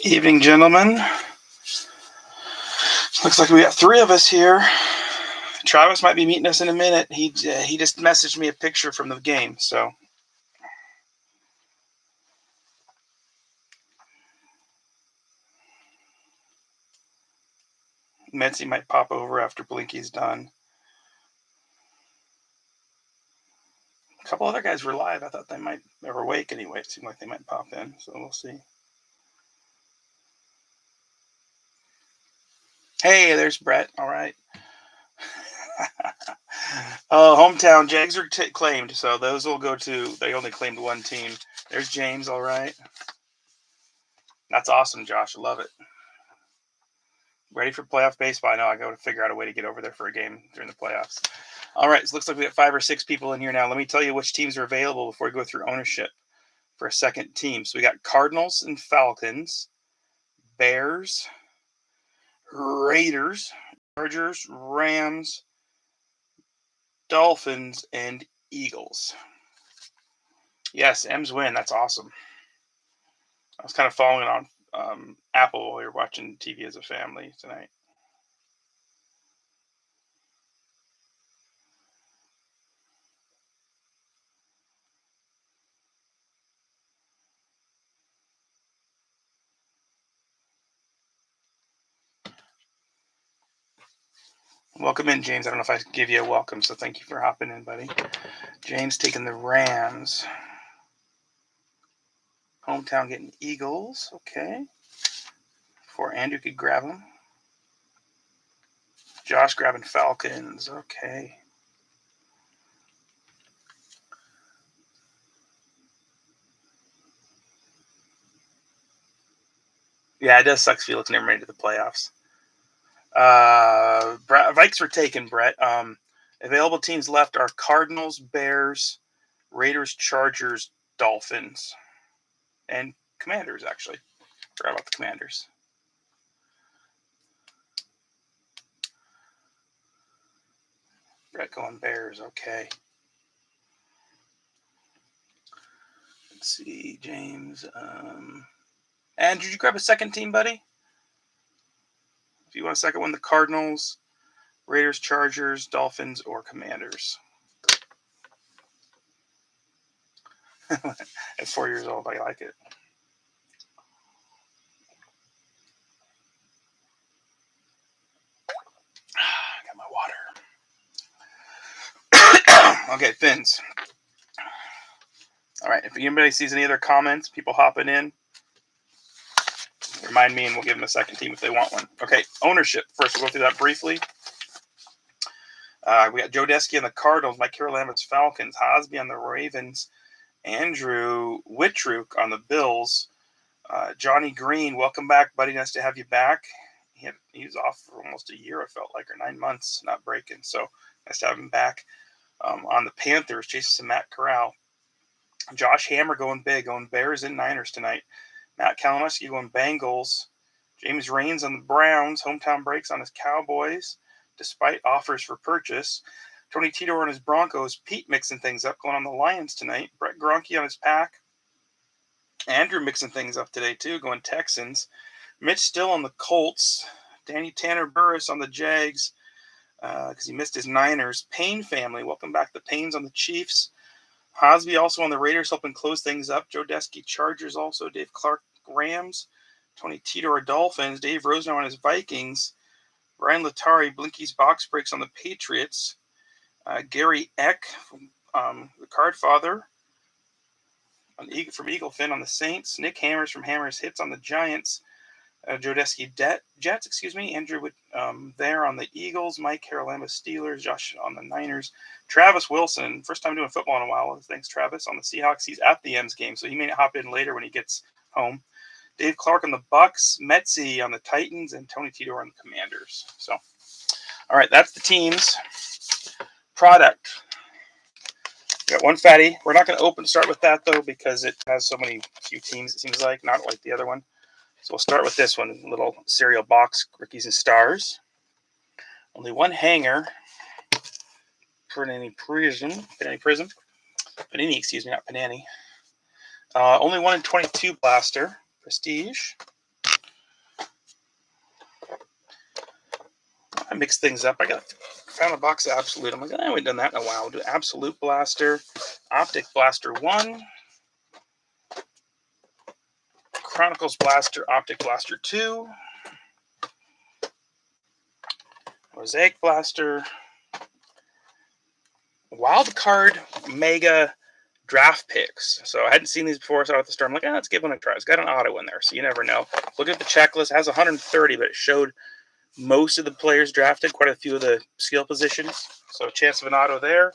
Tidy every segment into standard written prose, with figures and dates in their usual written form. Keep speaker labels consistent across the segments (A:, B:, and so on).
A: Evening, gentlemen. Looks like we got 3 of us here. Travis might be meeting us in a minute. He just messaged me a picture from the game, so. Metzi might pop over after Blinky's done. A couple other guys were live. I thought they might, they were awake anyway. It seemed like they might pop in, so we'll see. Hey, there's Brett. All right. Hometown Jags are claimed, so those will go to, they only claimed 1 team. There's James. All right. That's awesome, Josh. I love it. Ready for playoff baseball? I know I got to figure out a way to get over there for a game during the playoffs. All right, so it looks like we got 5 or 6 people in here now. Let me tell you which teams are available before we go through ownership for a second team. So we got Cardinals and Falcons, Bears, Raiders, Chargers, Rams, Dolphins, and Eagles. Yes, M's win. That's awesome. I was kind of following on Apple while we were watching TV as a family tonight. Welcome in, James. I don't know if I give you a welcome, so thank you for hopping in, buddy. James taking the Rams. Hometown getting Eagles. Okay. Before Andrew could grab them. Josh grabbing Falcons. Okay. Yeah, it does suck Felix never made it to the playoffs. Vikes were taken, Brett. Available teams left are Cardinals, Bears, Raiders, Chargers, Dolphins, and Commanders, actually. Forgot about the Commanders. Brett going Bears. Okay. Let's see, James. And did you grab a second team, buddy? If you want a second one, the Cardinals, Raiders, Chargers, Dolphins, or Commanders. At 4 years old, I like it. Got my water. Okay, Fins. All right, if anybody sees any other comments, people hopping in, remind me and we'll give them a second team if they want one. Okay, ownership. First, we'll go through that briefly. We got Joe Desky on the Cardinals, Mike Carolina's Falcons, Hosby on the Ravens, Andrew Whitrook on the Bills, Johnny Green, welcome back, buddy. Nice to have you back. He was off for almost a year, I felt like, or 9 months, not breaking. So nice to have him back. On the Panthers, Jason Matt Corral. Josh Hammer going big, going Bears and Niners tonight. Matt Kalinowski going Bengals. James Raines on the Browns. Hometown breaks on his Cowboys, despite offers for purchase. Tony Tidor on his Broncos. Pete mixing things up, going on the Lions tonight. Brett Gronke on his Pack. Andrew mixing things up today, too, going Texans. Mitch Still on the Colts. Danny Tanner Burris on the Jags because he missed his Niners. Payne family, welcome back the Paynes on the Chiefs. Hosby also on the Raiders, helping close things up. Joe Desky Chargers also. Dave Clark Rams. Tony Tidor Dolphins. Dave Rosner on his Vikings. Brian Latari Blinky's box breaks on the Patriots. Gary Eck from the Card Father from Eaglefin on the Saints. Nick Hammers from Hammers Hits on the Giants. Joe Desky Jets, Andrew there on the Eagles. Mike Carolina Steelers. Josh on the Niners. Travis Wilson, first time doing football in a while. Thanks, Travis, on the Seahawks. He's at the M's game, so he may hop in later when he gets home. Dave Clark on the Bucks. Metzi on the Titans. And Tony Tidor on the Commanders. So, all right, that's the teams. Product. We got one fatty. We're not going to start with that, though, because it has so few teams, it seems like, not like the other one. So we'll start with this one, little cereal box, Rookies and Stars. Only one hanger for Panini Prism. Panini, not Panini. Only 1 in 22 blaster, Prestige. I mixed things up. Found a box of Absolute. I'm like, I haven't done that in a while. We'll do Absolute Blaster, Optic Blaster 1, Chronicles Blaster, Optic Blaster 2, Mosaic Blaster, Wild Card Mega Draft Picks. So I hadn't seen these before, so at the store I'm like, let's give one a try. It's got an auto in there, so you never know. Look at the checklist. It has 130, but it showed most of the players drafted, quite a few of the skill positions. So a chance of an auto there.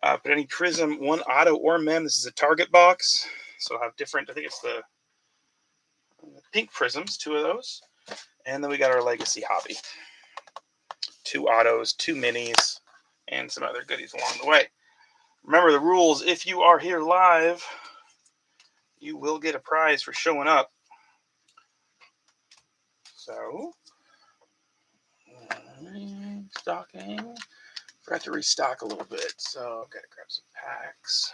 A: But any Prism, one auto or mem. This is a target box. So I'll have different, I think it's the pink Prisms, 2 of those. And then we got our Legacy Hobby. 2 autos, 2 minis, and some other goodies along the way. Remember the rules. If you are here live, you will get a prize for showing up. So, stocking. Forgot to restock a little bit, so I've got to grab some packs.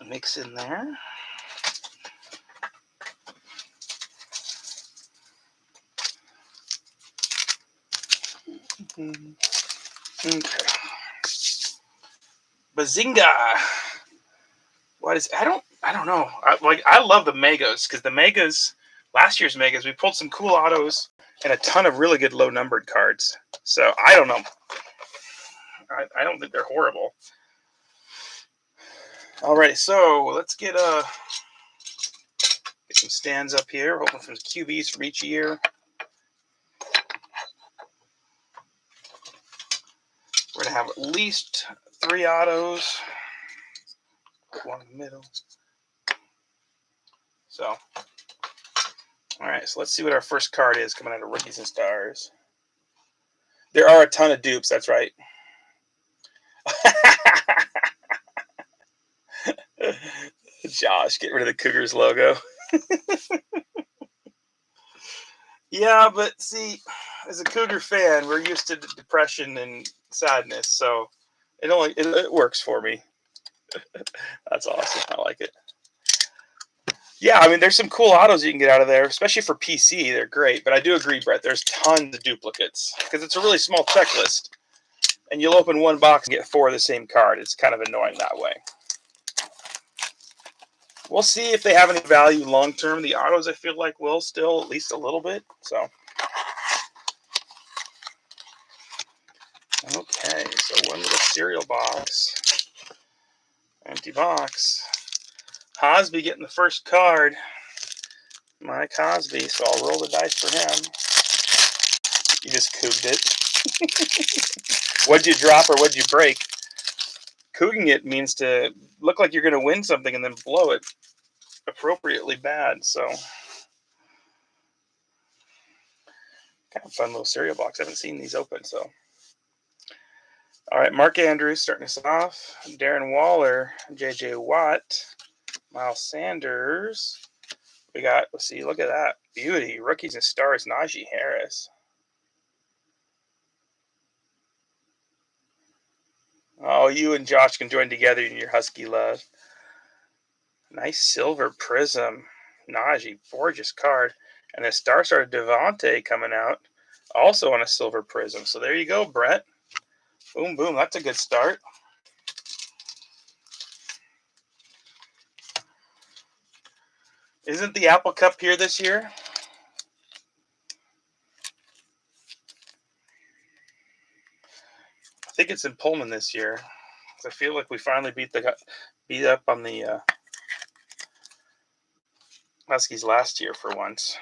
A: Mix in there. Okay. Bazinga. What is? I don't know. I love the megas because the megas, last year's megas, we pulled some cool autos and a ton of really good low numbered cards. So I don't know. I don't think they're horrible. Alright, so let's get some stands up here. Hoping for some QBs from each year. We're gonna have at least 3 autos. One in the middle. So, alright, so let's see what our first card is coming out of Rookies and Stars. There are a ton of dupes, that's right. Josh, get rid of the Cougars logo. Yeah, but see, as a Cougar fan, we're used to depression and sadness, so it works for me. That's awesome. I like it. Yeah, I mean, there's some cool autos you can get out of there, especially for PC. They're great, but I do agree, Brett. There's tons of duplicates because it's a really small checklist, and you'll open one box and get 4 of the same card. It's kind of annoying that way. We'll see if they have any value long term. The autos, I feel like, will still at least a little bit. So, okay, so one little cereal box, empty box. Cosby getting the first card. My Cosby, so I'll roll the dice for him. You just couged it. What'd you drop or what'd you break? Cooging it means to look like you're going to win something and then blow it appropriately bad. So, kind of fun little cereal box. I haven't seen these open, so. All right, Mark Andrews starting us off. Darren Waller, J.J. Watt, Miles Sanders. We got, let's see, look at that. Beauty. Rookies and Stars, Najee Harris. Oh, you and Josh can join together in your Husky love. Nice silver prism. Najee, gorgeous card. And the Star Star Devontae coming out, also on a silver prism. So there you go, Brett. Boom, boom. That's a good start. Isn't the Apple Cup here this year? I think it's in Pullman this year. I feel like we finally beat up on the Huskies last year for once.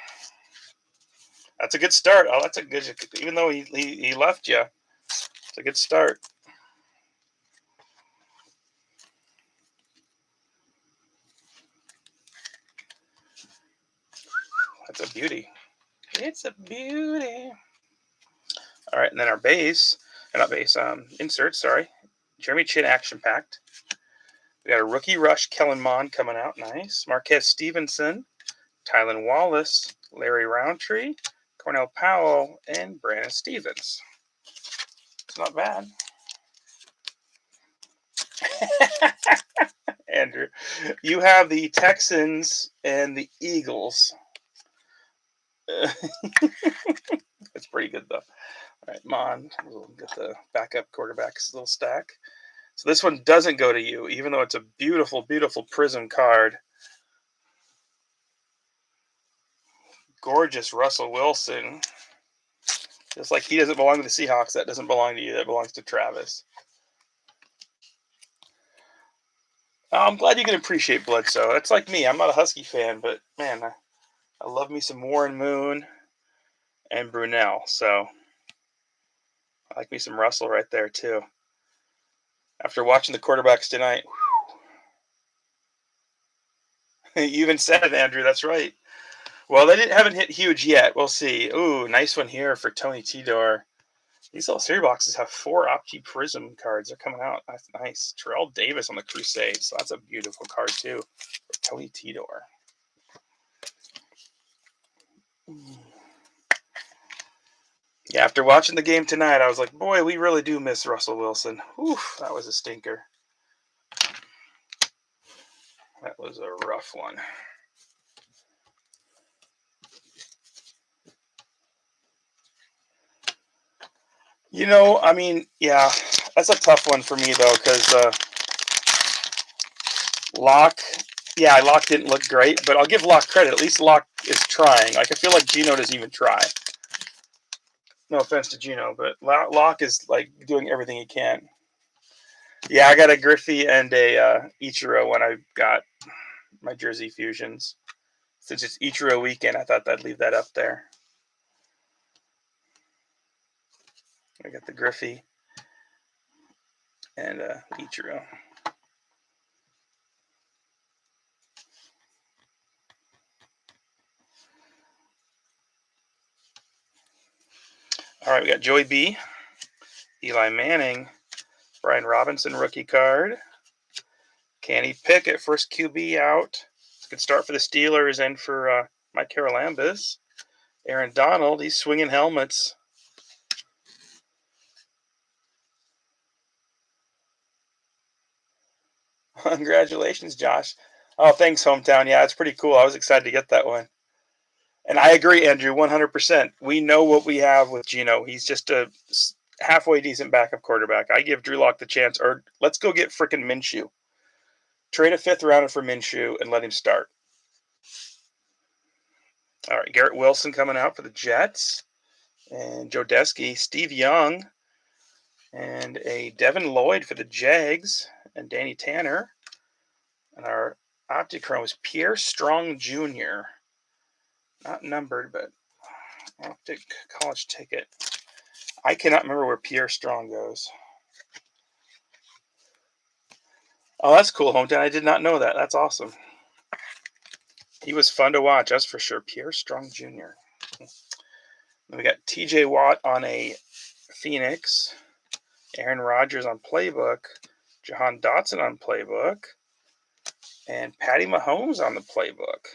A: That's a good start. Oh, that's a good. Even though he left you, it's a good start. That's a beauty. It's a beauty. All right, and then our base, inserts. Sorry, Jeremy Chin action packed. We got a rookie rush, Kellen Mond coming out. Nice. Marquez Stevenson, Tylan Wallace, Larry Roundtree, Cornell Powell, and Brandon Stevens. It's not bad. Andrew. You have the Texans and the Eagles. That's pretty good, though. All right, Mon. We'll get the backup quarterback's little stack. So this one doesn't go to you, even though it's a beautiful, beautiful prism card. Gorgeous Russell Wilson. Just like he doesn't belong to the Seahawks, that doesn't belong to you. That belongs to Travis. I'm glad you can appreciate Bledsoe. That's like me. I'm not a Husky fan, but man, I love me some Warren Moon and Brunell. So I like me some Russell right there too. After watching the quarterbacks tonight, you even said it, Andrew. That's right. Well, they haven't hit huge yet. We'll see. Ooh, nice one here for Tony Tidor. These little series boxes have 4 Opti Prism cards. They're coming out. That's nice. Terrell Davis on the Crusade. So that's a beautiful card, too, for Tony Tidor. Yeah, after watching the game tonight, I was like, boy, we really do miss Russell Wilson. Oof, that was a stinker. That was a rough one. You know, I mean, yeah, that's a tough one for me, though, because Locke didn't look great, but I'll give Locke credit. At least Locke is trying. Like, I feel like Gino doesn't even try. No offense to Gino, but Locke is, like, doing everything he can. Yeah, I got a Griffey and a Ichiro when I got my Jersey Fusions. Since it's Ichiro weekend, I thought I'd leave that up there. I got the Griffey and Ichiro. All right, we got Joey B, Eli Manning, Brian Robinson rookie card, Kenny Pickett first QB out. It's a good start for the Steelers and for Mike Carolambis. Aaron Donald, he's swinging helmets. Congratulations, Josh. Oh, thanks, hometown. Yeah, it's pretty cool. I was excited to get that one. And I agree, Andrew, 100%. We know what we have with Gino. He's just a halfway decent backup quarterback. I give Drew Lock the chance, or let's go get frickin' Minshew. Trade a 5th rounder for Minshew and let him start. All right, Garrett Wilson coming out for the Jets. And Joe Desky, Steve Young, and a Devin Lloyd for the Jags, and Danny Tanner. And our Optichrome is Pierre Strong Jr. Not numbered, but Optic college ticket. I cannot remember where Pierre Strong goes. Oh, that's cool, hometown. I did not know that. That's awesome. He was fun to watch, that's for sure. Pierre Strong Jr. Then we got TJ Watt on a Phoenix. Aaron Rodgers on Playbook. Jahan Dotson on Playbook. And Patty Mahomes on the Playbook.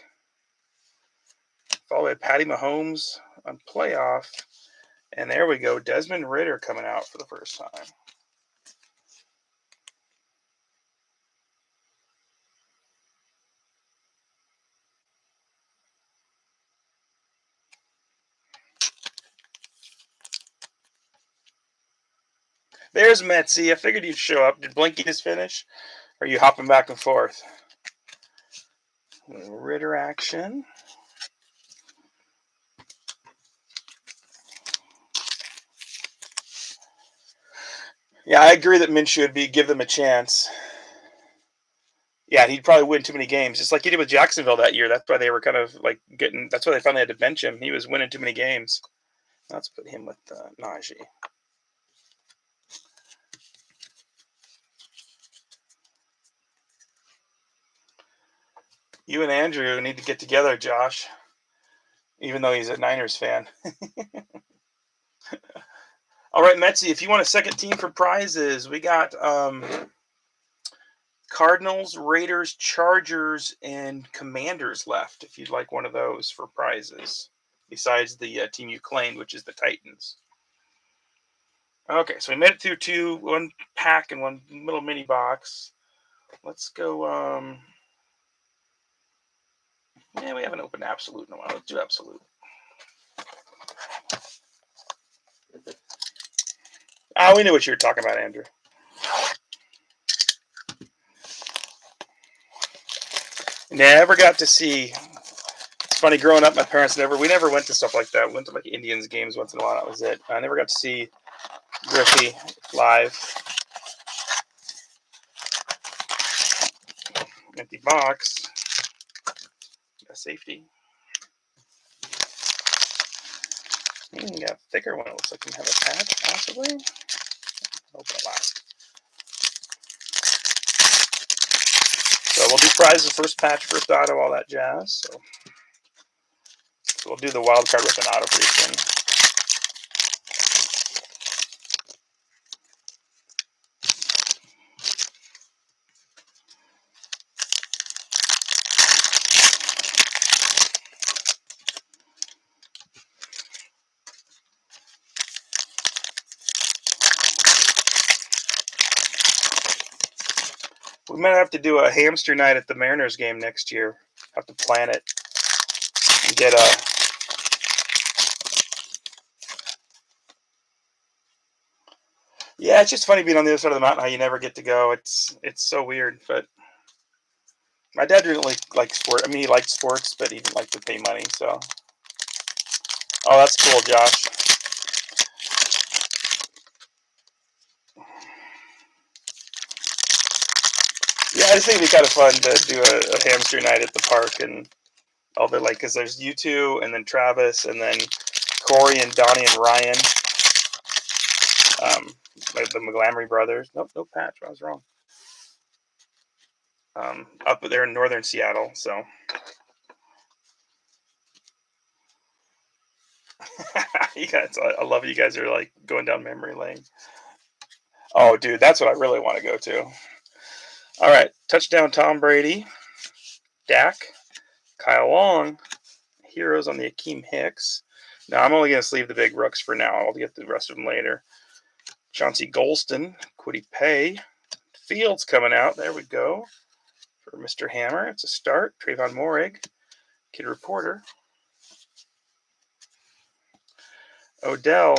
A: Followed by Patty Mahomes on Playoff. And there we go. Desmond Ridder coming out for the first time. There's Metzi. I figured you'd show up. Did Blinky just finish? Or are you hopping back and forth? Ridder action. Yeah, I agree that Minshew would give them a chance. Yeah, he'd probably win too many games, just like he did with Jacksonville that year. That's why they were kind of like getting. That's why they finally had to bench him. He was winning too many games. Let's put him with Najee. You and Andrew need to get together, Josh. Even though he's a Niners fan. All right, Metzi, if you want a second team for prizes, we got Cardinals, Raiders, Chargers, and Commanders left. If you'd like one of those for prizes, besides the team you claimed, which is the Titans. Okay, so we made it through one pack and one little mini box. Let's go. Yeah, we haven't opened Absolute in a while. Let's do Absolute. We knew what you were talking about, Andrew. Never got to see. It's funny, growing up, my parents we never went to stuff like that. We went to like Indians games once in a while. That was it. I never got to see Griffey live. Empty box. Got safety. You got a thicker one. It looks like you have a patch, possibly. Open it last. So we'll do prize, the first patch, first auto, all that jazz. So we'll do the wild card with an auto pretty soon. We might have to do a hamster night at the Mariners game next year. Have to plan it and get a. Yeah, it's just funny being on the other side of the mountain. How you never get to go. It's so weird. But my dad didn't like sport. I mean, he liked sports, but he didn't like to pay money. So, oh, that's cool, Josh. Yeah, I just think it'd be kind of fun to do a hamster night at the park and all the because there's you two and then Travis and then Corey and Donnie and Ryan, like the McGlamry brothers. Nope, no patch. I was wrong. Up there in northern Seattle. So, you guys, I love you guys are like going down memory lane. Oh, dude, that's what I really want to go to. All right, touchdown Tom Brady, Dak, Kyle Long, heroes on the Akeem Hicks. Now I'm only going to sleeve the big rooks for now. I'll get the rest of them later. Chauncey Golston, Kwity Paye, Fields coming out. There we go. For Mr. Hammer, it's a start. Trayvon Morig, Kid Reporter. Odell,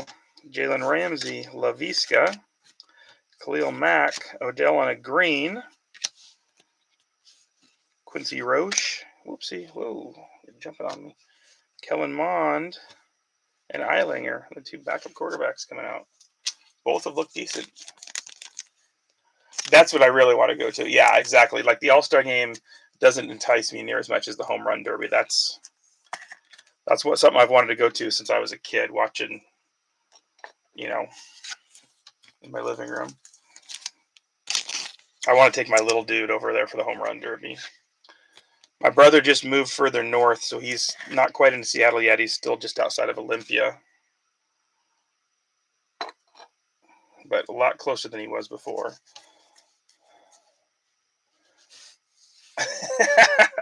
A: Jalen Ramsey, LaVisca, Khalil Mack, Odell on a green. Quincy Roche, whoopsie, whoa, you're jumping on me. Kellen Mond and Eilinger, the two backup quarterbacks coming out. Both have looked decent. That's what I really want to go to. Yeah, exactly. Like the All-Star game doesn't entice me near as much as the Home Run Derby. That's something I've wanted to go to since I was a kid, watching, in my living room. I want to take my little dude over there for the Home Run Derby. My brother just moved further north, so he's not quite in Seattle yet. He's still just outside of Olympia, but a lot closer than he was before.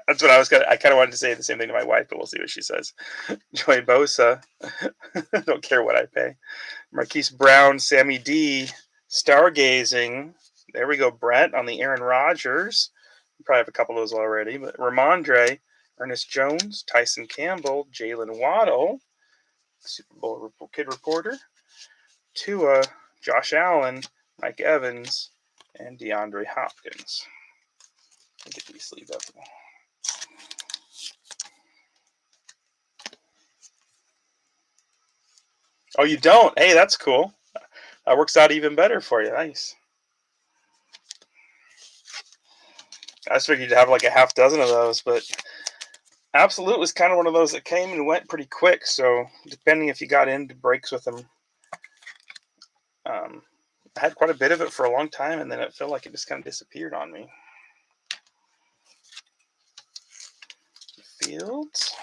A: That's what I kind of wanted to say the same thing to my wife, but we'll see what she says. Joey Bosa. Don't care what I pay. Marquise Brown, Sammy D. Stargazing. There we go, Brent, on the Aaron Rodgers. You probably have a couple of those already. But Ramondre, Ernest Jones, Tyson Campbell, Jalen Waddle, Super Bowl Kid Reporter, Tua, Josh Allen, Mike Evans, and DeAndre Hopkins. I'll get these sleeved up. Oh, you don't? Hey, that's cool. That works out even better for you. Nice. I just figured you'd have like a half dozen of those, but Absolute was kind of one of those that came and went pretty quick. So depending if you got into breaks with them, I had quite a bit of it for a long time, and then it felt like it just kind of disappeared on me. Fields.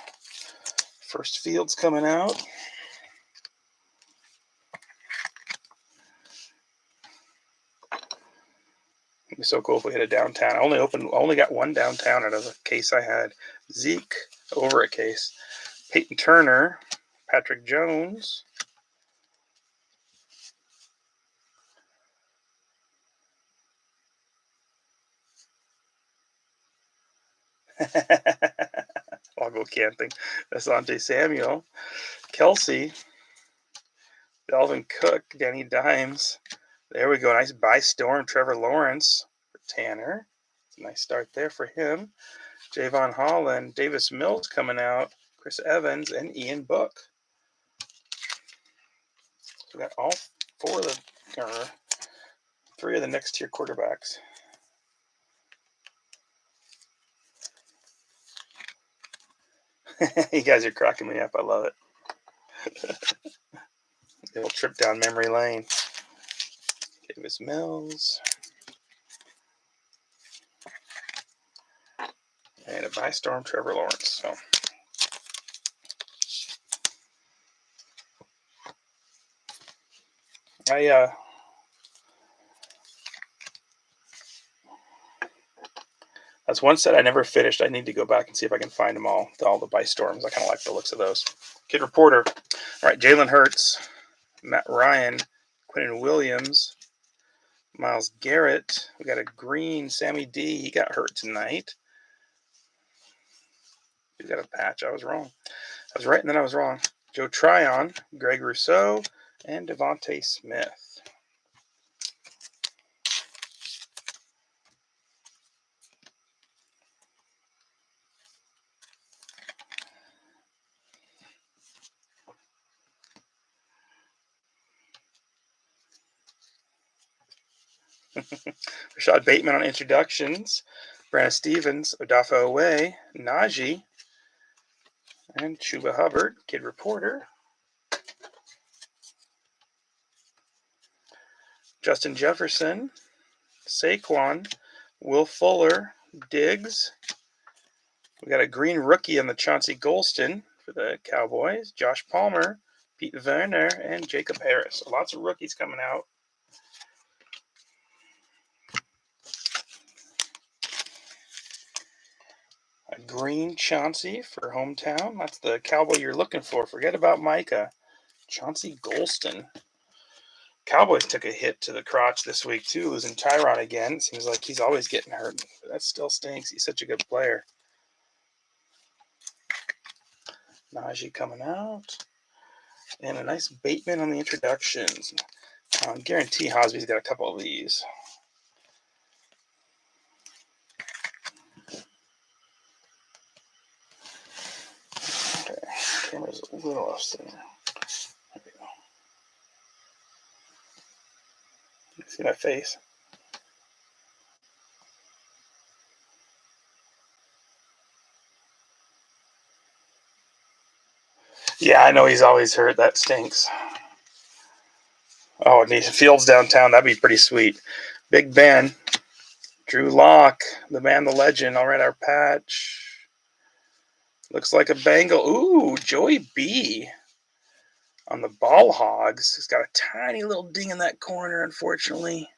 A: First Fields coming out. It'd be so cool if we hit a downtown. I only got one downtown out of a case I had. Zeke over a case. Peyton Turner, Patrick Jones. I'll go camping. Asante Samuel, Kelsey, Delvin Cook, Danny Dimes. There we go. Nice buy storm. Trevor Lawrence for Tanner. Nice start there for him. Javon Holland, Davis Mills coming out, Chris Evans, and Ian Book. So we got all three of the next tier quarterbacks. You guys are cracking me up. I love it. A little trip down memory lane. Davis Mills. And a buy storm, Trevor Lawrence. So that's one set I never finished. I need to go back and see if I can find them all the buy storms. I kind of like the looks of those. Kid Reporter. All right, Jalen Hurts, Matt Ryan, Quinnen Williams, Myles Garrett. We got a green Sammy D. He got hurt tonight. He's got a patch. I was wrong. I was right, and then I was wrong. Joe Tryon, Greg Rousseau, and Devontae Smith. Rashad Bateman on introductions. Brandon Stevens, Odafe Oweh, Najee, and Chuba Hubbard, Kid Reporter. Justin Jefferson, Saquon, Will Fuller, Diggs. We got a green rookie on the Chauncey Golston for the Cowboys. Josh Palmer, Pete Werner, and Jacob Harris. So lots of rookies coming out. A green Chauncey for hometown. That's the Cowboy you're looking for. Forget about Micah. Chauncey Golston. Cowboys took a hit to the crotch this week, too, losing Tyron again. It seems like he's always getting hurt. But that still stinks. He's such a good player. Najee coming out. And a nice Bateman on the introductions. I guarantee Hosby's got a couple of these. Okay, camera's a little off center. There we go. You see my face? Yeah, I know he's always hurt. That stinks. Oh, and Fields downtown. That'd be pretty sweet. Big Ben. Drew Lock. The man, the legend. All right, our patch. Looks like a Bengal. Ooh, Joey B. On the Ball Hogs. He's got a tiny little ding in that corner, unfortunately.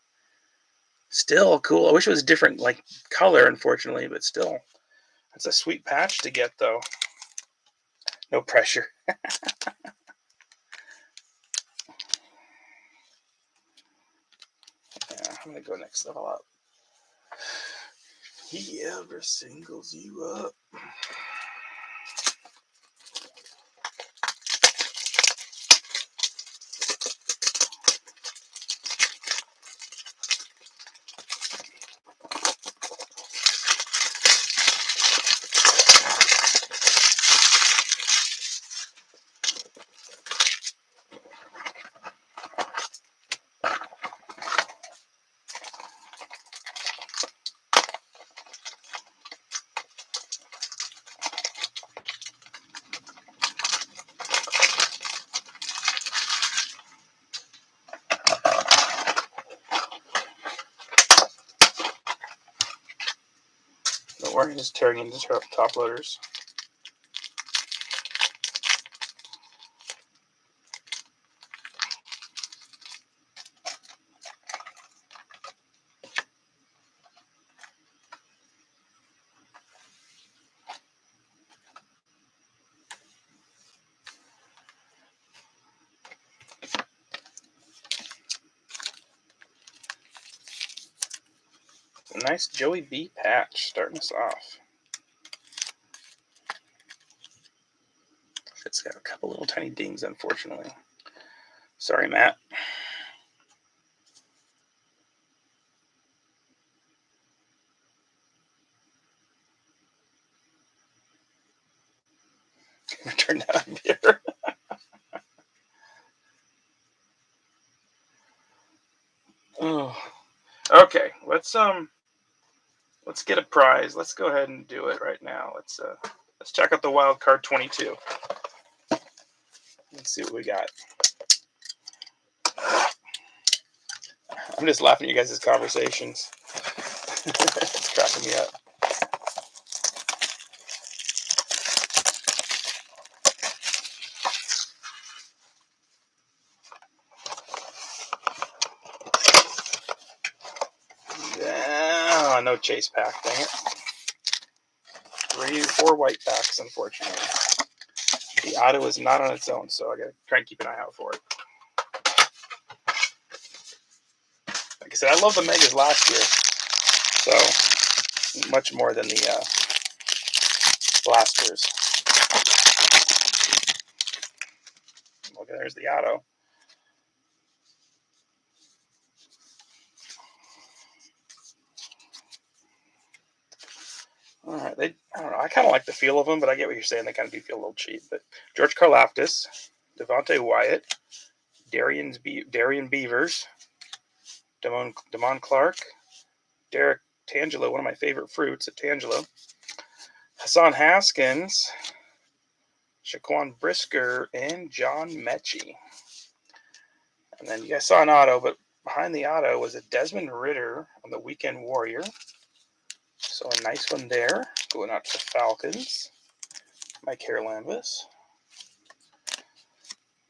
A: Still cool. I wish it was different, like, color, unfortunately, but still. That's a sweet patch to get, though. No pressure. Yeah, I'm going to go next level up. He ever singles you up. Don't worry, just tearing into top loaders. A nice Joey B patch starting us off. got a couple little tiny dings, unfortunately. Sorry, Matt. Turn down a beer. Oh. Okay, let's get a prize. Let's go ahead and do it right now. Let's check out the wild card 22. Let's see what we got. I'm just laughing at you guys' conversations. It's cracking me up. Oh, no chase pack, dang it. 4 white packs, unfortunately. The auto is not on its own, so I gotta try and keep an eye out for it. Like I said, I love the Megas last year, so much more than the blasters. Okay, there's the auto. All right, I don't know. I kind of like the feel of them, but I get what you're saying. They kind of do feel a little cheap. But George Karlaftis, Devontae Wyatt, Darian Beavers, Damon Clark, Derek Tangelo, one of my favorite fruits at Tangelo, Hassan Haskins, Shaquan Brisker, and John Mechie. And then you guys saw an auto, but behind the auto was a Desmond Ridder on the Weekend Warrior. So a nice one there, going out to the Falcons. Mike Haralambis.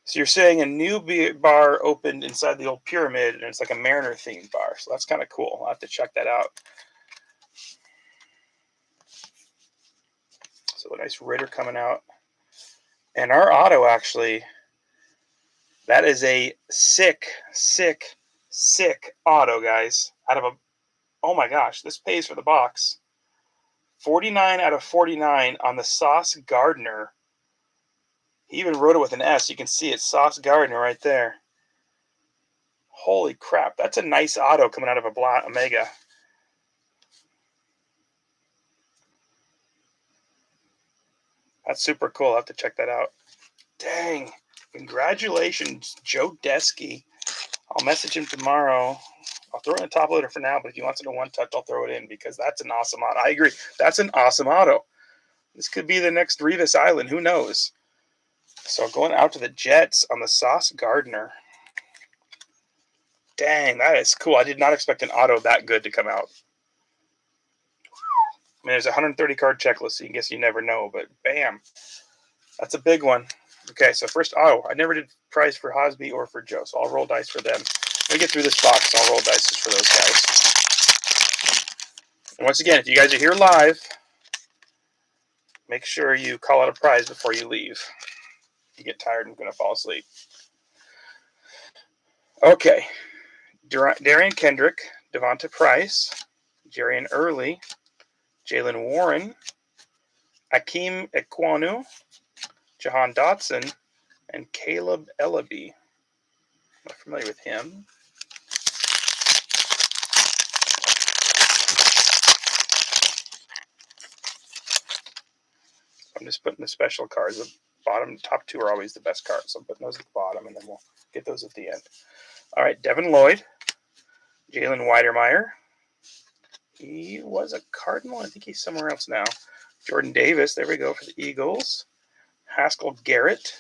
A: So you're saying a new bar opened inside the old pyramid, and it's like a Mariner themed bar. So that's kind of cool. I'll have to check that out. So a nice Ridder coming out. And our auto, actually, that is a sick auto, guys. Oh my gosh, this pays for the box. 49 out of 49 on the Sauce Gardner. He even wrote it with an S. You can see it, Sauce Gardner right there. Holy crap, that's a nice auto coming out of a Mega. That's super cool. I'll have to check that out. Dang. Congratulations, Joe Desky. I'll message him tomorrow. I'll throw it in the top loader for now, but if he wants it in one touch, I'll throw it in because that's an awesome auto. I agree. That's an awesome auto. This could be the next Revis Island. Who knows? So going out to the Jets on the Sauce Gardner. Dang, that is cool. I did not expect an auto that good to come out. I mean, there's a 130 card checklist, so I guess you never know, but bam. That's a big one. Okay, so first auto. I never did prize for Hosby or for Joe, so I'll roll dice for them. When we get through this box, I'll roll dice for those guys. And once again, if you guys are here live, make sure you call out a prize before you leave. If you get tired and going to fall asleep. Okay. Darian Kendrick, Devonta Price, Jarian Early, Jalen Warren, Akeem Ekwonu, Jahan Dotson, and Caleb Ellaby. I'm not familiar with him. I'm just putting the special cards. The top 2 are always the best cards. So I'm putting those at the bottom, and then we'll get those at the end. All right, Devin Lloyd, Jalen Weidermeyer. He was a Cardinal. I think he's somewhere else now. Jordan Davis, there we go for the Eagles. Haskell Garrett.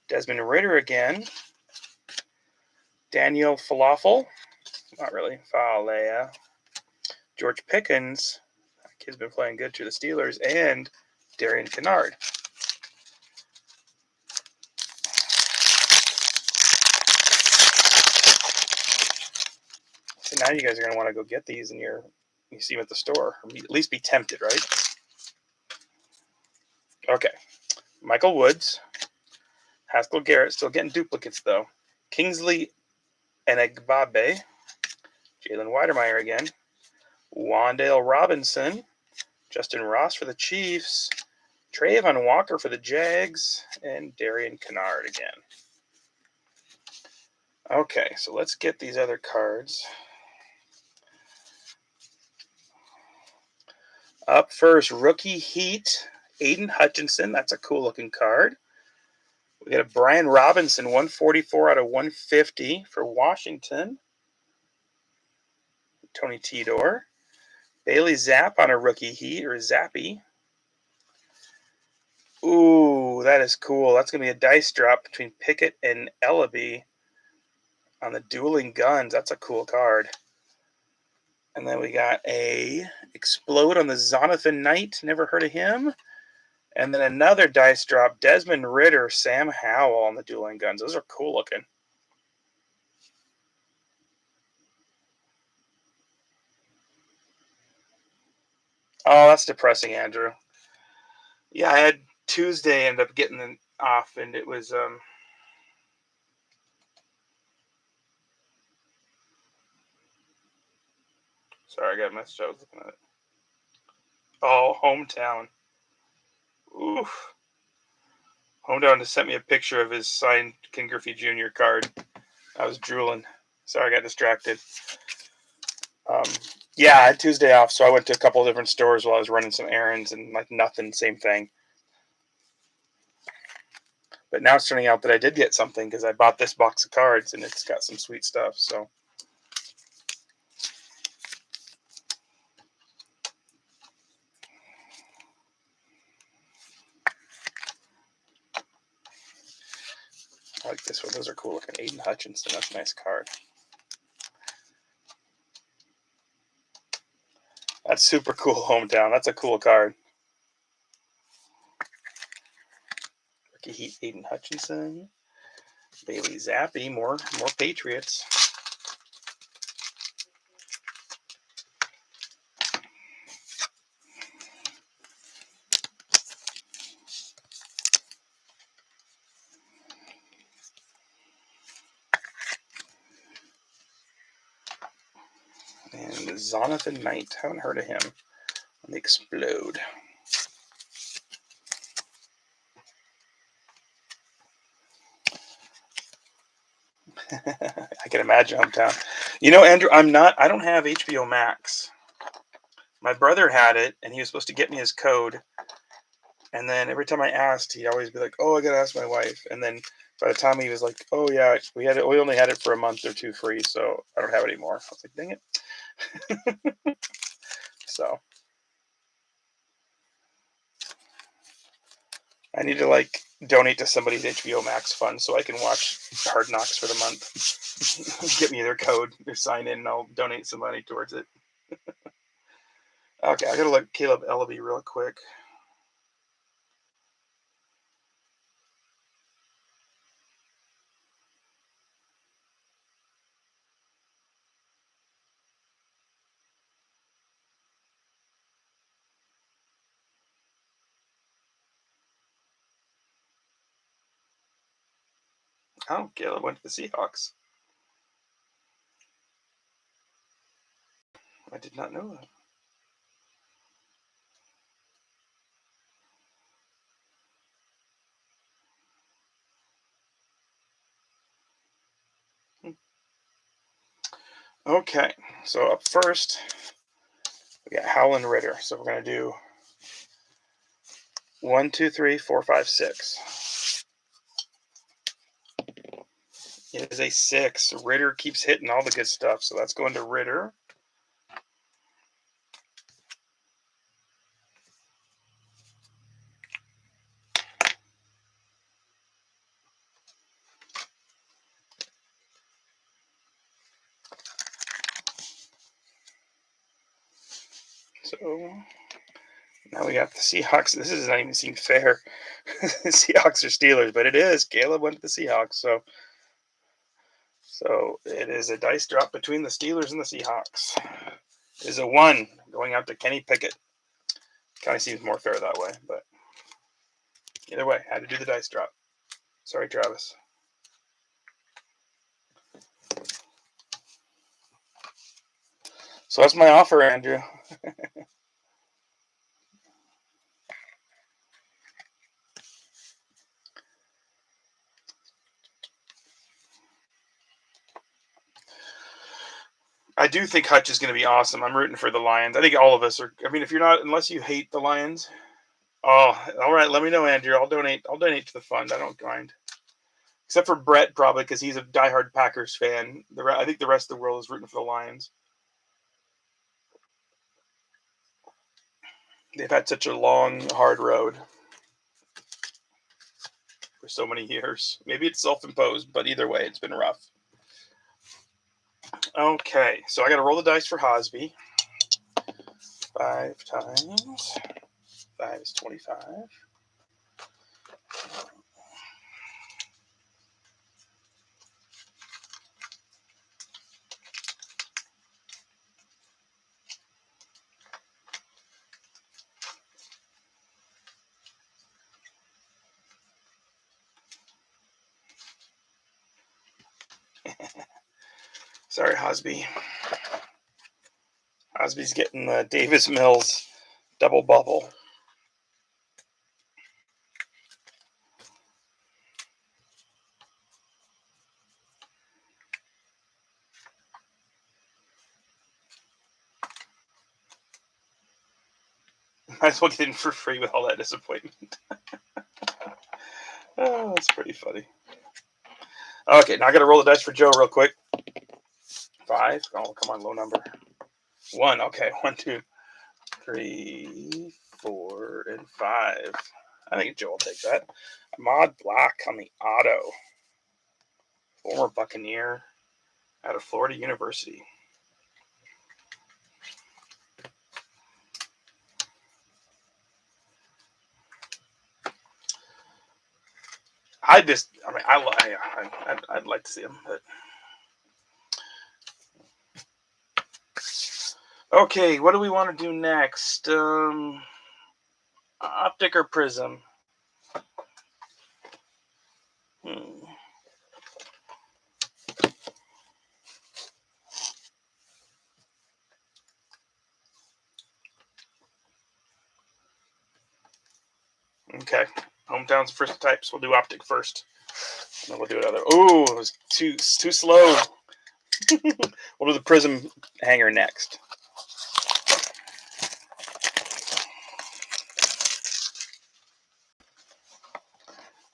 A: Desmond Ridder again. Daniel Falafel. Not really. Falea. George Pickens. That kid's been playing good to the Steelers. And Darian Kennard. So now you guys are going to want to go get these and you see them at the store. Or at least be tempted, right? Okay. Michael Woods. Haskell Garrett. Still getting duplicates, though. Kingsley Enegbabe. Jalen Weidermeyer again. Wandale Robinson. Justin Ross for the Chiefs. Trayvon Walker for the Jags, and Darian Kennard again. Okay, so let's get these other cards. Up first, Rookie Heat, Aiden Hutchinson. That's a cool-looking card. We got a Brian Robinson, 144 out of 150 for Washington. Tony Tidor. Bailey Zapp on a Rookie Heat, or Zappy. Ooh, that is cool. That's going to be a dice drop between Pickett and Ellaby on the Dueling Guns. That's a cool card. And then we got a Explode on the Zonathan Knight. Never heard of him. And then another dice drop, Desmond Ridder, Sam Howell on the Dueling Guns. Those are cool looking. Oh, that's depressing, Andrew. Yeah, I had Tuesday end up getting off, and it was sorry, I got messed up looking at it. Oh, Hometown. Oof. Hometown just sent me a picture of his signed Ken Griffey Jr. card. I was drooling. Sorry, I got distracted. Yeah, I had Tuesday off, so I went to a couple of different stores while I was running some errands, and like nothing, same thing. But now it's turning out that I did get something because I bought this box of cards, and it's got some sweet stuff. So I like this one. Those are cool looking. Aiden Hutchinson. That's a nice card. That's super cool. Hometown. That's a cool card. Rookie Heat, Aiden Hutchinson. Bailey Zappi. More Patriots. And Zonathan Knight. Haven't heard of him. Let me Explode. I can imagine Hometown. You know, Andrew, I don't have HBO Max. My brother had it, and he was supposed to get me his code. And then every time I asked, he'd always be like, "Oh, I gotta ask my wife." And then by the time he was like, "Oh yeah, we only had it for a month or two free, so I don't have it anymore." I was like, "Dang it!" So I need to like donate to somebody's HBO Max fund so I can watch Hard Knocks for the month. Get me their code, or sign in, and I'll donate some money towards it. Okay, I gotta look Caleb Ellaby real quick. Oh, Caleb went to the Seahawks. I did not know that. Okay, so up first, we got Howland Ritter. So we're going to do 1, 2, 3, 4, 5, 6. It is a 6. Ritter keeps hitting all the good stuff, so that's going to Ritter. So now we got the Seahawks. This doesn't even seem fair. Seahawks or Steelers, but it is. Caleb went to the Seahawks, so it is a dice drop between the Steelers and the Seahawks. It is a 1 going out to Kenny Pickett. Kind of seems more fair that way, but either way, had to do the dice drop. Sorry, Travis. So that's my offer, Andrew. I do think Hutch is going to be awesome. I'm rooting for the Lions. I think all of us are. I mean, if you're not, unless you hate the Lions. Oh, all right. Let me know, Andrew. I'll donate. I'll donate to the fund. I don't mind. Except for Brett, probably, because he's a diehard Packers fan. I think the rest of the world is rooting for the Lions. They've had such a long, hard road for so many years. Maybe it's self-imposed, but either way, it's been rough. Okay, so I got to roll the dice for Hosby. 5 times 5 is 25. Sorry, Hosby. Hosby's getting the Davis Mills double bubble. Might as well get in for free with all that disappointment. Oh, that's pretty funny. Okay, now I got to roll the dice for Joe real quick. 5. Oh, come on, low number. 1. Okay, 1, 2, 3, 4, and 5. I think Joe will take that. Ahmad Black on the auto. Former Buccaneer out of Florida University. I'd like to see him, but okay. What do we want to do next? Optic or Prism? Okay, hometown's first types. We'll do Optic first, and then we'll do another. Oh, it was too slow. We'll do the Prism hanger next.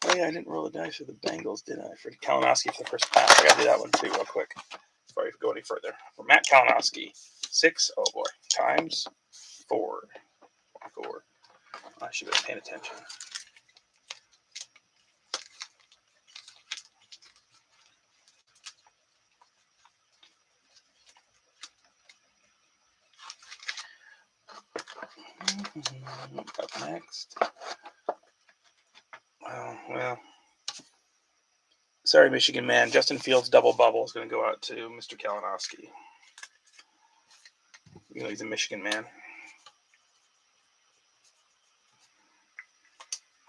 A: Oh yeah, I didn't roll the dice for the Bengals, did I? For Kalinowski for the first pass. I got to do that one too, real quick, before I go any further. For Matt Kalinowski, 6. Oh boy, times 4. 4. I should have been paying attention. Up next. Oh, well. Sorry, Michigan man. Justin Fields' double bubble is going to go out to Mr. Kalinowski. You know he's a Michigan man.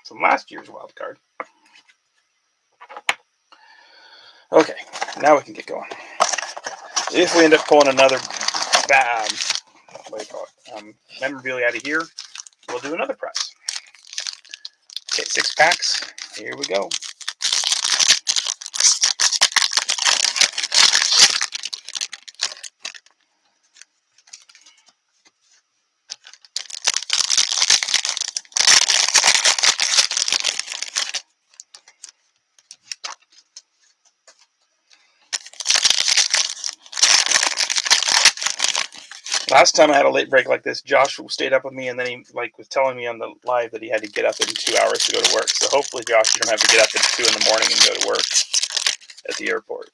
A: From last year's wild card. Okay, now we can get going. If we end up pulling another memorabilia out of here, we'll do another prize. Okay, 6 packs. Here we go. Last time I had a late break like this, Josh stayed up with me, and then he was telling me on the live that he had to get up in 2 hours to go to work. So hopefully, Josh, you don't have to get up at 2 in the morning and go to work at the airport.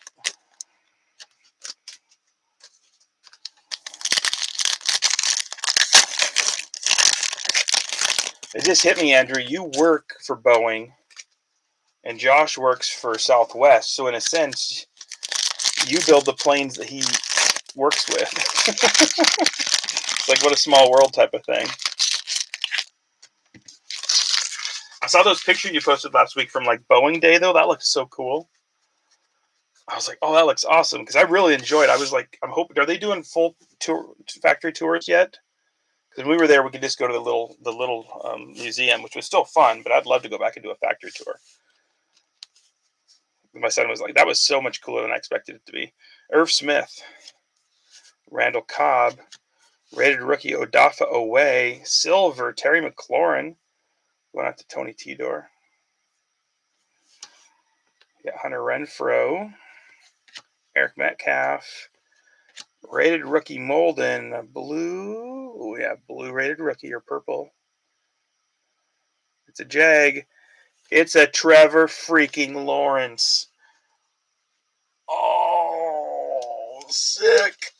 A: It just hit me, Andrew. You work for Boeing, and Josh works for Southwest. So in a sense, you build the planes that he works with. It's like what a small world type of thing. I saw those pictures you posted last week from Boeing Day, though. That looks so cool. I was like, oh, that looks awesome, because I really enjoyed it. I was like, I'm hoping, are they doing full factory tours yet? Because when we were there, we could just go to the little museum, which was still fun, but I'd love to go back and do a factory tour. My son was like, that was so much cooler than I expected it to be. Irv Smith. Randall Cobb. Rated rookie Odafe Oweh. Silver, Terry McLaurin. Going out to Tony Tidor. Got Hunter Renfrow. Eric Metcalf. Rated rookie Molden. Blue. Oh, yeah, blue rated rookie or purple. It's a Jag. It's a Trevor freaking Lawrence. Oh, sick.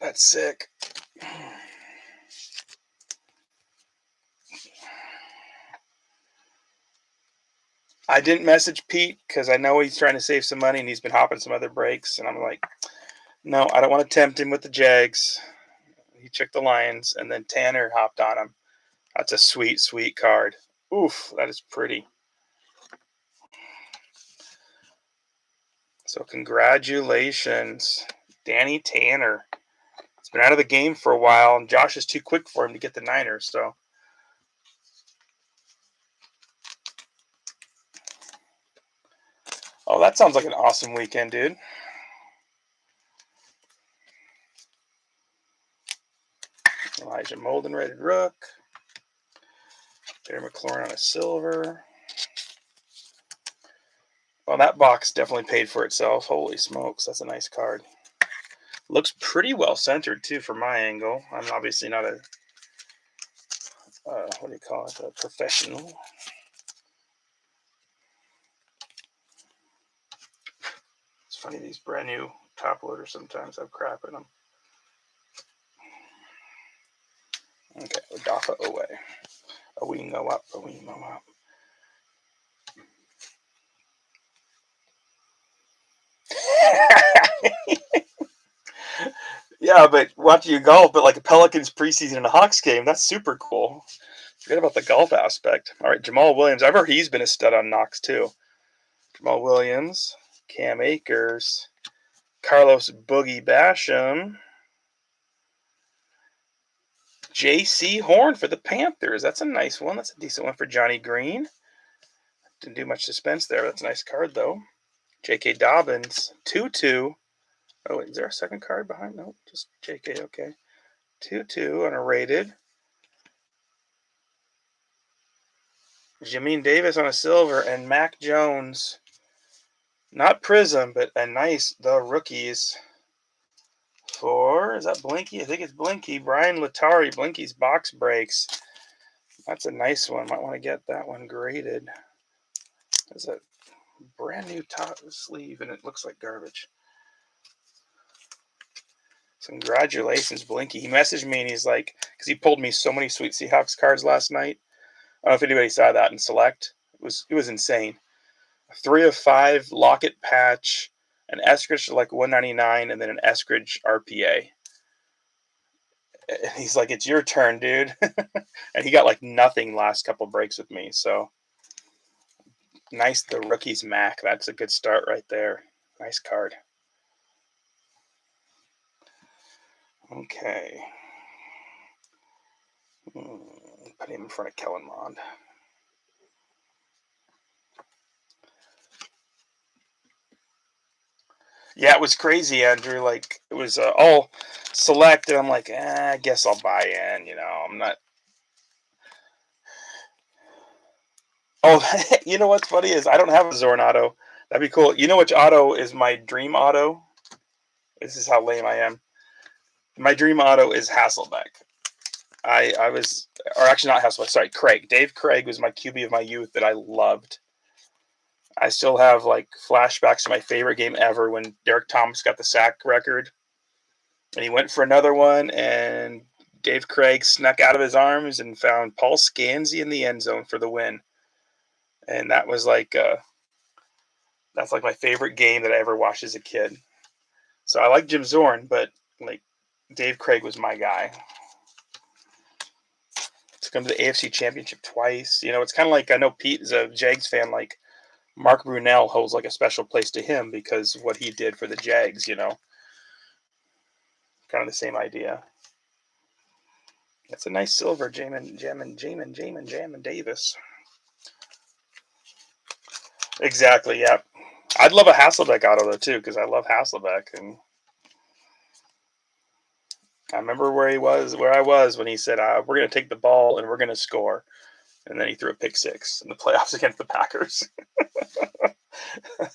A: That's sick. I didn't message Pete because I know he's trying to save some money and he's been hopping some other breaks. And I'm like, no, I don't want to tempt him with the Jags. He checked the Lions, and then Tanner hopped on him. That's a sweet, sweet card. Oof, that is pretty. So congratulations, Danny Tanner. He's been out of the game for a while, and Josh is too quick for him to get the Niners. So, oh, that sounds like an awesome weekend, dude. Elijah Molden, rated rook. Terry McLaurin on a silver. Well, that box definitely paid for itself. Holy smokes, that's a nice card. Looks pretty well centered, too, from my angle. I'm obviously not a, what do you call it, a professional. It's funny, these brand new top loaders sometimes have crap in them. Okay, Odafe Oweh. We can go up, we can go up. Yeah, but watching you golf, but like a Pelicans preseason and a Hawks game, that's super cool. Forget about the golf aspect. All right, Jamal Williams. I've heard he's been a stud on Knox too. Jamal Williams, Cam Akers, Carlos Boogie Basham, J.C. Horn for the Panthers. That's a nice one. That's a decent one for Johnny Green. Didn't do much suspense there. That's a nice card though. J.K. Dobbins, 2-2. Oh, wait, is there a second card behind? No, just J.K. Okay. 2-2 on a rated. Jamin Davis on a silver, and Mac Jones. Not Prism, but a nice, the rookies. For, is that Blinky? I think it's Blinky. Brian Latari, Blinky's box breaks. That's a nice one. Might want to get that one graded. There's a brand new top sleeve, and it looks like garbage. Congratulations, Blinky. He messaged me, and he's like, because he pulled me so many sweet Seahawks cards last night. I don't know if anybody saw that in Select. It was insane. 3 of 5 Lockett patch, an Eskridge like 199, and then an Eskridge RPA. And he's like, it's your turn, dude. And he got like nothing last couple breaks with me. So nice, the rookies Mac. That's a good start right there. Nice card. Okay. Put him in front of Kellen Mond. Yeah, it was crazy, Andrew. Like, it was all select, and I'm like, I guess I'll buy in. You know, I'm not. Oh, you know what's funny is I don't have a Zorn auto. That'd be cool. You know which auto is my dream auto? This is how lame I am. My dream auto is Hasselbeck. I was, or actually not Hasselbeck, sorry, Craig. Dave Craig was my QB of my youth that I loved. I still have like flashbacks to my favorite game ever when Derek Thomas got the sack record. And he went for another one, and Dave Craig snuck out of his arms and found Paul Scanzi in the end zone for the win. And that was like, that's like my favorite game that I ever watched as a kid. So I like Jim Zorn, but like Dave Craig was my guy. To come to the AFC Championship twice. You know, it's kind of like, I know Pete is a Jags fan, like Mark Brunell holds like a special place to him because of what he did for the Jags, you know. Kind of the same idea. It's a nice silver, Jamin Davis. Exactly, yep. I'd love a Hasselbeck auto though too, because I love Hasselbeck, and I remember where I was when he said, "We're going to take the ball and we're going to score," and then he threw a pick six in the playoffs against the Packers.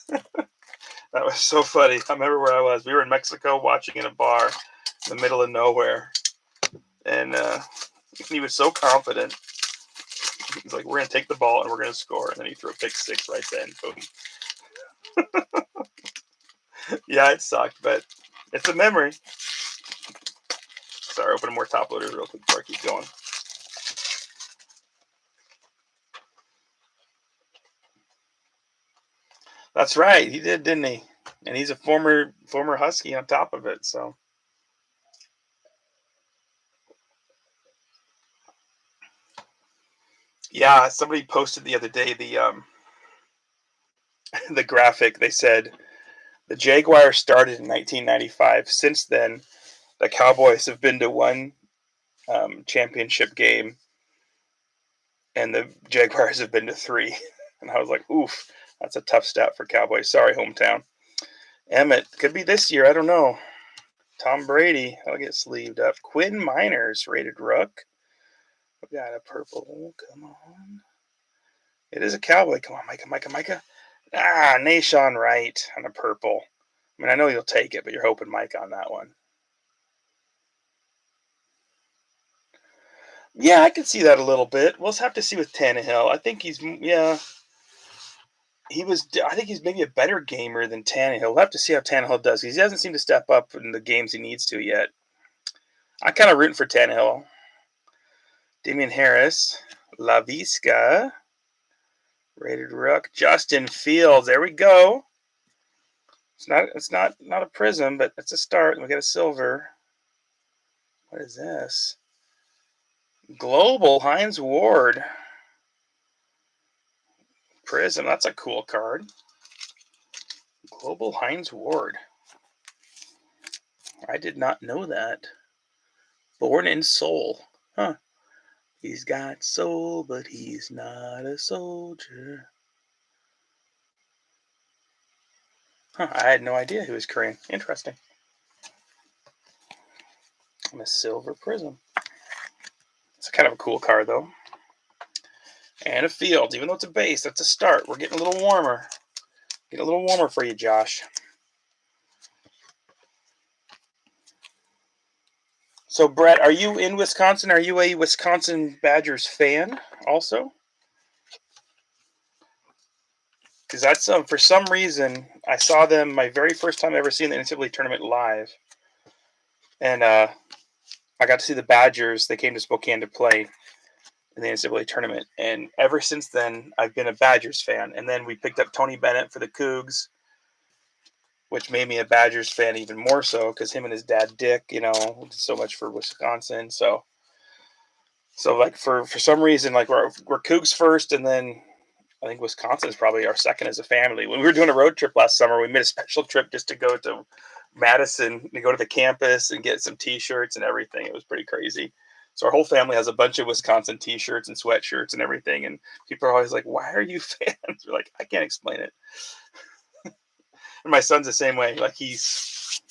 A: That was so funny. I remember where I was. We were in Mexico watching in a bar in the middle of nowhere, and he was so confident. He's like, "We're going to take the ball and we're going to score," and then he threw a pick six right then. Boom. Yeah, it sucked, but it's a memory. Sorry, open more top loaders real quick before I keep going. That's right, he did, didn't he? And he's a former Husky on top of it. So, yeah, somebody posted the other day the the graphic. They said the Jaguars started in 1995. Since then, the Cowboys have been to one championship game, and the Jaguars have been to three. And I was like, oof, that's a tough stat for Cowboys. Sorry, hometown. Emmett, could be this year. I don't know. Tom Brady, I'll get sleeved up. Quinn Miners, rated rook. We got a purple. Come on. It is a Cowboy. Come on, Micah. Nashawn Wright on a purple. I mean, I know you'll take it, but you're hoping Mike on that one. Yeah, I can see that a little bit. We'll have to see with Tannehill. I think he's maybe a better gamer than Tannehill. We'll have to see how Tannehill does, because he hasn't seemed to step up in the games he needs to yet. I'm kind of rooting for Tannehill. Damian Harris, LaVisca, rated rook, Justin Fields. There we go. It's not a prism, but it's a start. We got a silver. What is this? Global Hines Ward. Prism. That's a cool card. Global Hines Ward. I did not know that. Born in Soul. Huh. He's got soul, but he's not a soldier. Huh. I had no idea he was Korean. Interesting. And a silver prism. It's kind of a cool card, though. And a field. Even though it's a base, that's a start. We're getting a little warmer. Get a little warmer for you, Josh. So, Brett, are you in Wisconsin? Are you a Wisconsin Badgers fan also? Because that's for some reason, I saw them my very first time ever seeing the NCAA tournament live. And I got to see the Badgers. They came to Spokane to play in the NCAA tournament. And ever since then, I've been a Badgers fan. And then we picked up Tony Bennett for the Cougs, which made me a Badgers fan even more so, because him and his dad, Dick, did so much for Wisconsin. So like for some reason, like we're Cougs first, and then I think Wisconsin is probably our second as a family. When we were doing a road trip last summer, we made a special trip just to go to Madison, to go to the campus and get some T-shirts and everything. It was pretty crazy. So our whole family has a bunch of Wisconsin T-shirts and sweatshirts and everything. And people are always like, "Why are you fans?" We're like, "I can't explain it." And my son's the same way. Like he's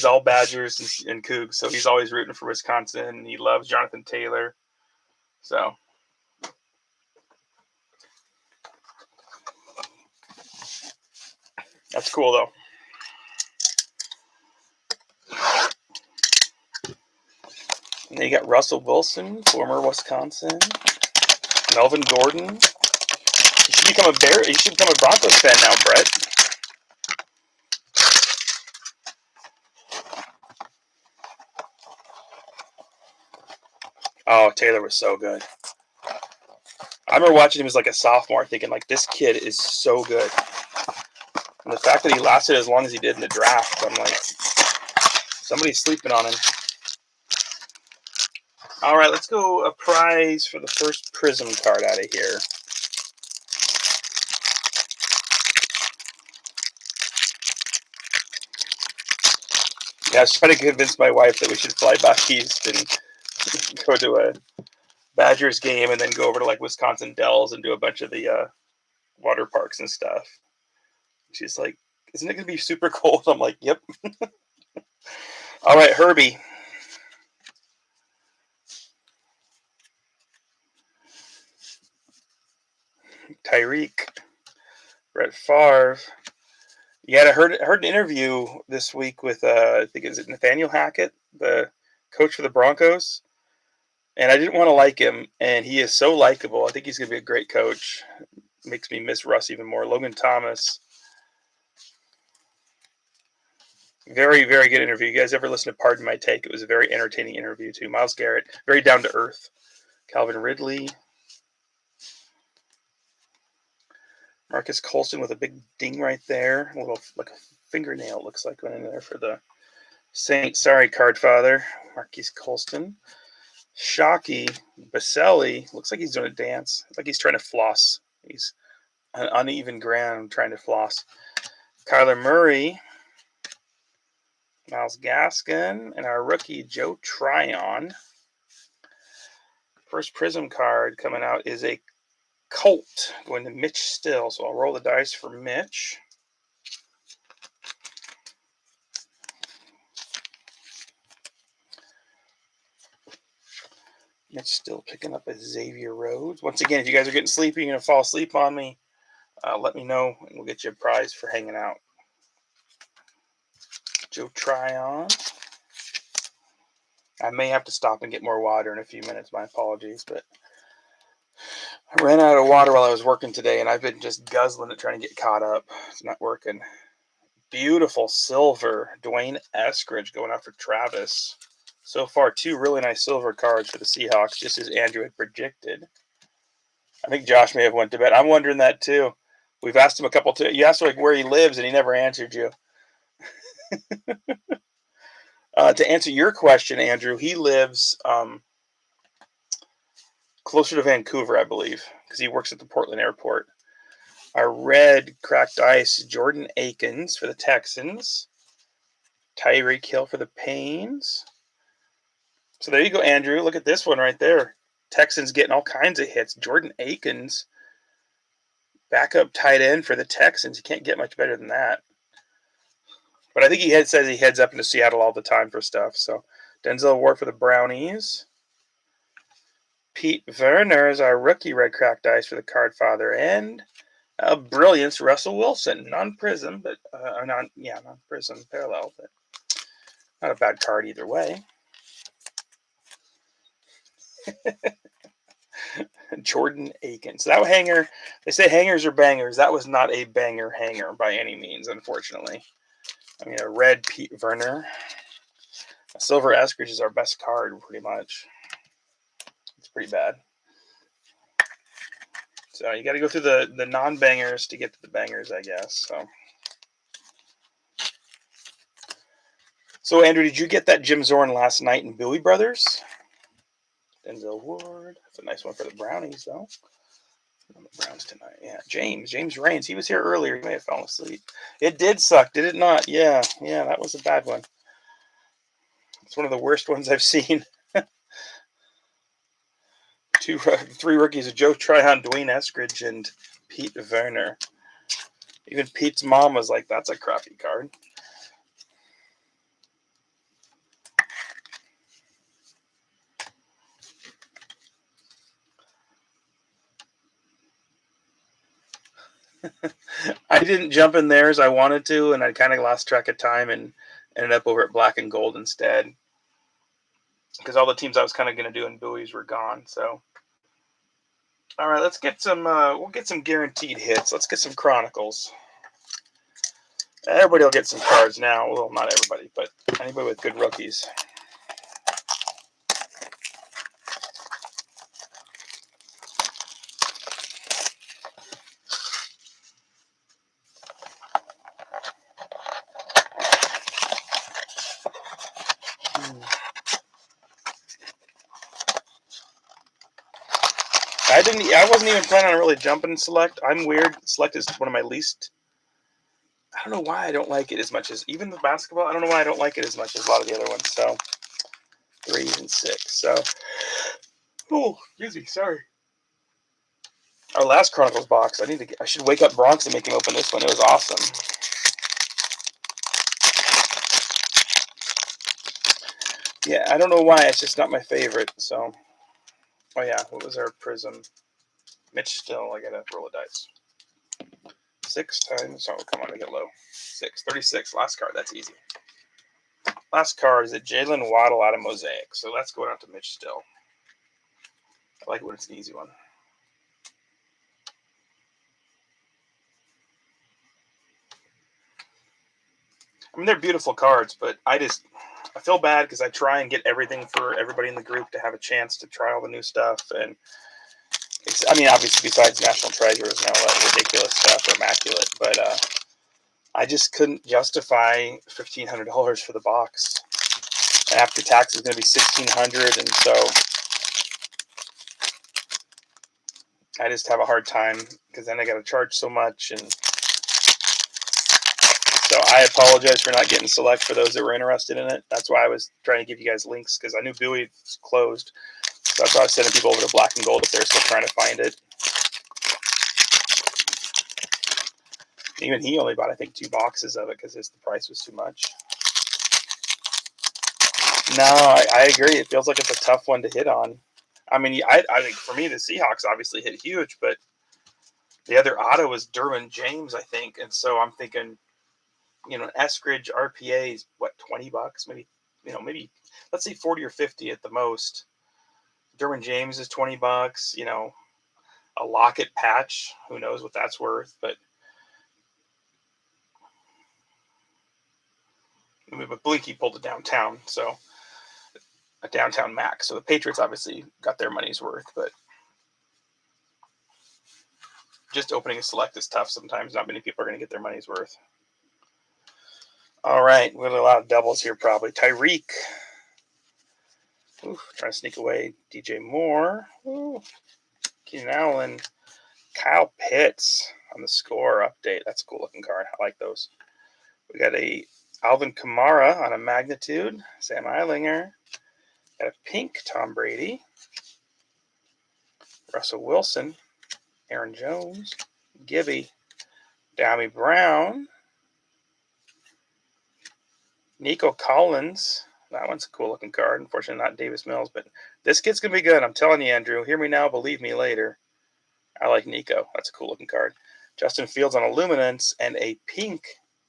A: all Badgers and Cougs, so he's always rooting for Wisconsin. And he loves Jonathan Taylor. So that's cool, though. And then you got Russell Wilson, former Wisconsin. Melvin Gordon. You should become a Broncos fan now, Brett. Oh, Taylor was so good. I remember watching him as like a sophomore, thinking like, this kid is so good. And the fact that he lasted as long as he did in the draft, I'm like, somebody's sleeping on him. All right, let's go a prize for the first Prism card out of here. Yeah, I was trying to convince my wife that we should fly back east and go to a Badgers game and then go over to like Wisconsin Dells and do a bunch of the water parks and stuff. She's like, isn't it going to be super cold? I'm like, yep. All right, Herbie. Tyreek. Brett Favre. Yeah, I heard an interview this week with, I think it's Nathaniel Hackett, the coach for the Broncos. And I didn't want to like him, and he is so likable. I think he's going to be a great coach. Makes me miss Russ even more. Logan Thomas. Very, very good interview. You guys ever listen to Pardon My Take? It was a very entertaining interview, too. Myles Garrett, very down to earth. Calvin Ridley. Marcus Colston with a big ding right there. A little, like a fingernail, looks like, went in there for the Saints. Sorry, card father. Marquise Colston. Shockey. Baselli. Looks like he's doing a dance. Like he's trying to floss. He's on uneven ground trying to floss. Kyler Murray. Myles Gaskin. And our rookie, Joe Tryon. First Prism card coming out is a Colt going to Mitch Still. So I'll roll the dice for Mitch. Mitch Still picking up a Xavier Rhodes. Once again, if you guys are getting sleepy, you're going to fall asleep on me, let me know, and we'll get you a prize for hanging out. Joe Tryon. I may have to stop and get more water in a few minutes. My apologies, but I ran out of water while I was working today, and I've been just guzzling it, trying to get caught up. It's not working. Beautiful silver. Dwayne Eskridge going out for Travis. So far, 2 really nice silver cards for the Seahawks, just as Andrew had predicted. I think Josh may have went to bed. I'm wondering that too. We've asked him a couple times. You asked him like where he lives, and he never answered you. To answer your question, Andrew, he lives closer to Vancouver, I believe, because he works at the Portland airport. Our red cracked ice, Jordan Akins for the Texans. Tyreek Hill for the Pains. So there you go, Andrew. Look at this one right there. Texans getting all kinds of hits. Jordan Akins, backup tight end for the Texans. You can't get much better than that. But I think he says he heads up into Seattle all the time for stuff. So Denzel Ward for the Brownies. Pete Werner is our rookie red cracked ice for the card father. And brilliance, Russell Wilson. Non-prism, but non-prism parallel, but not a bad card either way. Jordan Akins. So that hanger, they say hangers are bangers. That was not a banger hanger by any means, unfortunately. I mean, a red Pete Werner. A silver Eskridge is our best card, pretty much. It's pretty bad. So you got to go through the non-bangers to get to the bangers, I guess. So Andrew, did you get that Jim Zorn last night in Bowie Brothers? Denzel Ward. That's a nice one for the Brownies, though. The Browns tonight. Yeah, James Raines. He was here earlier. He may have fallen asleep. It did suck, did it not? Yeah, that was a bad one. It's one of the worst ones I've seen. 3 rookies of Joe Tryon, Dwayne Eskridge, and Pete Werner. Even Pete's mom was like, that's a crappy card. I didn't jump in there as I wanted to, and I kind of lost track of time and ended up over at Black and Gold instead. Because all the teams I was kind of going to do in Bowie's were gone. So, all right, let's get some. We'll get some guaranteed hits. Let's get some Chronicles. Everybody will get some cards now. Well, not everybody, but anybody with good rookies. I wasn't even planning on really jumping Select. I'm weird. Select is one of my least. I don't know why I don't like it as much as even the basketball. I don't know why I don't like it as much as a lot of the other ones. So 3s and 6. So, oh, excuse me, sorry. Our last Chronicles box. I should wake up Bronx and make him open this one. It was awesome. Yeah, I don't know why. It's just not my favorite. So, oh yeah, what was our Prism? Mitch Still. I gotta roll a dice. 6 times. Oh, come on, make it low. 6. 36. Last card. That's easy. Last card is a Jalen Waddle out of Mosaic. So that's going out to Mitch Still. I like it when it's an easy one. I mean, they're beautiful cards, but I feel bad because I try and get everything for everybody in the group to have a chance to try all the new stuff. And I mean, obviously, besides National Treasures and all that ridiculous stuff, or Immaculate, but I just couldn't justify $1,500 for the box. And after tax is going to be $1,600, and so I just have a hard time because then I got to charge so much. And so I apologize for not getting select for those that were interested in it. That's why I was trying to give you guys links, because I knew Bowie was closed. So that's why I was sending people over to Black and Gold if they're still trying to find it. Even he only bought, I think, 2 boxes of it because the price was too much. No, I agree. It feels like it's a tough one to hit on. I mean, I think for me, the Seahawks obviously hit huge, but the other auto was Derwin James, I think. And so I'm thinking, Eskridge RPA is what, $20? Maybe let's say 40 or 50 at the most. Derwin James is $20. A Lockett patch, who knows what that's worth, but Blinky pulled it downtown, so a downtown max. So the Patriots obviously got their money's worth, but just opening a select is tough sometimes. Not many people are going to get their money's worth. All right, we have a lot of doubles here probably. Tyreek. Trying to sneak away. DJ Moore. Keenan Allen. Kyle Pitts on the score update. That's a cool looking card. I like those. We got a Alvin Kamara on a magnitude. Sam Eilinger. Got a pink Tom Brady. Russell Wilson. Aaron Jones. Gibby. Dami Brown. Nico Collins. That one's a cool looking card. Unfortunately, not Davis Mills, but this kid's going to be good. I'm telling you, Andrew. Hear me now, believe me later. I like Nico. That's a cool looking card. Justin Fields on a Luminance and a pink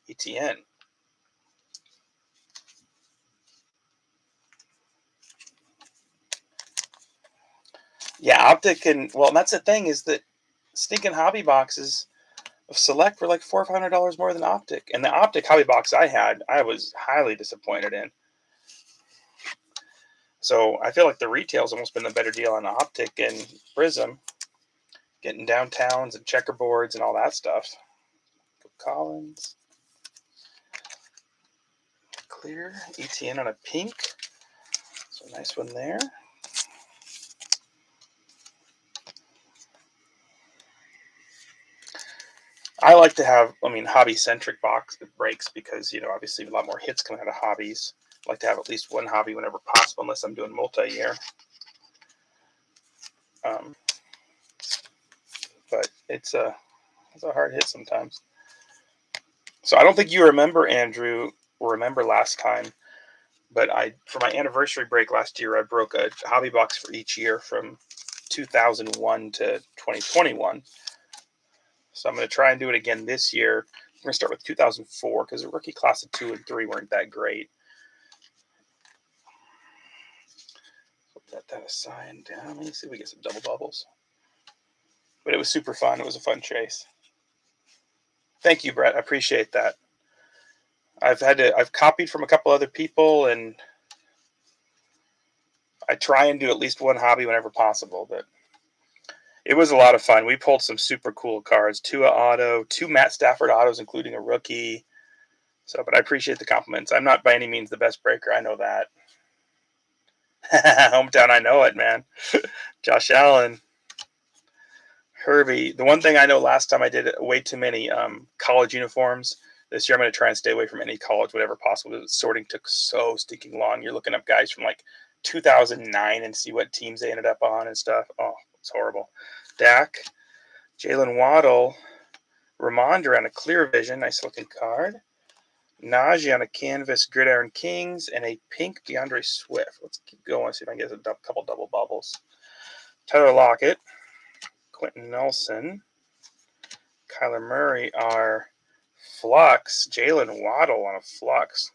A: ETN. Yeah, optic and that's the thing, is that stinking hobby boxes of Select were like $400 or $500 more than optic. And the optic hobby box I had, I was highly disappointed in. So I feel like the retail's almost been a better deal on optic and Prism, getting downtowns and checkerboards and all that stuff. Collins. Clear. ETN on a pink. So nice one there. I like to have, hobby-centric box breaks because, obviously a lot more hits coming out of hobbies. I like to have at least one hobby whenever possible, unless I'm doing multi-year. But it's a hard hit sometimes. So I don't think you remember, Andrew, or remember last time, but for my anniversary break last year, I broke a hobby box for each year from 2001 to 2021. So I'm going to try and do it again this year. We're going to start with 2004 because the rookie class of 2 and 3 weren't that great. Put that aside down. Let me see if we get some double bubbles. But it was super fun. It was a fun chase. Thank you, Brett. I appreciate that. I've copied from a couple other people, and I try and do at least one hobby whenever possible, but it was a lot of fun. We pulled some super cool cards. Tua auto, 2 Matt Stafford autos, including a rookie. So, but I appreciate the compliments. I'm not by any means the best breaker. I know that. Hometown, I know it, man. Josh Allen. Herbie. The one thing I know last time I did way too many college uniforms. This year I'm going to try and stay away from any college, whatever possible. The sorting took so stinking long. You're looking up guys from like 2009 and see what teams they ended up on and stuff. Oh, it's horrible. Dak. Jalen Waddle, Ramondre on a clear vision. Nice looking card. Najee on a canvas, Gridiron Kings, and a pink DeAndre Swift. Let's keep going, see if I can get a couple double bubbles. Tyler Lockett, Quentin Nelson, Kyler Murray are Flux. Jalen Waddle on a Flux.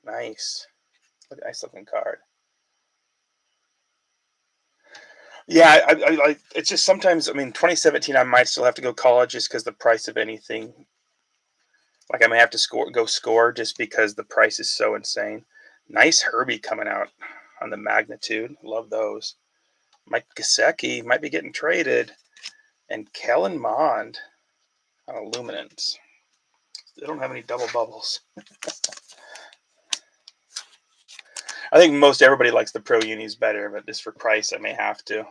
A: Nice. Nice looking card. Yeah, I it's just sometimes, 2017, I might still have to go college just because the price of anything. Like, I may have to go score just because the price is so insane. Nice Herbie coming out on the magnitude. Love those. Mike Gesicki might be getting traded. And Kellen Mond on Illuminance. They don't have any double bubbles. I think most everybody likes the Pro Unis better, but just for price, I may have to.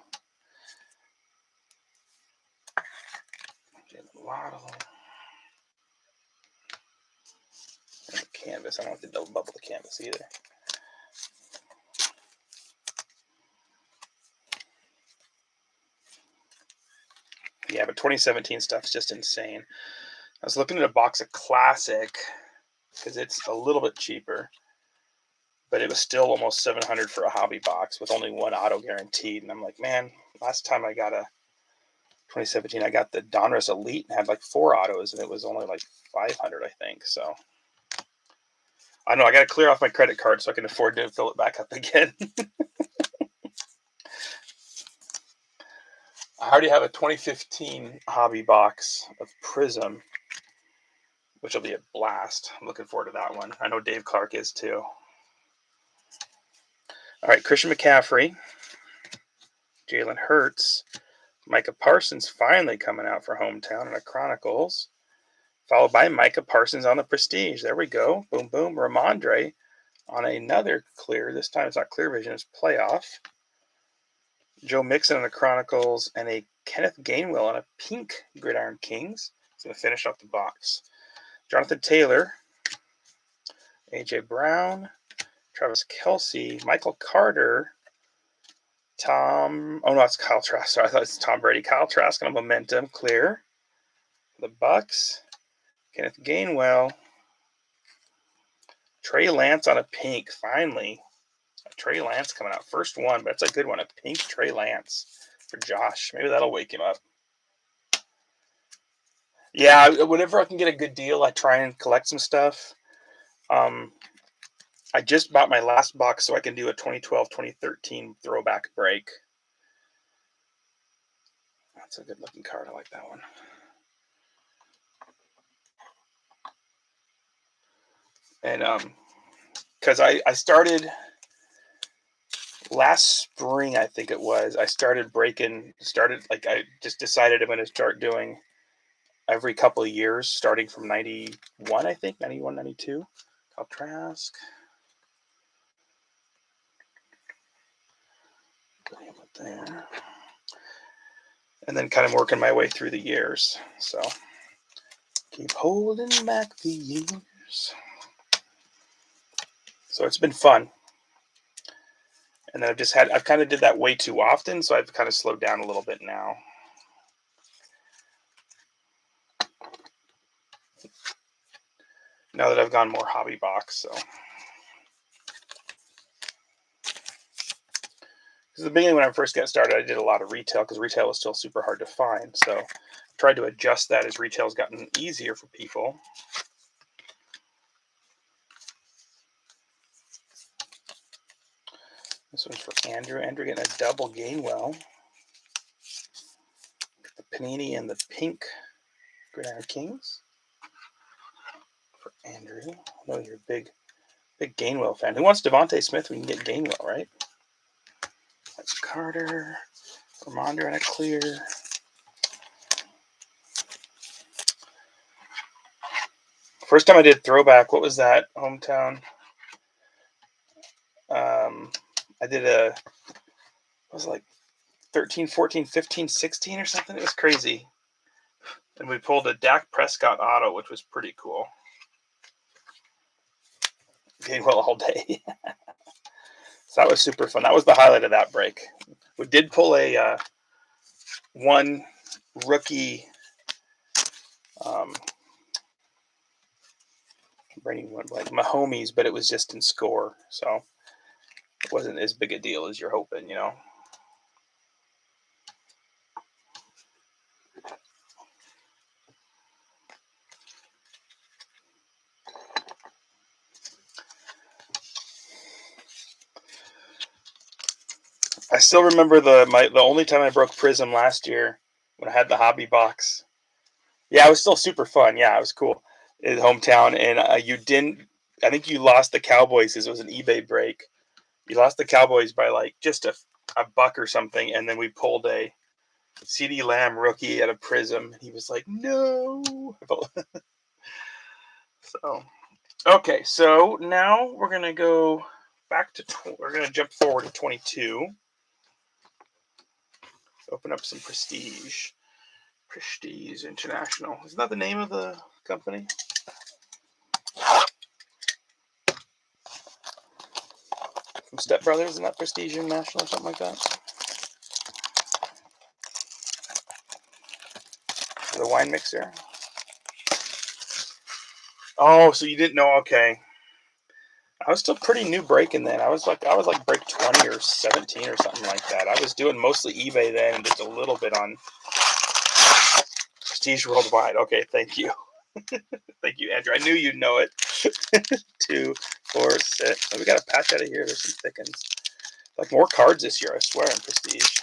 A: Waddle. And the canvas. I don't want to double bubble the canvas either. Yeah, but 2017 stuff's just insane. I was looking at a box of Classic because it's a little bit cheaper, but it was still almost $700 for a hobby box with only one auto guaranteed. And I'm like, man, last time I got a 2017, I got the Donruss Elite and had like 4 autos, and it was only like $500, I think. So I know I got to clear off my credit card so I can afford to fill it back up again. I already have a 2015 hobby box of Prism, which will be a blast. I'm looking forward to that one. I know Dave Clark is too. All right, Christian McCaffrey, Jalen Hurts, Micah Parsons finally coming out for hometown in the Chronicles, followed by Micah Parsons on the Prestige. There we go. Boom, boom. Ramondre on another clear. This time it's not clear vision, it's playoff. Joe Mixon on the Chronicles, and a Kenneth Gainwell on a pink Gridiron Kings. He's going to finish off the box. Jonathan Taylor, A.J. Brown, Travis Kelce, Michael Carter, it's Kyle Trask. Sorry, I thought it's Tom Brady. Kyle Trask on a Momentum, clear. The Bucks, Kenneth Gainwell, Trey Lance on a pink, finally. Trey Lance coming out. First one, but it's a good one. A pink Trey Lance for Josh. Maybe that'll wake him up. Yeah, whenever I can get a good deal, I try and collect some stuff. I just bought my last box so I can do a 2012-2013 throwback break. That's a good looking card. I like that one. And because I started last spring, I think it was, I I just decided I'm going to start doing every couple of years, starting from 91, I think, 91, 92. Kyle Trask. There. And then kind of working my way through the years. So keep holding back the years. So it's been fun. And then I've kind of did that way too often, so I've kind of slowed down a little bit now. Now that I've gone more hobby box, so. Because at the beginning when I first got started, I did a lot of retail because retail was still super hard to find. So I tried to adjust that as retail's gotten easier for people. This one's for Andrew. Andrew getting a double Gainwell. The Panini and the pink Gridiron Kings. For Andrew. I know you're a big Gainwell fan. Who wants Devontae Smith? We can get Gainwell, right? That's Carter. Ramondre and a clear. First time I did throwback, what was that? Hometown. I did it was like 13, 14, 15, 16 or something. It was crazy. And we pulled a Dak Prescott auto, which was pretty cool. Gainwell all day. So that was super fun. That was the highlight of that break. We did pull a one rookie. Brady went like Mahomes, but it was just in score, so it wasn't as big a deal as you're hoping, you know. I still remember the only time I broke Prism last year when I had the hobby box. Yeah, it was still super fun. Yeah, it was cool. In hometown, and you didn't. I think you lost the Cowboys because it was an eBay break. You lost the Cowboys by like just a buck or something, and then we pulled a CD Lamb rookie at a Prism. He was like, "No." So okay, so now we're gonna go back to. We're gonna jump forward to 22. Open up some Prestige. Prestige International. Isn't that the name of the company? From Step Brothers, isn't that Prestige International or something like that? The wine mixer. Oh, so you didn't know? Okay. I was still pretty new breaking then. I was like break 20 or 17 or something like that. I was doing mostly eBay then and just a little bit on Prestige Worldwide. Okay, thank you. Thank you, Andrew. I knew you'd know it. 2, 4, 6. Oh, we got a patch out of here. There's some thickens. Like more cards this year, I swear, in Prestige.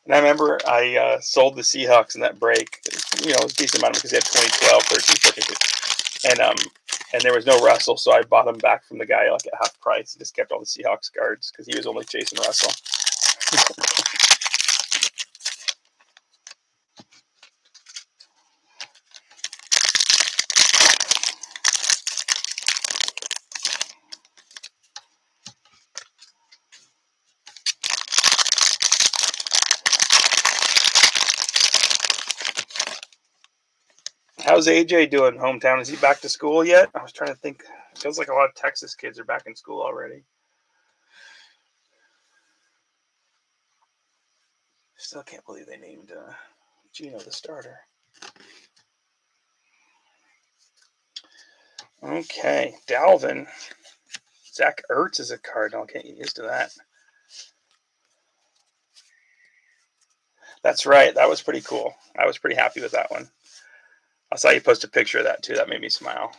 A: And I remember I sold the Seahawks in that break. You know, it was a decent amount because they had 2012, 13, 14, and there was no Russell, so I bought them back from the guy like at half price and just kept all the Seahawks cards because he was only chasing Russell. How's AJ doing, hometown? Is he back to school yet? I was trying to think. It feels like a lot of Texas kids are back in school already. Still can't believe they named Gino the starter. Okay, Dalvin. Zach Ertz is a card. I can't get used to that. That's right. That was pretty cool. I was pretty happy with that one. I saw you post a picture of that too. That made me smile.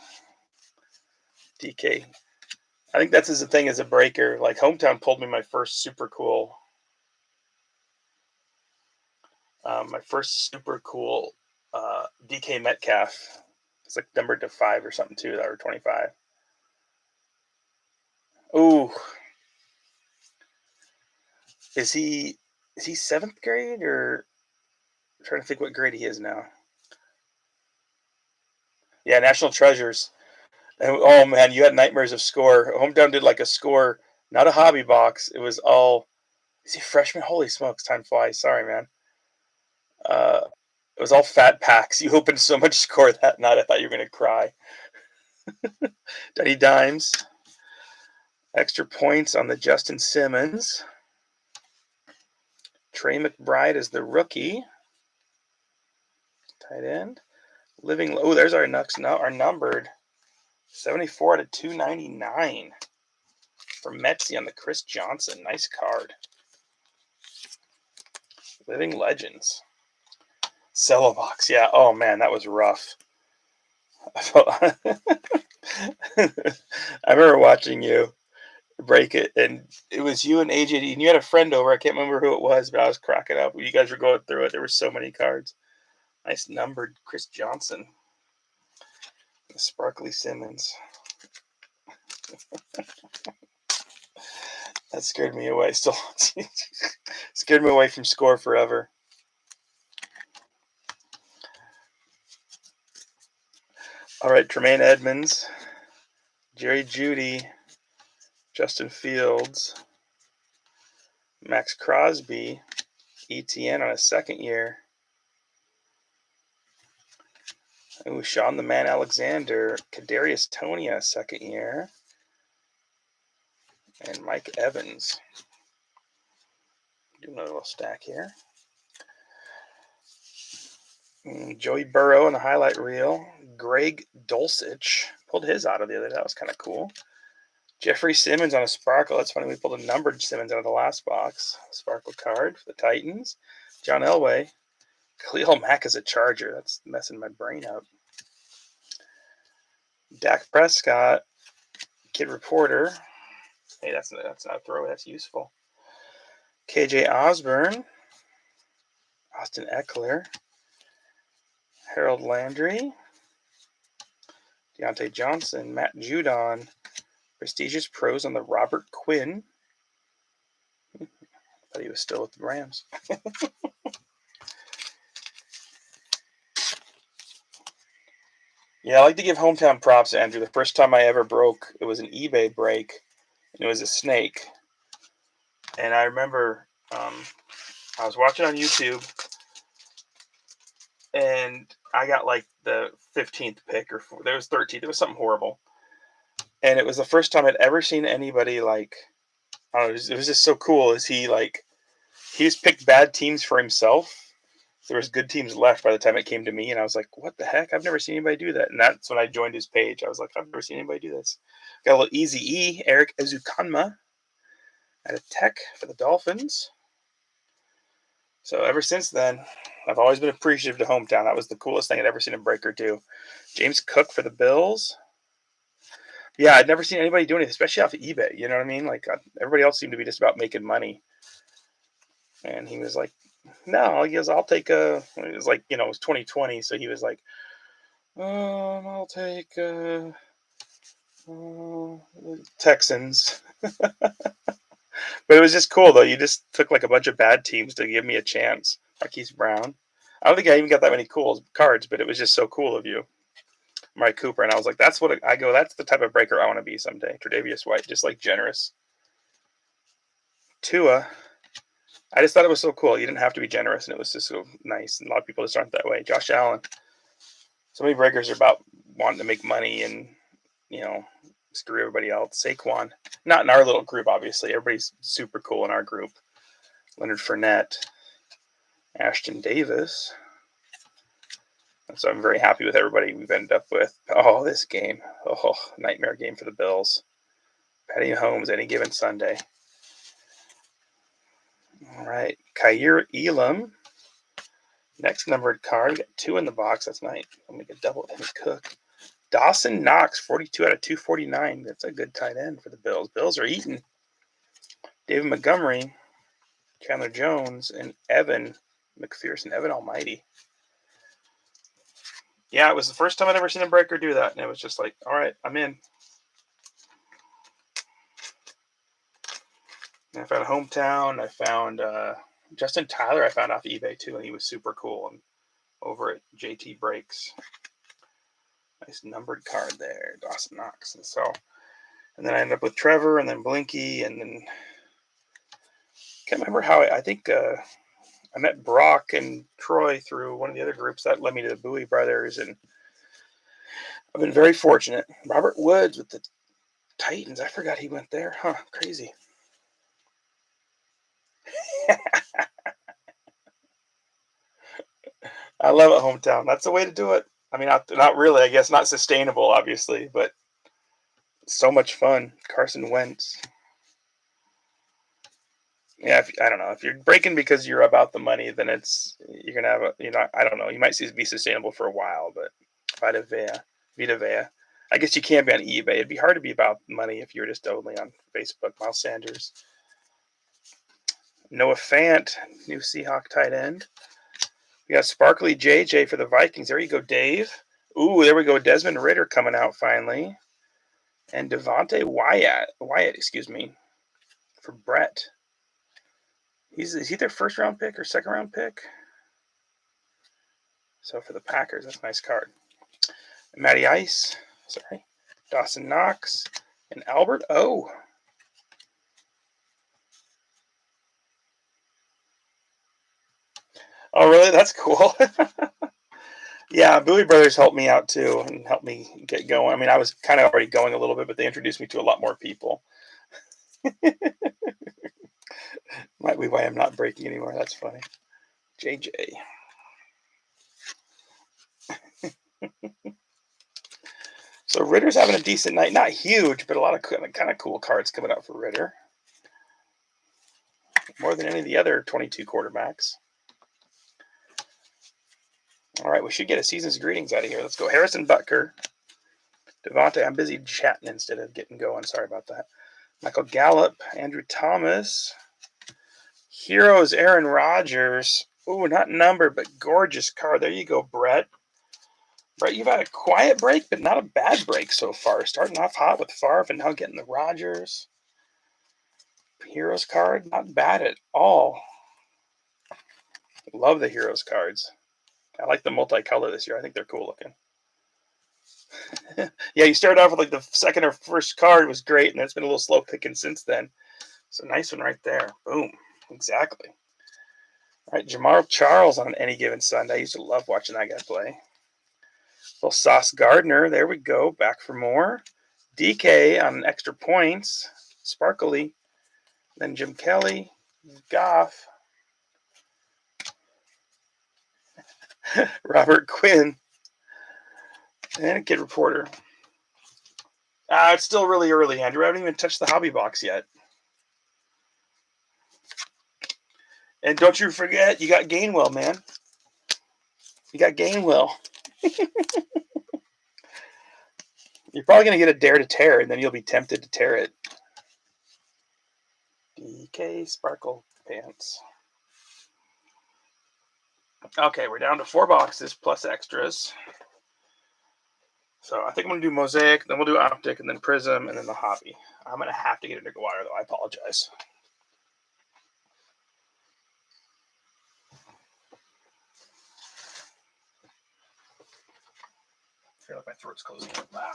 A: DK. I think that's the thing as a breaker. Like hometown pulled me my first super cool. DK Metcalf. It's like numbered to 5 or something too, or 25. Ooh, is he 7th grade or? I'm trying to think what grade he is now. Yeah, National Treasures. And, oh man, you had nightmares of score. Hometown did like a score, not a hobby box. It was all. Is he freshman? Holy smokes, time flies. Sorry, man. It was all fat packs. You opened so much score that night, I thought you were gonna cry. Daddy Dimes. Extra points on the Justin Simmons. Trey McBride is the rookie. Tight end. Living. Oh, there's our numbered 74 out of 299 for Metzi on the Chris Johnson. Nice card. Living Legends. Celobox. Yeah. Oh man, that was rough. I remember watching you break it, and it was you and AJ, and you had a friend over. I can't remember who it was, but I was cracking up. You guys were going through it. There were so many cards. Nice numbered Chris Johnson. The Sparkly Simmons. That scared me away. Still scared me away from score forever. All right, Tremaine Edmonds, Jerry Jeudy, Justin Fields, Max Crosby, ETN on his second year. Ooh, Sean the Man Alexander, Kadarius Toney, second year, and Mike Evans. Do another little stack here. Joey Burrow in the highlight reel. Greg Dulcich pulled his out of the other day. That was kind of cool. Jeffrey Simmons on a sparkle. That's funny. We pulled a numbered Simmons out of the last box. Sparkle card for the Titans. John Elway. Khalil Mack is a Charger. That's messing my brain up. Dak Prescott. Kid Reporter. Hey, that's not a throw. That's useful. KJ Osborne. Austin Eckler. Harold Landry. Deontay Johnson. Matt Judon. Prestigious pros on the Robert Quinn. Thought he was still with the Rams. Yeah, I like to give hometown props, Andrew. The first time I ever broke, it was an eBay break, and it was a snake. And I remember I was watching on YouTube, and I got like the 15th pick, or there was 13th. It was something horrible. And it was the first time I'd ever seen anybody like, I don't know, it was just so cool. He's picked bad teams for himself. There was good teams left by the time it came to me, and I was like, what the heck? I've never seen anybody do that. And that's when I joined his page. I was like, I've never seen anybody do this. Got a little Easy E, Eric Ezukanma at a Tech for the Dolphins. So ever since then, I've always been appreciative to hometown. That was the coolest thing I'd ever seen a breaker do. James Cook for the Bills. Yeah, I'd never seen anybody doing it, especially off of eBay. You know what I mean? Like, everybody else seemed to be just about making money. And he was like, no, he goes, I'll take it was like, it was 2020. So he was like, I'll take Texans. But it was just cool, though. You just took like a bunch of bad teams to give me a chance. Marquise Brown. I don't think I even got that many cool cards, but it was just so cool of you. Murray Cooper. And I was like, that's the type of breaker I want to be someday. Tre'Davious White, just like generous. Tua. I just thought it was so cool. You didn't have to be generous, and it was just so nice. And a lot of people just aren't that way. Josh Allen. So many breakers are about wanting to make money and, screw everybody else. Saquon. Not in our little group, obviously. Everybody's super cool in our group. Leonard Fournette. Ashton Davis. And so I'm very happy with everybody we've ended up with. Oh, this game. Oh, nightmare game for the Bills. Patty Mahomes any given Sunday. All right. Kaiir Elam. Next numbered card. We got 2 in the box. That's nice. I'll make a double with Henry Cook. Dawson Knox, 42 out of 249. That's a good tight end for the Bills. Bills are eating. David Montgomery, Chandler Jones, and Evan McPherson. Evan Almighty. Yeah, it was the first time I'd ever seen a breaker do that. And it was just like, all right, I'm in. And I found Hometown. I found Justin Tyler. I found off eBay too, and he was super cool. And over at JT Breaks. Nice numbered card there, Dawson Knox. And then I ended up with Trevor, and then Blinky, and then can't remember how I think I met Brock and Troy through one of the other groups that led me to the Bowie Brothers, and I've been very fortunate. Robert Woods with the Titans. I forgot he went there. Huh, crazy. I love it, hometown. That's the way to do it. I mean, not really, I guess, not sustainable, obviously, but so much fun. Carson Wentz. Yeah, I don't know. If you're breaking because you're about the money, then you're gonna have I don't know. You might be sustainable for a while, but Vita Vea. I guess you can't be on eBay. It'd be hard to be about money if you're just only on Facebook. Miles Sanders. Noah Fant, new Seahawk tight end. We got Sparkly JJ for the Vikings. There you go, Dave. Ooh, there we go. Desmond Ridder coming out finally. And Devontae Wyatt, for Brett. Is he their first round pick or second round pick? So for the Packers, that's a nice card. Matty Ice, Dawson Knox, and Albert O. Oh, really? That's cool. Yeah, Bowie Brothers helped me out too and helped me get going. I mean, I was kind of already going a little bit, but they introduced me to a lot more people. Might be why I'm not breaking anymore. That's funny. JJ. So Ritter's having a decent night. Not huge, but a lot of kind of cool cards coming out for Ritter. More than any of the other 22 quarterbacks. All right, we should get a season's greetings out of here. Let's go. Harrison Butker. Devontae, I'm busy chatting instead of getting going. Sorry about that. Michael Gallup. Andrew Thomas. Heroes, Aaron Rodgers. Ooh, not numbered, but gorgeous card. There you go, Brett. Brett, you've had a quiet break, but not a bad break so far. Starting off hot with Favre and now getting the Rodgers. Heroes card, not bad at all. Love the Heroes cards. I like the multicolor this year. I think they're cool looking. Yeah, you started off with like the second or first card was great, and it's been a little slow picking since then. So nice one right there. Boom. Exactly. All right, Jamal Charles on any given Sunday. I used to love watching that guy play. Little Sauce Gardner. There we go. Back for more. DK on extra points. Sparkly. Then Jim Kelly. Goff. Robert Quinn. And a Kid Reporter. It's still really early, Andrew. I haven't even touched the hobby box yet. And don't you forget, you got Gainwell, man. You got Gainwell. You're probably going to get a Dare to Tear, and then you'll be tempted to tear it. DK Sparkle Pants. Okay, we're down to 4 boxes plus extras. So I think I'm going to do Mosaic, then we'll do Optic, and then Prism, and then the Hobby. I'm going to have to get a drink of water, though. I apologize. I feel like my throat's closing up. Wow.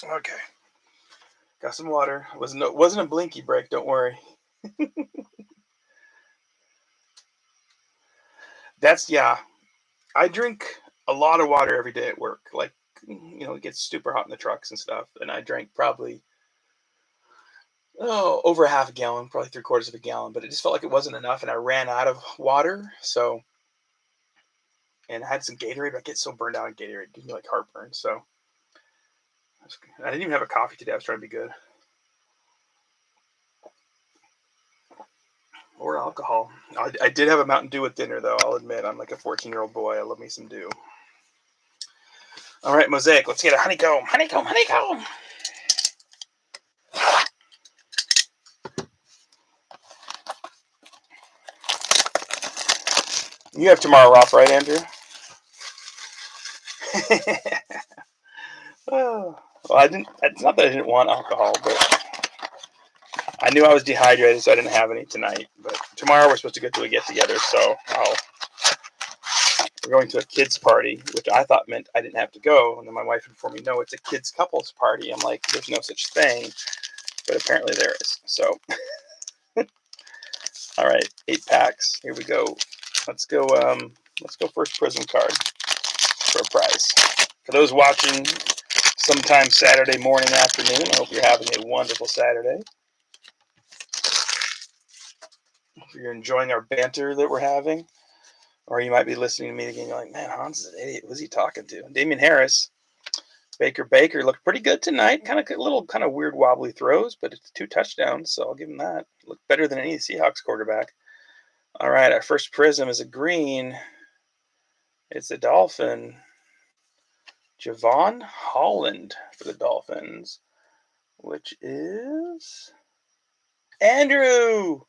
A: Okay. Got some water. Wasn't a blinky break, don't worry. Yeah. I drink a lot of water every day at work. Like, it gets super hot in the trucks and stuff. And I drank probably, over half a gallon, probably 3/4 of a gallon. But it just felt like it wasn't enough. And I ran out of water. And I had some Gatorade. But I get so burned out on Gatorade. It gives me like heartburn. So I didn't even have a coffee today. I was trying to be good. Or alcohol. I did have a Mountain Dew with dinner, though. I'll admit. I'm like a 14-year-old boy. I love me some Dew. All right, Mosaic. Let's get a honeycomb. Honeycomb, honeycomb. You have tomorrow off, right, Andrew? Well, I didn't. It's not that I didn't want alcohol, but I knew I was dehydrated, so I didn't have any tonight. But tomorrow we're supposed to go to a get together, so we're going to a kids party, which I thought meant I didn't have to go. And then my wife informed me, no, it's a kids couples party. I'm like, there's no such thing, but apparently there is. So, all right, 8 packs. Here we go. Let's go. Let's go first Prism card for a prize. For those watching sometime Saturday morning, afternoon, I hope you're having a wonderful Saturday. If you're enjoying our banter that we're having, or you might be listening to me again, you're like, man, Hans is an idiot. Who's he talking to? Damian Harris. Baker looked pretty good tonight. Kind of weird wobbly throws, but it's 2 touchdowns, so I'll give him that. Looked better than any Seahawks quarterback. All right, our first Prism is a green. It's a Dolphin. Javon Holland for the Dolphins, which is Andrew!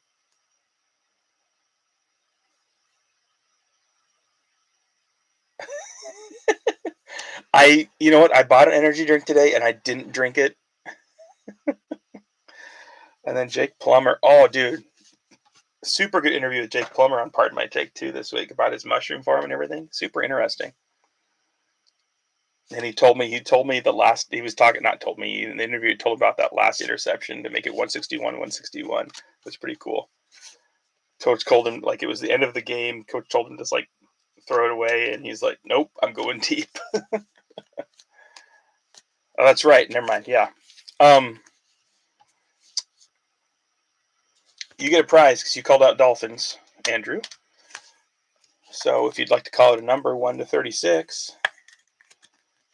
A: You know what? I bought an energy drink today and I didn't drink it. And then Jake Plummer. Oh, dude. Super good interview with Jake Plummer on Pardon My Take too this week about his mushroom farm and everything. Super interesting. And he told me the last, he was talking, not told me, in the interview, he told about that last interception to make it 161. That's pretty cool. Coach told him, like, it was the end of the game. Coach told him to, like, throw it away. And he's like, nope, I'm going deep. Oh, that's right. Never mind. Yeah. You get a prize because you called out Dolphins, Andrew. So if you'd like to call it a number 1 to 36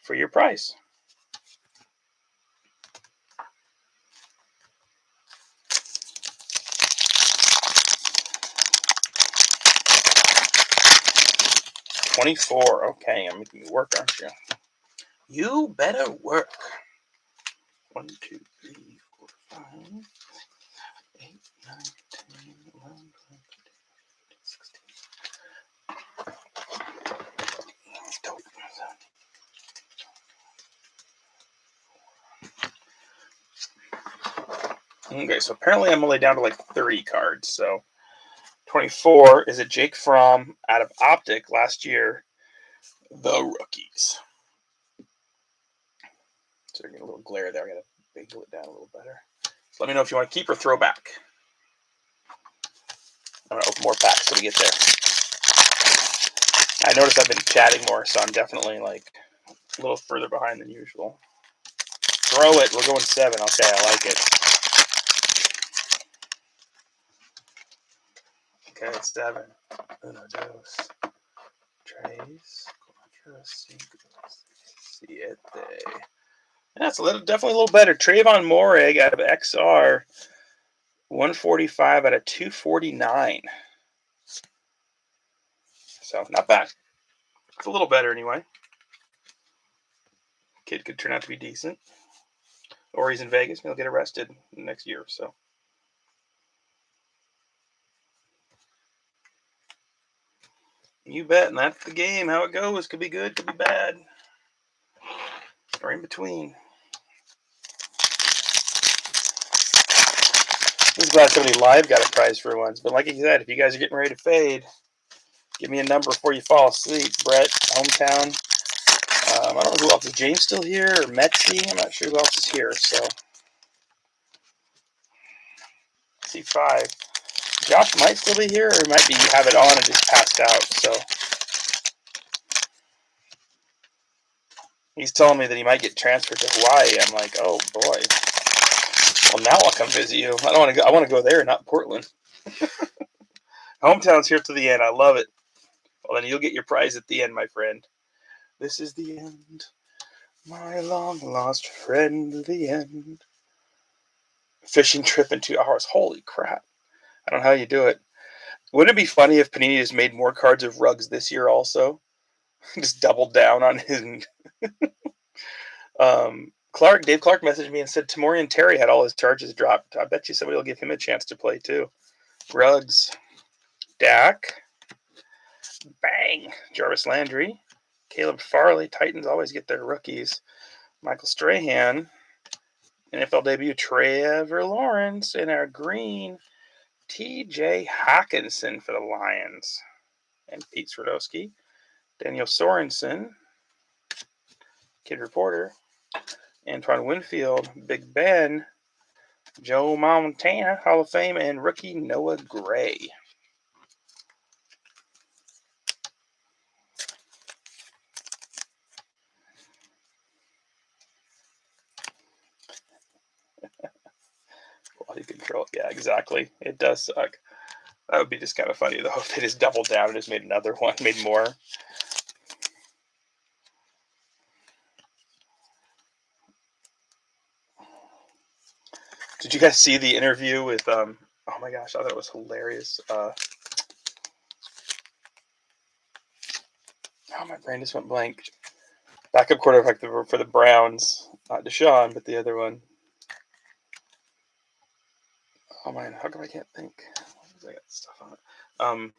A: for your prize. $24. Okay, I'm making you work, aren't you? You better work. 1, 2, 3, 4, 5, 8, 9, 10, 11, 12, 16. Okay, so apparently I'm only down to like 30 cards. So 24 is a Jake Fromm out of Optic last year. The rookies. So you're getting a little glare there. I gotta bagel it down a little better. So let me know if you want to keep or throw back. I'm gonna open more packs till we get there. I noticed I've been chatting more, so I'm definitely like a little further behind than usual. Throw it. We're going 7. Okay, I like it. Okay, 7. Uno, dos, tres, cuatro, cinco, siete. That's definitely a little better. Trayvon Moehrig out of XR, 145 out of 249. So not bad. It's a little better anyway. Kid could turn out to be decent. Or he's in Vegas and he'll get arrested next year. So. You bet, and that's the game. How it goes. Could be good, could be bad. Or in between. I'm glad somebody live got a prize for once. But like I said, if you guys are getting ready to fade, give me a number before you fall asleep. Brett, hometown. I don't know who else. Is James still here? Or Metzi? I'm not sure who else is here. So, C5. Josh might still be here, or might be have it on and just passed out. So, he's telling me that he might get transferred to Hawaii. I'm like, oh boy. Well, now I'll come visit you. I don't want to go. I want to go there, not Portland. Hometown's here to the end. I love it. Well, then you'll get your prize at the end, my friend. This is the end. My long-lost friend, the end. Fishing trip in 2 hours. Holy crap. I don't know how you do it. Wouldn't it be funny if Panini just made more cards of Ruggs this year also? Just doubled down on his... Dave Clark messaged me and said Tamorian Terry had all his charges dropped. I bet you somebody will give him a chance to play too. Ruggs. Dak. Bang. Jarvis Landry. Caleb Farley. Titans always get their rookies. Michael Strahan. NFL debut Trevor Lawrence. And our green TJ Hawkinson for the Lions. And Pete Swerdowski. Daniel Sorensen. Kid Reporter. Antoine Winfield. Big Ben. Joe Montana, Hall of Fame, and rookie Noah Gray. Quality control. Yeah, exactly. It does suck. That would be just kind of funny, though, if they just doubled down and just made another one, made more. Did you guys see the interview with, oh my gosh, I thought it was hilarious. Oh, my brain just went blank. Backup quarterback for the Browns. Not Deshaun, but the other one. Oh man, how come I can't think? I got stuff on it.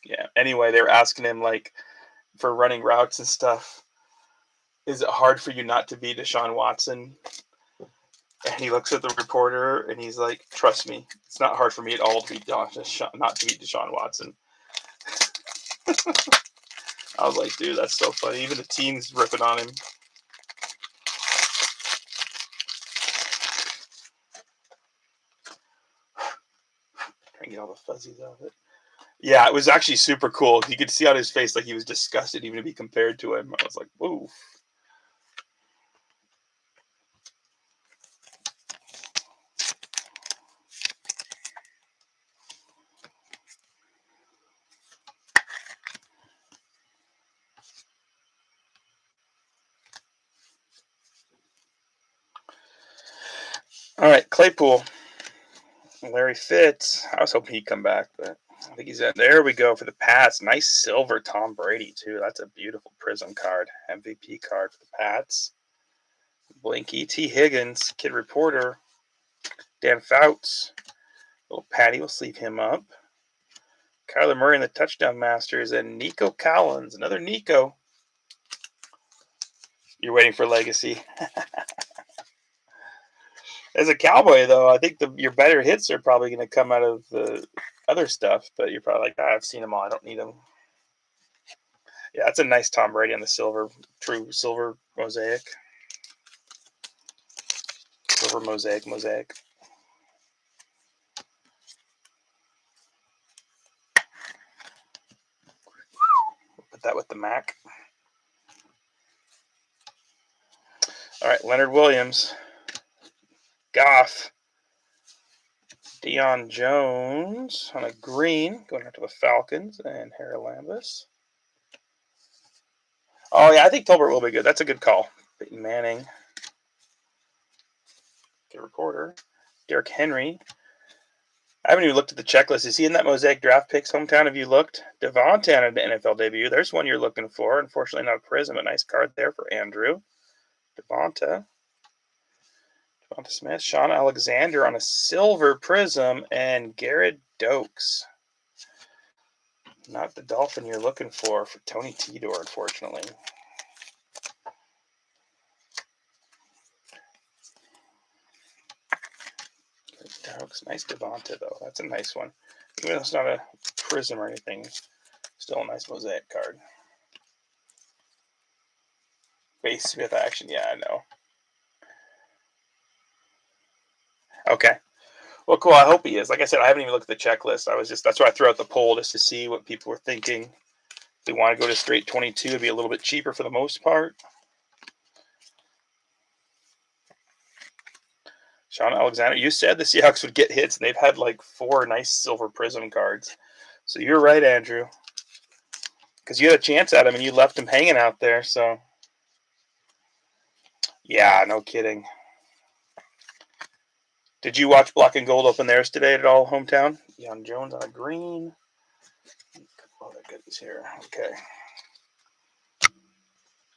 A: Yeah. Anyway, they were asking him like for running routes and stuff. Is it hard for you not to be Deshaun Watson? And he looks at the reporter and he's like, "Trust me, it's not hard for me at all to be not to beat Deshaun Watson." I was like, "Dude, that's so funny." Even the team's ripping on him. Trying to get all the fuzzies out of it. Yeah, it was actually super cool. You could see on his face like he was disgusted even to be compared to him. I was like, "Whoa." All right, Claypool. Larry Fitz. I was hoping he'd come back, but I think he's in. There we go for the Pats. Nice silver Tom Brady, too. That's a beautiful prism card. MVP card for the Pats. Blinky. T. Higgins. Kid Reporter. Dan Fouts. Little Patty. We'll sleeve him up. Kyler Murray and the Touchdown Masters. And Nico Collins. Another Nico. You're waiting for Legacy. As a Cowboy, though, I think your better hits are probably going to come out of the other stuff, but you're probably like, I've seen them all. I don't need them. Yeah, that's a nice Tom Brady on the silver, true silver mosaic. Silver mosaic. Put that with the Mac. All right, Leonard Williams. Goff. Deion Jones on a green, going out to the Falcons, and Harry Lambus. Oh, yeah, I think Tolbert will be good. That's a good call. Peyton Manning. Good Reporter. Derrick Henry. I haven't even looked at the checklist. Is he in that Mosaic Draft Picks hometown? Have you looked? Devonta on an NFL debut. There's one you're looking for. Unfortunately, not a prism. A nice card there for Andrew. Devonta Smith. Sean Alexander on a silver prism. And Garrett Dokes. Not the Dolphin you're looking for Tony Tidor, unfortunately. Dokes. Nice Devonta, though. That's a nice one. Even though it's not a prism or anything, still a nice mosaic card. Base Smith action. Yeah, I know. Okay. Well, cool. I hope he is. Like I said, I haven't even looked at the checklist. That's why I threw out the poll just to see what people were thinking. If they want to go to straight 22, it'd be a little bit cheaper for the most part. Sean Alexander, you said the Seahawks would get hits, and they've had like 4 nice silver prism cards. So you're right, Andrew. Because you had a chance at him, and you left him hanging out there. So, yeah, no kidding. Did you watch Black and Gold open theirs today at all, hometown? Deion Jones on a green. A couple other goodies here.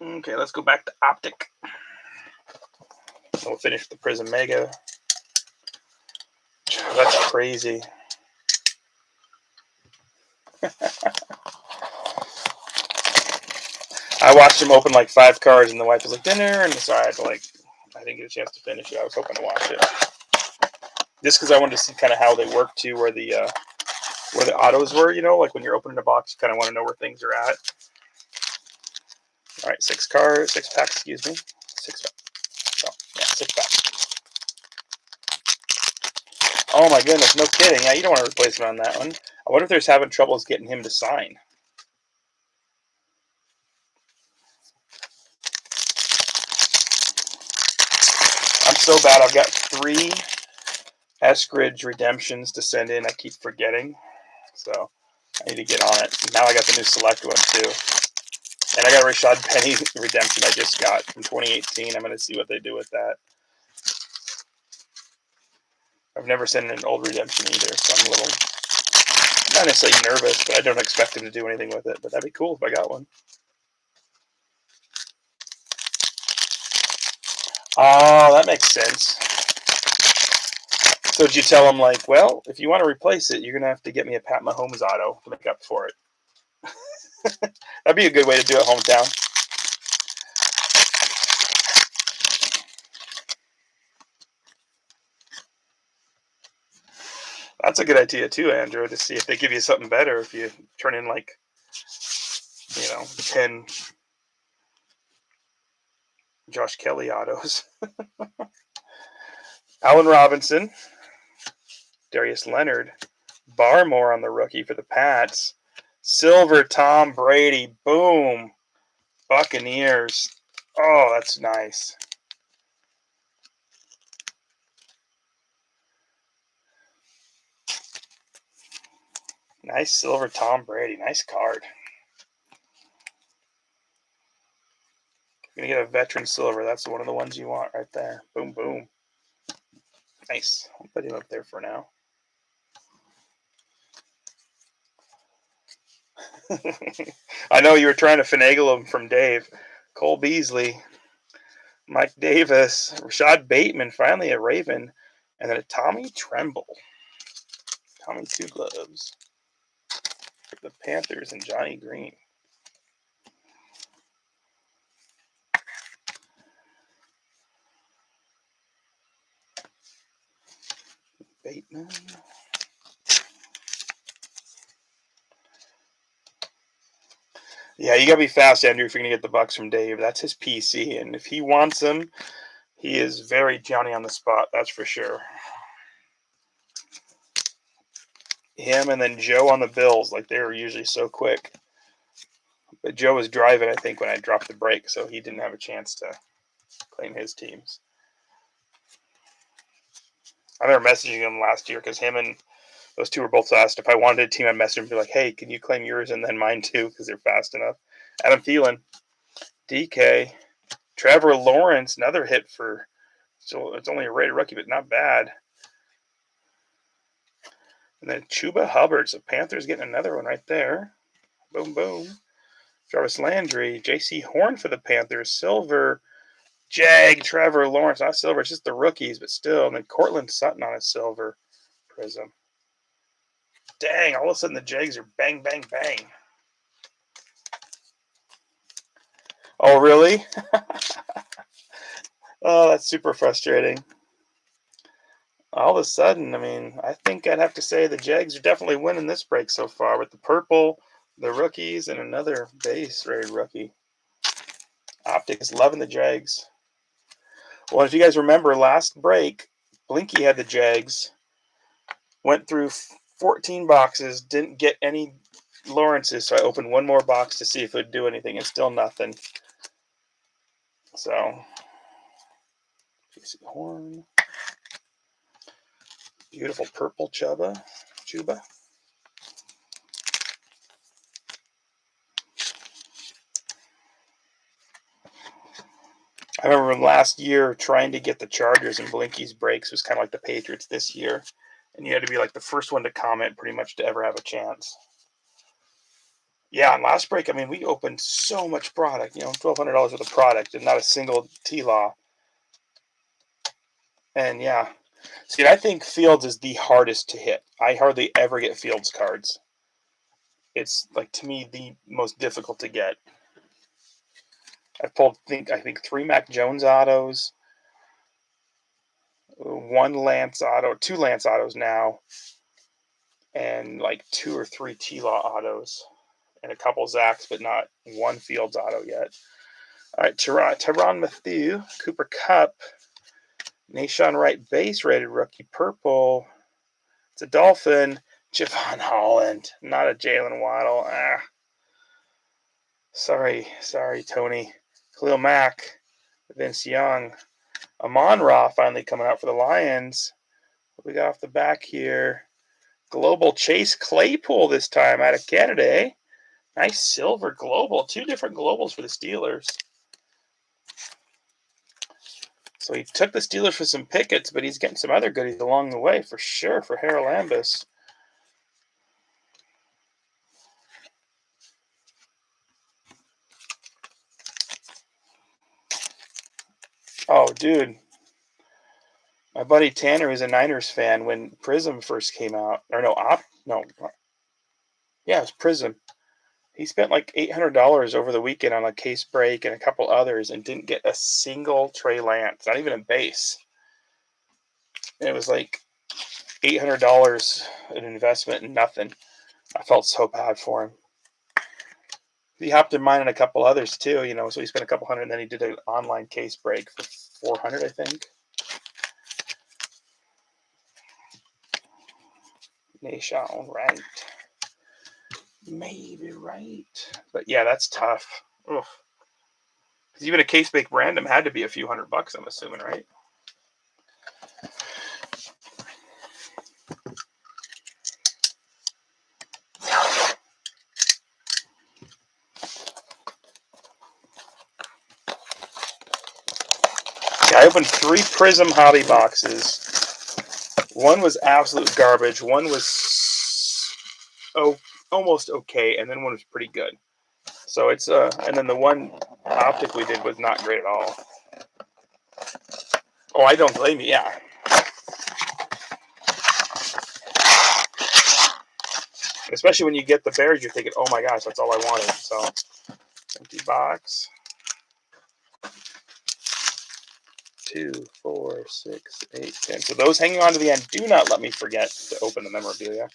A: Okay, let's go back to Optic. We'll finish the Prism Mega. That's crazy. I watched him open like 5 cards, and the wife was like, dinner, and so I didn't get a chance to finish it. I was hoping to watch it. Just because I wanted to see kind of how they work too, where the autos were, like when you're opening a box, you kind of want to know where things are at. All right, 6 packs, excuse me. 6 packs. Oh, yeah, 6 packs. Oh my goodness, no kidding. Yeah, you don't want a replacement on that one. I wonder if they're having troubles getting him to sign. I'm so bad. I've got 3 Eskridge redemptions to send in. I keep forgetting. So I need to get on it. Now I got the new select one too. And I got a Rashad Penny redemption I just got from 2018. I'm going to see what they do with that. I've never sent in an old redemption either, so I'm a little, not necessarily nervous, but I don't expect him to do anything with it. But that'd be cool if I got one. Oh, that makes sense. So did you tell him, like, well, if you want to replace it, you're going to have to get me a Pat Mahomes auto to make up for it? That'd be a good way to do it, hometown. That's a good idea, too, Andrew, to see if they give you something better if you turn in, like, 10 Josh Kelly autos. Allen Robinson, Darius Leonard, Barmore on the rookie for the Pats, Silver Tom Brady, boom, Buccaneers. Oh, that's nice. Nice silver Tom Brady. Nice card. You're going to get a veteran silver. That's one of the ones you want right there. Boom, boom. Nice. I'll put him up there for now. I know you were trying to finagle him from Dave. Cole Beasley, Mike Davis, Rashad Bateman, finally a Raven, and then a Tommy Tremble. Tommy Two Gloves for the Panthers and Johnny Green. Bateman. Yeah, you gotta be fast, Andrew, if you're gonna get the bucks from Dave. That's his PC, and if he wants them, he is very Johnny on the spot. That's for sure. Him and then Joe on the Bills, like they were usually so quick. But Joe was driving, I think, when I dropped the break, so he didn't have a chance to claim his teams. I remember messaging him last year because him and those two were both asked if I wanted a team. I'd message him and be like, hey, can you claim yours and then mine too because they're fast enough. Adam Thielen, DK, Trevor Lawrence, another hit for, so it's only a rated rookie, but not bad. And then Chuba Hubbard, so Panthers getting another one right there. Boom, boom. Jarvis Landry, J.C. Horn for the Panthers, silver. Jag, Trevor Lawrence, not silver, it's just the rookies, but still. And then Cortland Sutton on a silver prism. Dang, all of a sudden the Jags are bang, bang, bang. Oh, really? Oh, that's super frustrating. All of a sudden, I mean, I think I'd have to say the Jags are definitely winning this break so far with the purple, the rookies, and another base rated rookie. Optic is loving the Jags. Well, if you guys remember last break, Blinky had the Jags, went through 14 boxes, didn't get any Lawrence's, so I opened one more box to see if it would do anything, and still nothing. So, J.C. Horn. Beautiful purple Chuba. I remember last year trying to get the Chargers and Blinky's breaks was kind of like the Patriots this year. And you had to be like the first one to comment pretty much to ever have a chance. Yeah, and last break, I mean, we opened so much product, $1,200 worth of product and not a single T-Law. And yeah. See, I think Fields is the hardest to hit. I hardly ever get Fields cards. It's, like, to me, the most difficult to get. I've pulled, I think 3 Mac Jones autos, 1 Lance auto, 2 Lance autos now, and like 2 or 3 T-Law autos, and a couple Zachs, but not 1 Fields auto yet. All right, Tyrann Mathieu, Cooper Kupp, Nashawn Wright base rated rookie purple. It's a Dolphin. Javon Holland, not a Jalen Waddle. Sorry, Tony. Khalil Mack, Vince Young. Amon-Ra finally coming out for the Lions. What we got off the back here? Global Chase Claypool this time out of Canada, eh? Nice silver global. 2 different globals for the Steelers. So he took the Steelers for some Pickets, but he's getting some other goodies along the way for sure for Harold Lambus. Oh, dude. My buddy Tanner is a Niners fan. When Prism first came out, or no, yeah, it was Prism. He spent like $800 over the weekend on a case break and a couple others and didn't get a single Trey Lance, not even a base. And it was like $800 an investment and nothing. I felt so bad for him. He hopped in mine and a couple others too, so he spent a couple hundred and then he did an online case break for 400, I think. Nation, right. Maybe right. But yeah, that's tough. Because even a case break random had to be a few $100, I'm assuming, right? Yeah, I opened 3 Prism hobby boxes. One was absolute garbage. One was almost okay, and then one was pretty good. So it's and then the one optic we did was not great at all. Oh, I don't blame you. Yeah. Especially when you get the Bears, you're thinking, "Oh my gosh, that's all I wanted." So empty box. 2, 4, 6, 8, 10. So those hanging on to the end, do not let me forget to open the memorabilia.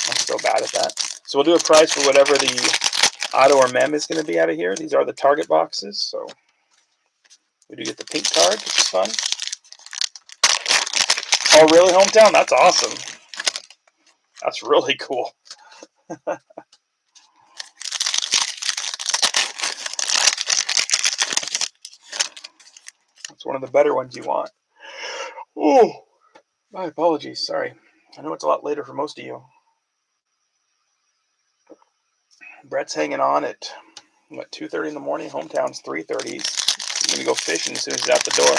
A: I'm so bad at that. So we'll do a price for whatever the auto or mem is going to be out of here. These are the target boxes. So we do get the pink card, which is fun. Oh, really, hometown? That's awesome. That's really cool. It's one of the better ones you want. Oh, my apologies. Sorry. I know it's a lot later for most of you. Brett's hanging on at, 2:30 in the morning? Hometown's 3:30. He's going to go fishing as soon as he's out the door.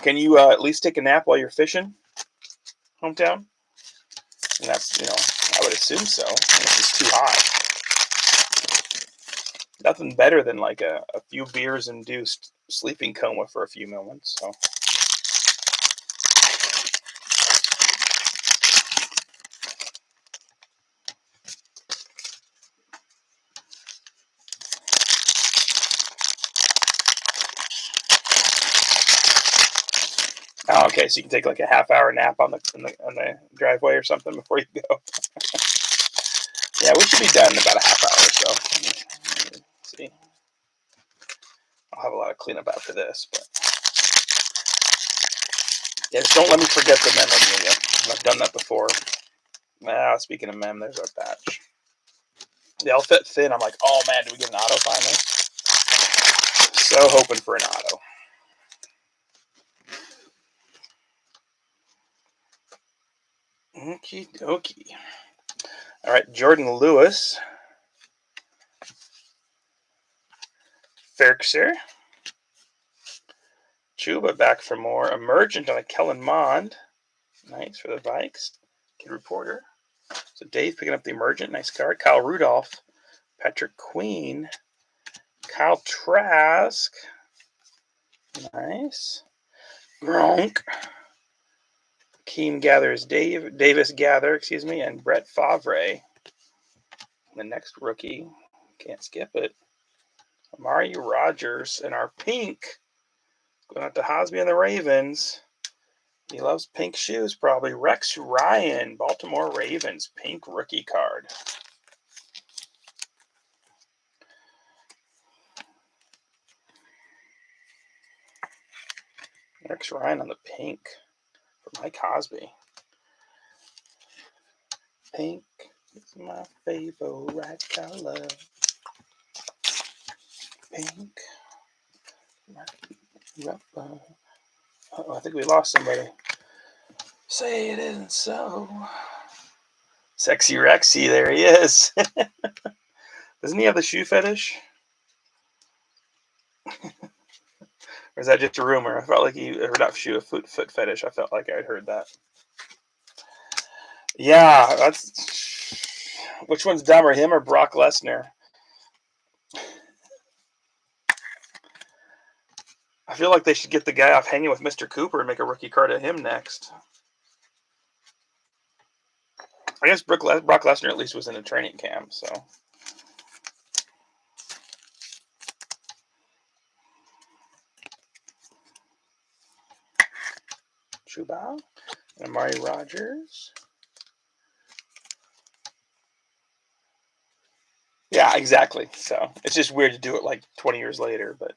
A: Can you at least take a nap while you're fishing, hometown? And that's, I would assume so. Unless it's too hot. Nothing better than like a few beers induced sleeping coma for a few moments. So. Oh, okay, so you can take like a half-hour nap on the driveway or something before you go. Yeah, we should be done in about a half hour or so. Let's see. I'll have a lot of cleanup after this, but yeah, just don't let me forget the memorabilia. I've done that before. Speaking of mem, there's our batch. They'll fit thin. I'm like, oh man, do we get an auto finally? So hoping for an auto. Okie dokie. All right, Jordan Lewis. Ferkser. Chuba back for more. Emergent on a Kellen Mond. Nice for the Vikes. Kid Reporter. So Dave picking up the Emergent. Nice card. Kyle Rudolph. Patrick Queen. Kyle Trask. Nice. Gronk. Keem Davis Gather, and Brett Favre. The next rookie. Can't skip it. Amari Rogers and our pink. Going out to Hosby and the Ravens. He loves pink shoes, probably. Rex Ryan, Baltimore Ravens, pink rookie card. Rex Ryan on the pink for Mike Hosby. Pink is my favorite color. Pink. Uh-oh, I think we lost somebody. Say it isn't so. Sexy Rexy, there he is. Doesn't he have the shoe fetish? Or is that just a rumor? I felt like a foot fetish. I felt like I'd heard that. Yeah, that's... Which one's dumber, him or Brock Lesnar? I feel like they should get the guy off hanging with Mr. Cooper and make a rookie card of him next. I guess Brock Lesnar at least was in a training camp, so. Chuba and Amari Rogers. Yeah, exactly. So it's just weird to do it like 20 years later, but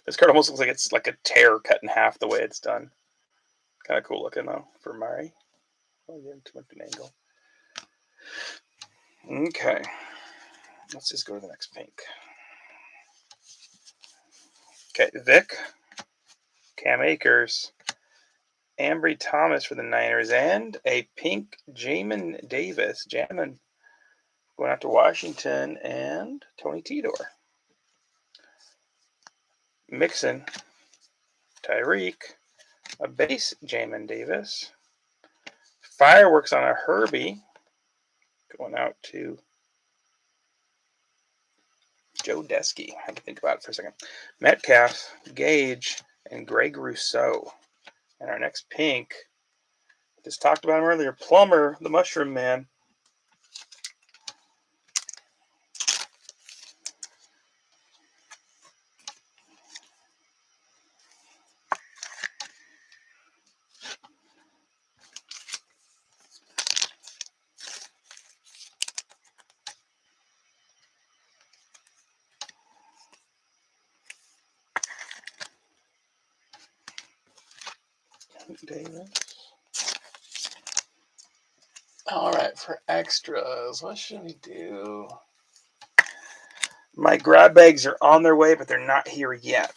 A: this card almost looks like it's like a tear cut in half the way it's done. Kind of cool looking though for Murray. Oh, yeah, too much an angle. Okay, let's just go to the next pink. Okay, Vic, Cam Akers, Ambry Thomas for the Niners, and a pink Jamin Davis. Jamin going out to Washington, and Tony Tidor. Mixon, Tyreek, a base Jamin Davis. Fireworks on a Herbie going out to Joe Desky. I had to think about it for a second. Metcalf, Gage, and Greg Rousseau. And our next pink, just talked about him earlier, Plumber, the Mushroom Man. Davis. All right, for extras, what should we do? My grab bags are on their way, but they're not here yet.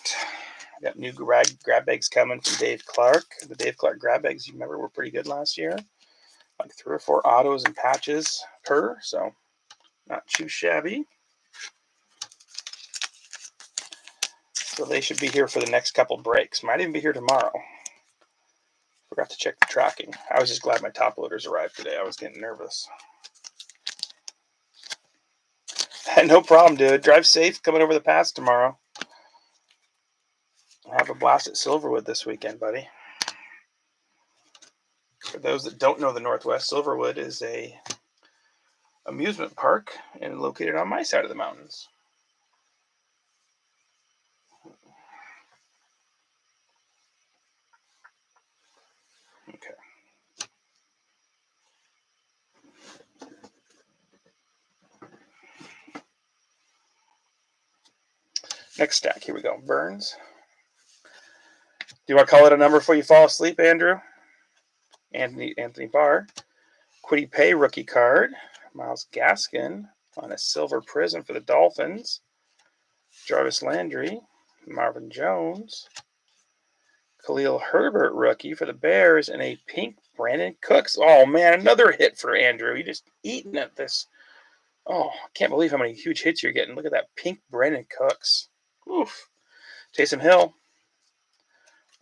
A: I got new grab bags coming from Dave Clark. The Dave Clark grab bags, you remember, were pretty good last year. Like 3 or 4 autos and patches per, so not too shabby. So they should be here for the next couple breaks. Might even be here tomorrow. Forgot to check the tracking. I was just glad my top loaders arrived today. I was getting nervous. No problem, dude. Drive safe coming over the pass tomorrow. Have a blast at Silverwood this weekend, buddy. For those that don't know the Northwest, Silverwood is a amusement park and located on my side of the mountains. Okay. Next stack, here we go. Burns. Do you want to call it a number before you fall asleep, Andrew? Anthony Barr. Quiddy Pay rookie card. Myles Gaskin on a silver prism for the Dolphins. Jarvis Landry. Marvin Jones. Khalil Herbert rookie for the Bears, and a pink Brandon Cooks. Oh, man, another hit for Andrew. You're just eating at this. Oh, I can't believe how many huge hits you're getting. Look at that pink Brandon Cooks. Oof. Taysom Hill.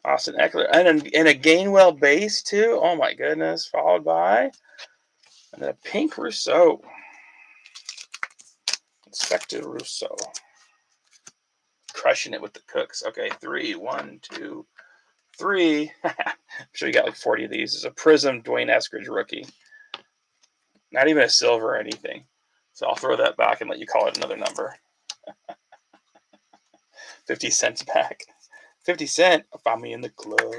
A: Austin Eckler. And a Gainwell base, too. Oh, my goodness. Followed by and a pink Rousseau. Inspector Rousseau. Crushing it with the Cooks. Okay, 3, 1, 2, 3. I'm sure you got like 40 of these. It's a Prism Dwayne Eskridge rookie. Not even a silver or anything. So I'll throw that back and let you call it another number. 50 cents back. 50 cent. Find me in the club.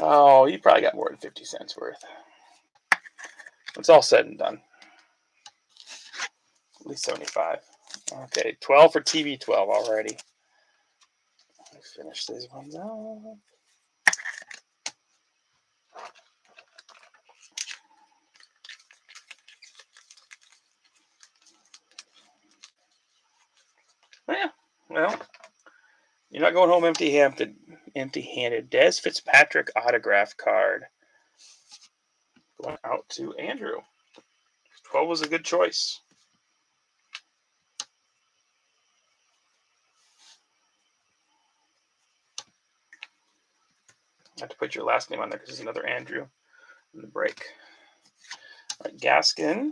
A: Oh, you probably got more than 50 cents worth. It's all said and done. At least 75. Okay, 12 for TB12 already. Let me finish these ones up. Yeah, well, you're not going home empty-handed. Dez Fitzpatrick autograph card. Going out to Andrew. 12 was a good choice. I have to put your last name on there because there's another Andrew. in the break. All right, Gaskin.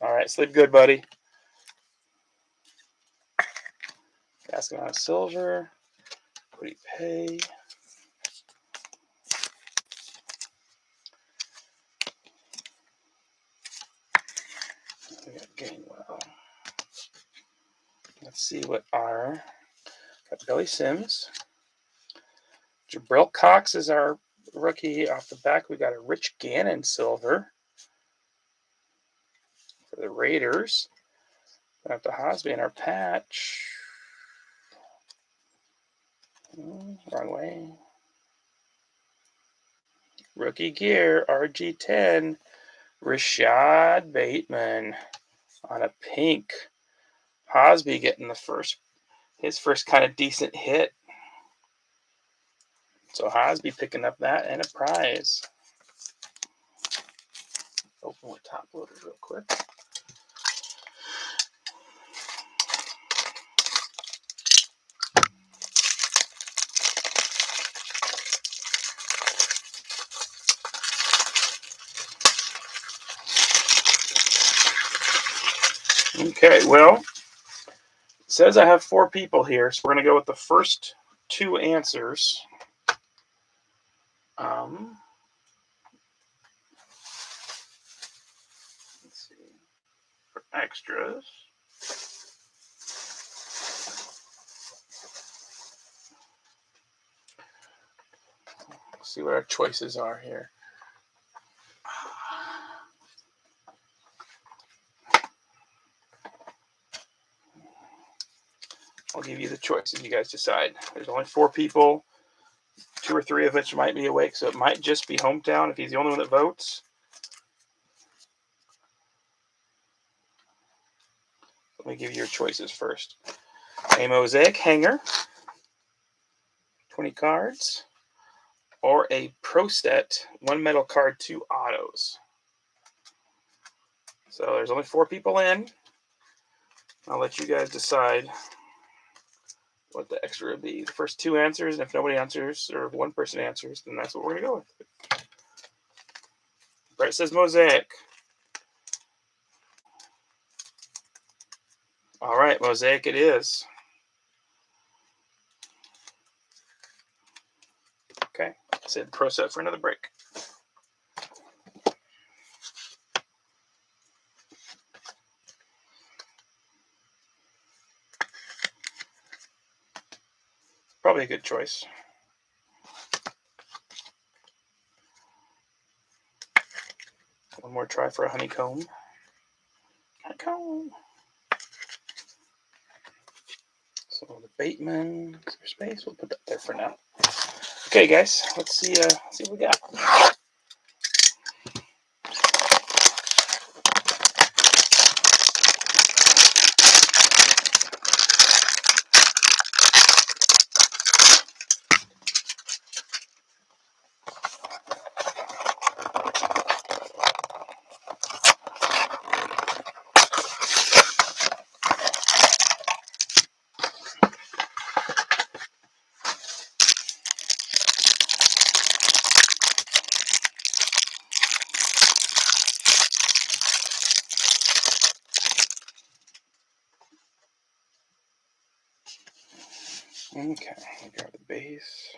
A: All right, sleep good, buddy. Gaskin on a silver. What do you pay? We got Gainwell. Let's see what our got Billy Sims. Jabril Cox is our rookie off the back. We got a Rich Gannon silver for the Raiders. Got the Hosby in our patch. Wrong way. Rookie gear, RG10. Rashad Bateman on a pink. Hosby getting his first kind of decent hit. So Hosby picking up that and a prize. Open with top loader real quick. Okay, well, it says I have 4 people here, so we're going to go with the first 2 answers. Let's see. For extras. Let's see what our choices are here. I'll give you the choices. You guys decide. There's only 4 people. 2 or 3 of which might be awake, so it might just be Hometown if he's the only one that votes. Let me give you your choices first. A mosaic hanger, 20 cards, or a Pro Set, 1 metal card, 2 autos. So there's only 4 people in. I'll let you guys decide what the extra would be. The first 2 answers, and if nobody answers, or if 1 person answers, then that's what we're going to go with. Brett says mosaic. All right, mosaic it is. Okay, save Pro Set for another break. Probably a good choice. One more try for a honeycomb. Honeycomb. So the Bateman, is there space? We'll put that there for now. Okay, guys, let's see what we got. Okay, we got the base.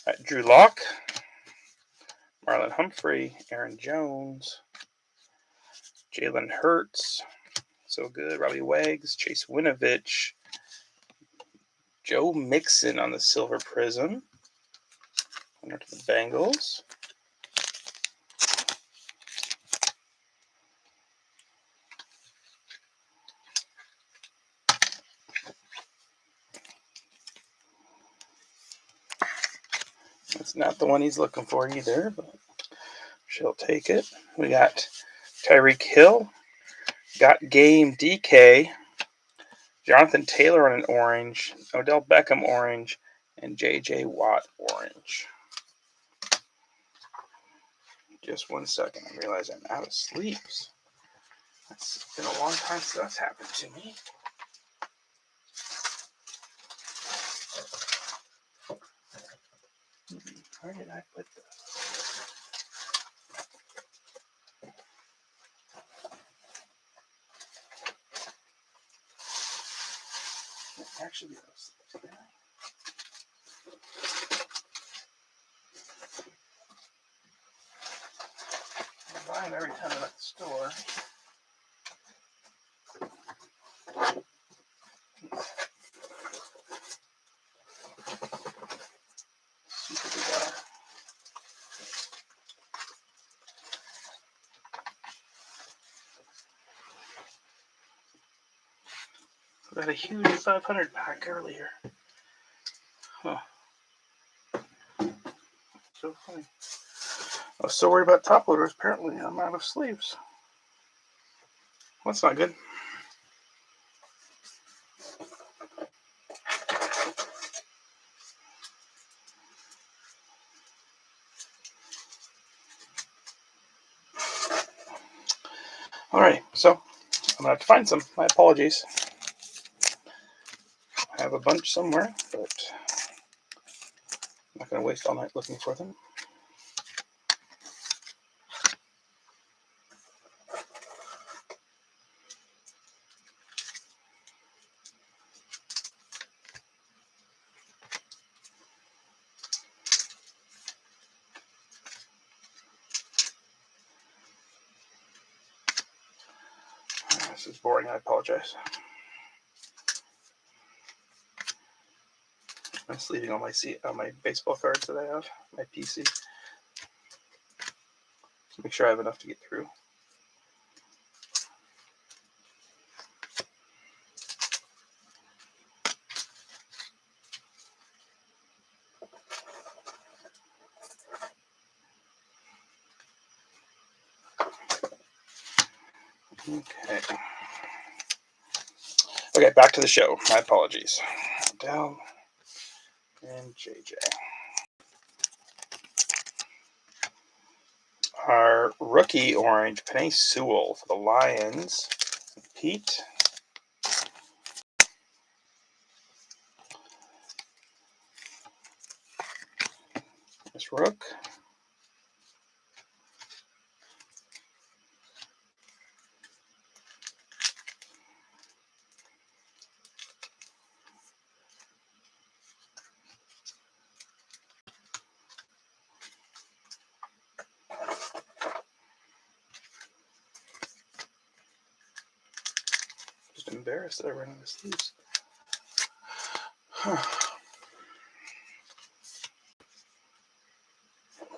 A: All right, Drew Lock, Marlon Humphrey, Aaron Jones, Jalen Hurts, so good. Robbie Wags, Chase Winovich, Joe Mixon on the Silver Prism. Winner to the Bengals. That's not the one he's looking for either, but she'll take it. We got Tyreek Hill, got Game DK, Jonathan Taylor on an orange, Odell Beckham orange, and J.J. Watt orange. Just 1 second. I realize I'm out of sleep. It's been a long time since that's happened to me. Where did I put this? Actually, I buy them every time I'm at the store. Super bizarre. We had a huge 500 pack earlier. Huh. So funny. I was so worried about top loaders. Apparently, I'm out of sleeves. Well, that's not good. All right, so I'm gonna have to find some. My apologies. I have a bunch somewhere, but I'm not gonna waste all night looking for them. This is boring. I apologize. I'm sleeving all my baseball cards that I have, my PC. To make sure I have enough to get through. Okay, back to the show. My apologies. Odell and JJ. Our rookie orange, Penny Sewell for the Lions. Pete. Miss Rook. Just embarrassed that I ran out of sleeves.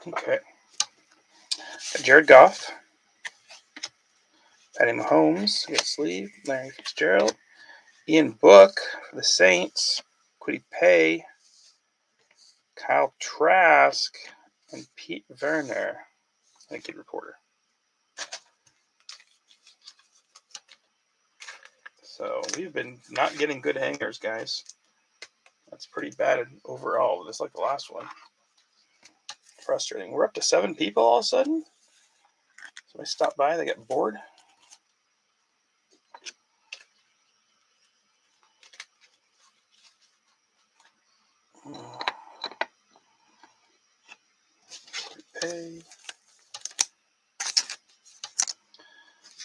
A: Okay. Jared Goff. Patty Mahomes. Get sleeve. Larry Fitzgerald. Ian Book for the Saints. Quiddy Pay. Kyle Trask. And Pete Werner. And a kid reporter. So we've been not getting good hangers, guys. That's pretty bad overall, just like the last one. Frustrating. We're up to 7 people all of a sudden. So I stopped by, they get bored. Pay.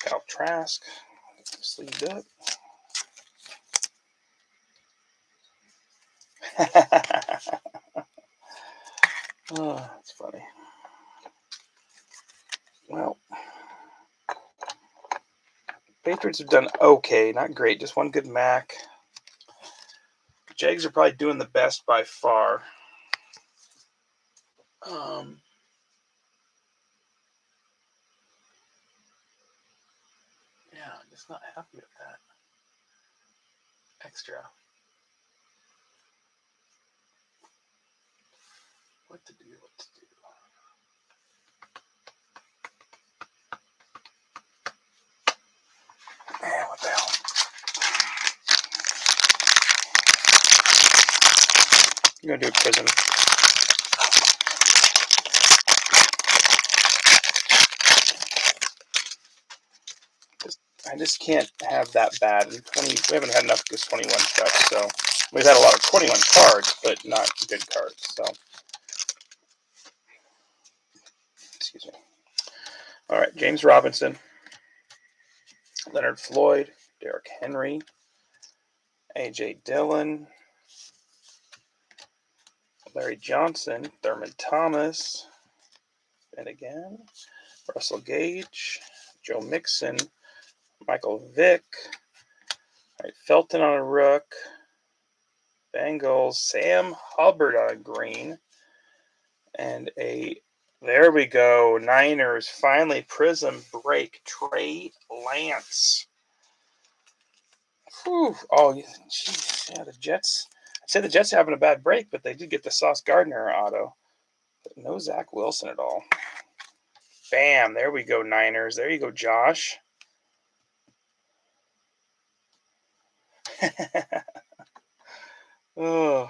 A: Cal Trask. Sleeved up. Oh, that's funny. Well, Patriots have done okay, not great, just one good Mac. Jags are probably doing the best by far. Yeah, I'm just not happy with that. Extra. What to do, what to do. Man, what the hell? I'm going to do a prison. I just can't have that bad. We haven't had enough of this 21 stuff, so we've had a lot of 21 cards, but not good cards. So All right, James Robinson, Leonard Floyd, Derrick Henry, A.J. Dillon, Larry Johnson, Thurman Thomas, and again, Russell Gage, Joe Mixon, Michael Vick, all right, Felton on a rook, Bengals, Sam Hubbard on a green, and there we go, Niners, finally Prism break, Trey Lance. Whew. Oh, geez. Yeah, the Jets. I'd say the Jets are having a bad break, but they did get the Sauce Gardner auto. But no Zach Wilson at all. Bam. There we go, Niners. There you go, Josh. Oh.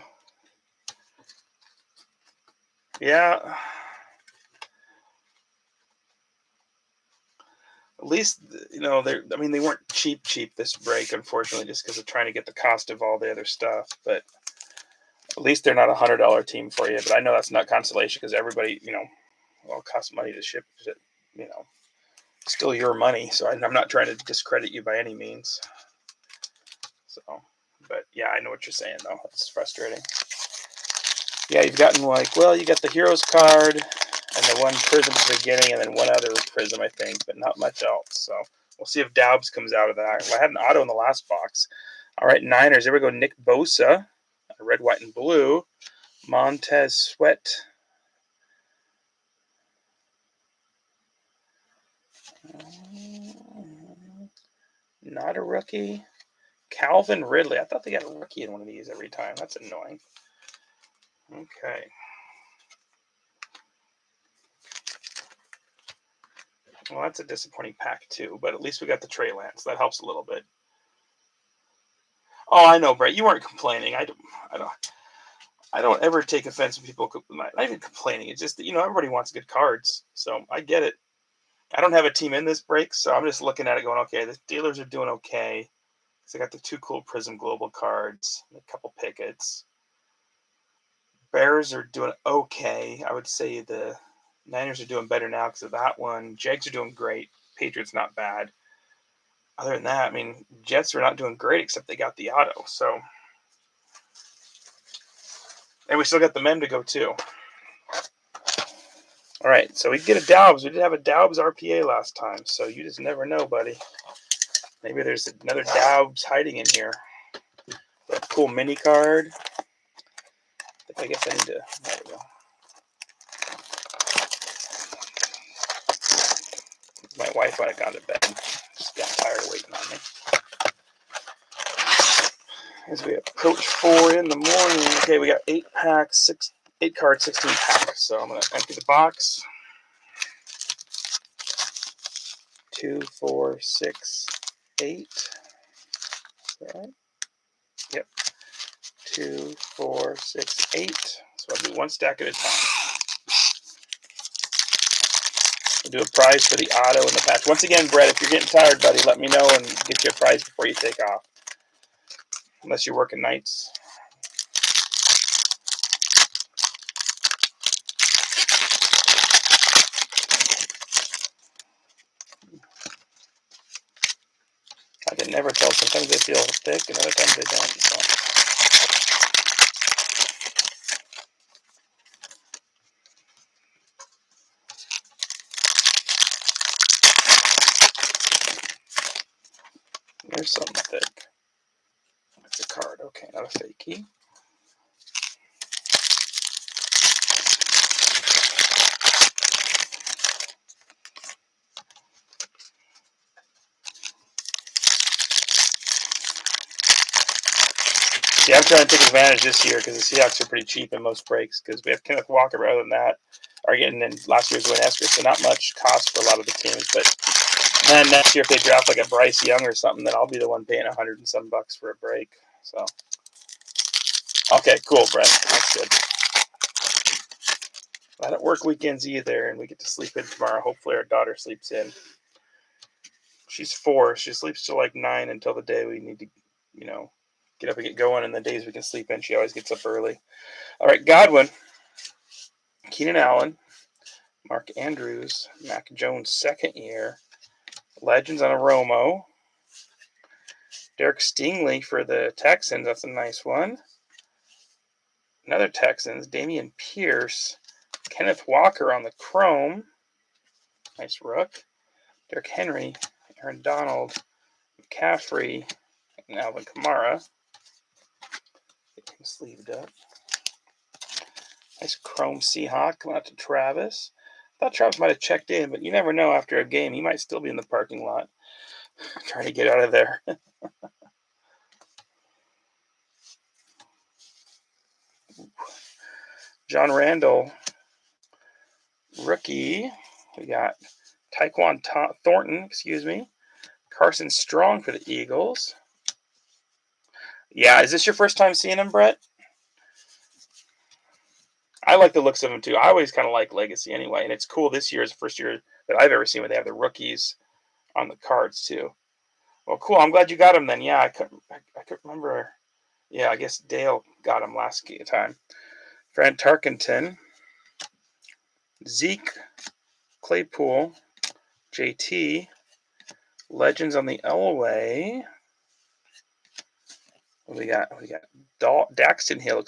A: Yeah. At least, they weren't cheap this break, unfortunately, just because of trying to get the cost of all the other stuff. But at least they're not a $100 team for you. But I know that's not consolation because everybody, well, it costs money to ship it, still your money. So I'm not trying to discredit you by any means. So, but yeah, I know what you're saying though. It's frustrating. Yeah, you've gotten you got the Heroes card and the one Prism at the beginning and then one other Prism, I think, but not much else. So we'll see if Daubs comes out of that. Well, I had an auto in the last box. All right, Niners. There we go. Nick Bosa, red, white, and blue. Montez Sweat. Not a rookie. Calvin Ridley. I thought they got a rookie in one of these every time. That's annoying. Okay. Well, that's a disappointing pack too, but at least we got the Trey Lance. That helps a little bit. Oh, I know, Brett. You weren't complaining. I don't ever take offense when people not even complaining. It's just that, everybody wants good cards, so I get it. I don't have a team in this break, so I'm just looking at it going, okay, the Steelers are doing okay. So I got the two cool Prism Global cards, a couple Pickets. Bears are doing okay. I would say the Niners are doing better now because of that one. Jags are doing great. Patriots not bad. Other than that, Jets are not doing great except they got the auto. So, and we still got the mem to go too. All right, so we get a Daubs. We did have a Daubs RPA last time, so you just never know, buddy. Maybe there's another Daubs hiding in here. A cool mini card. I guess I need to. There we go. My wife might have gone to bed. Just got tired of waiting on me. As we approach 4 in the morning. Okay, we got 8 packs, 8 cards, 16 packs. So I'm going to empty the box. 2, 4, 6, 8. All right. Yep. 2, 4, 6, 8. So I'll do one stack at a time. We'll do a prize for the auto and the patch. Once again, Brett, if you're getting tired, buddy, let me know and get you a prize before you take off. Unless you're working nights. I can never tell. Sometimes they feel thick and other times they don't. So. There's something thick. That's a card. Okay, not a fakie. Yeah, I'm trying to take advantage this year because the Seahawks are pretty cheap in most breaks because we have Kenneth Walker. Rather than that, are getting in last year's Wayne Esker, so not much cost for a lot of the teams. But then next year, if they draft like a Bryce Young or something, then I'll be the one paying $100 and some for a break. So, okay, cool, Brett. That's good. I don't work weekends either, and we get to sleep in tomorrow. Hopefully, our daughter sleeps in. She's 4. She sleeps till like 9 until the day we need to, get up and get going, and the days we can sleep in, she always gets up early. All right, Godwin, Keenan Allen, Mark Andrews, Mac Jones' second year. Legends on a Romo. Derek Stingley for the Texans. That's a nice one. Another Texans. Damian Pierce. Kenneth Walker on the Chrome. Nice rook. Derrick Henry. Aaron Donald. McCaffrey. And Alvin Kamara. Get him sleeved up. Nice Chrome Seahawk coming out to Travis. I thought Travis might have checked in, but you never know after a game. He might still be in the parking lot trying to get out of there. John Randall, rookie. We got Tyquan Thornton, Carson Strong for the Eagles. Yeah, is this your first time seeing him, Brett? I like the looks of him, too. I always kind of like Legacy anyway, and it's cool. This year is the first year that I've ever seen where they have the rookies on the cards, too. Well, cool. I'm glad you got him then. Yeah, I couldn't remember. Yeah, I guess Dale got him last time. Fran Tarkenton, Zeke, Claypool, JT, Legends on the Elway. We got Daxton Hill,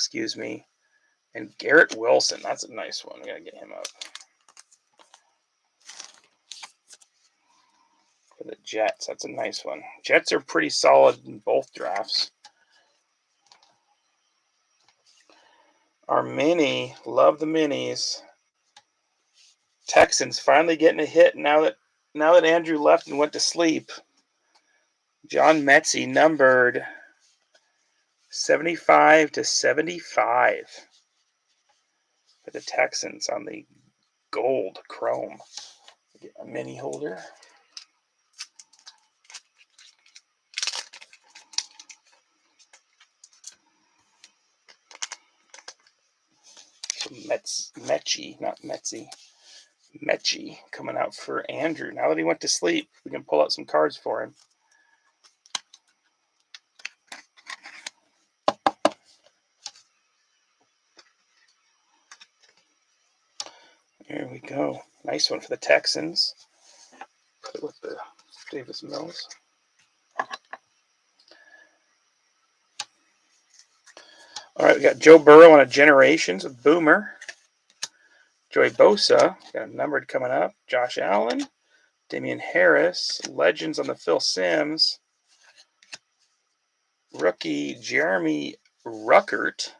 A: and Garrett Wilson. That's a nice one. We gotta get him up. For the Jets, that's a nice one. Jets are pretty solid in both drafts. Our mini, love the minis. Texans finally getting a hit now that Andrew left and went to sleep. John Metzi numbered 75 to 75 for the Texans on the gold chrome. Get a mini holder. Mechie, not Metzi. Mechie coming out for Andrew. Now that he went to sleep, we can pull out some cards for him. Here we go. Nice one for the Texans. Put it with the Davis Mills. All right, we got Joe Burrow on a Generations with Boomer. Joey Bosa, got a numbered coming up. Josh Allen, Damian Harris, Legends on the Phil Simms. Rookie Jeremy Ruckert.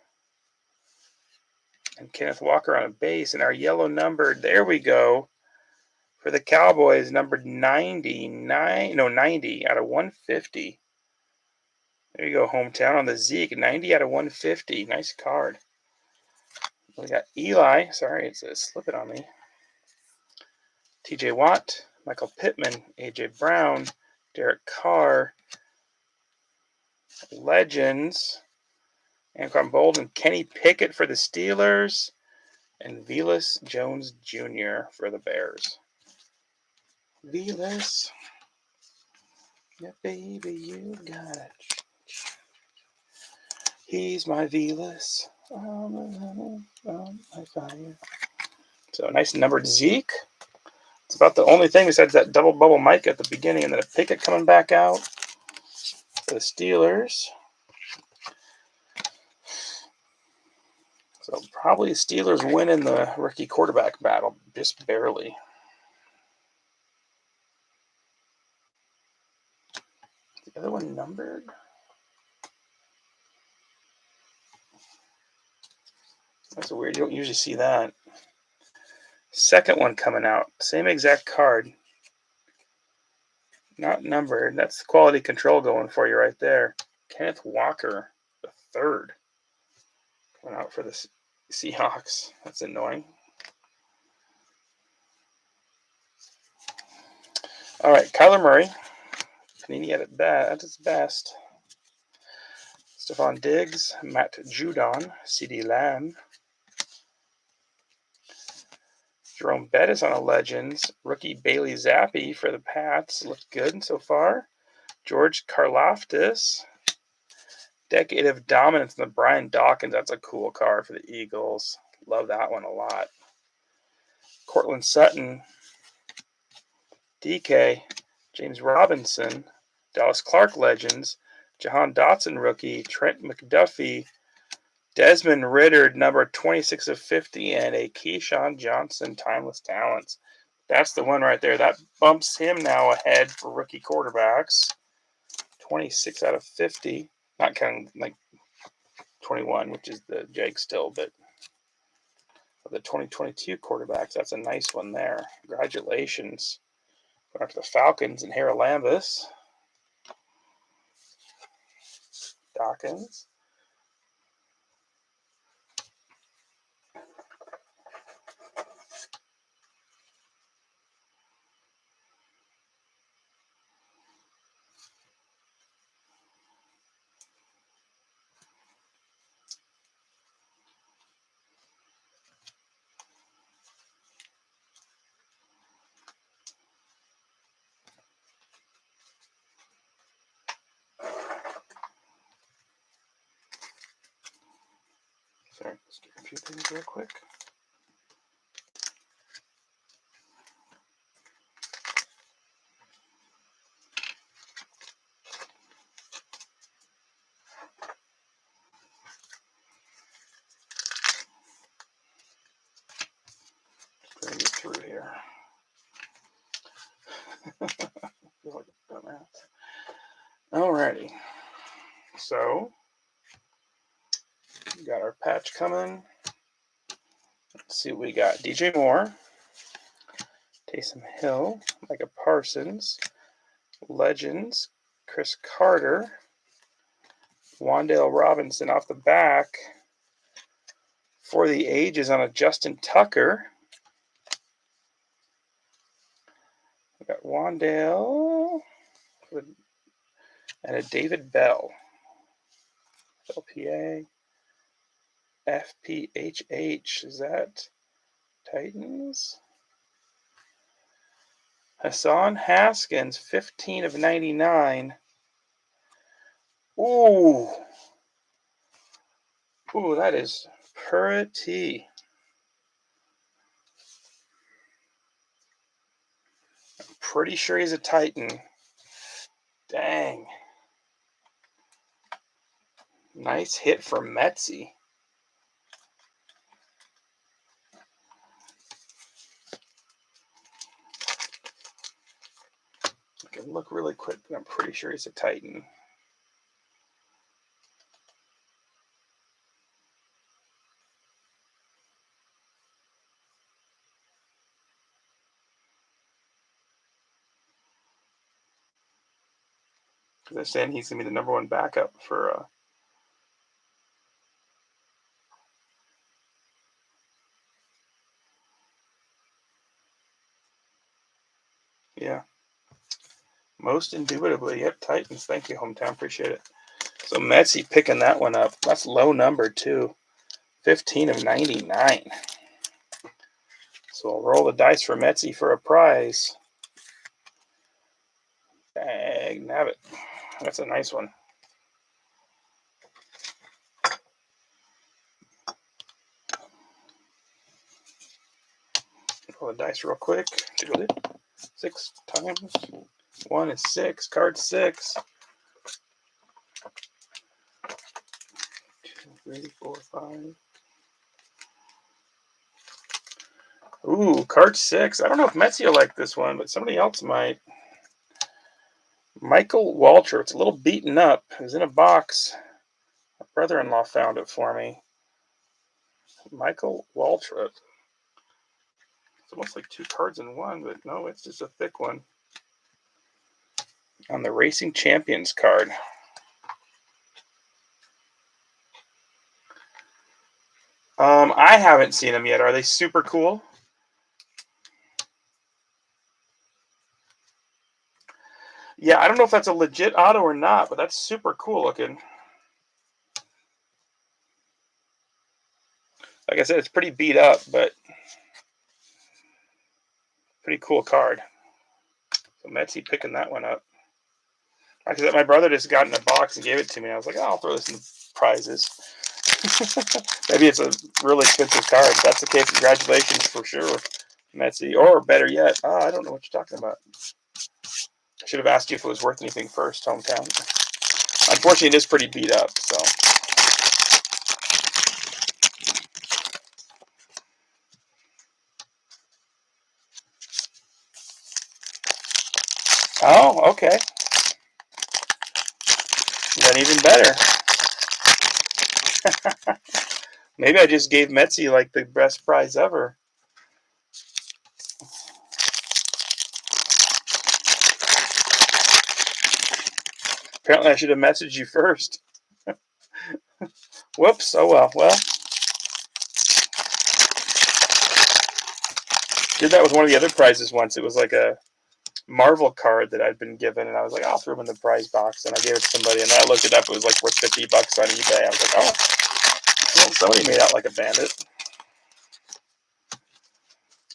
A: And Kenneth Walker on a base. And our yellow numbered, there we go. For the Cowboys, numbered 90 out of 150. There you go, hometown on the Zeke, 90 out of 150. Nice card. We got Eli. Sorry, it's slipping on me. TJ Watt, Michael Pittman, AJ Brown, Derek Carr, Legends, Anquan Bolden, Kenny Pickett for the Steelers, and Velus Jones Jr. for the Bears. Velus, yeah, baby, you got it. He's my Velus. My fire. So nice numbered Zeke. It's about the only thing besides that double bubble mic at the beginning, and then a Pickett coming back out for the Steelers. So probably Steelers winning the rookie quarterback battle just barely. The other one numbered? That's weird. You don't usually see that. Second one coming out. Same exact card. Not numbered. That's quality control going for you right there. Kenneth Walker, the third. Coming out for the Seahawks. That's annoying. All right, Kyler Murray. Panini at its best. Stephon Diggs, Matt Judon, CD Lamb. Jerome Bettis on a Legends. Rookie Bailey Zappi for the Pats. Looked good so far. George Karlaftis. Decade of Dominance in the Brian Dawkins. That's a cool card for the Eagles. Love that one a lot. Cortland Sutton, DK, James Robinson, Dallas Clark Legends, Jahan Dotson rookie, Trent McDuffie, Desmond Ritter, number 26 of 50, and a Keyshawn Johnson Timeless Talents. That's the one right there. That bumps him now ahead for rookie quarterbacks. 26 out of 50. Not counting like 21, which is the Jag still, but for the 2022 quarterbacks, that's a nice one there. Congratulations. Going up to the Falcons and Harold Lambus. Dawkins. Sorry, let's get a few things real quick. Just gonna get through here. Feel like a dumbass. Alrighty. So we got our patch coming. Let's see what we got. DJ Moore, Taysom Hill, Micah Parsons, Legends, Chris Carter, Wan'Dale Robinson off the back for the ages on a Justin Tucker. We got Wan'Dale and a David Bell. LPA. FPHH. Is that Titans? Hassan Haskins, 15 of 99. Ooh. Ooh, that is pretty. I'm pretty sure he's a Titan. Dang. Nice hit for Metzi. I can look really quick, but I'm pretty sure he's a Titan. They're saying he's going to be the number one backup for yeah. Most indubitably. Yep, Titans. Thank you, Hometown. Appreciate it. So Metzi picking that one up. That's low number, too. 15 of 99. So we'll roll the dice for Metzi for a prize. Dang, nabbit. That's a nice one. Roll the dice real quick. 6 times. 1 is 6. Card 6. 2, 3, 4, 5. Ooh, card 6. I don't know if Metzi will like this one, but somebody else might. Michael Waltrip. It's a little beaten up. It was in a box. My brother-in-law found it for me. Michael Waltrip. It's almost like 2 cards in one, but no, it's just a thick one. On the Racing Champions card. I haven't seen them yet. Are they super cool? Yeah, I don't know if that's a legit auto or not, but that's super cool looking. Like I said, it's pretty beat up, but pretty cool card. So Metzi picking that one up. Like I said, my brother just got in a box and gave it to me. I was like, oh, I'll throw this in prizes. Maybe it's a really expensive card. If that's the case, congratulations for sure. Metsy, or better yet, I don't know what you're talking about. I should have asked you if it was worth anything first, hometown. Unfortunately, it is pretty beat up, so. Oh, okay. Then even better. Maybe I just gave Metsy like the best prize ever. Apparently, I should have messaged you first. Whoops. Oh well. Well, did that with one of the other prizes once. It was like a Marvel card that I'd been given, and I was like, I'll throw them in the prize box, and I gave it to somebody, and I looked it up. It was like worth $50 on eBay. I was like, oh, well, somebody made out like a bandit.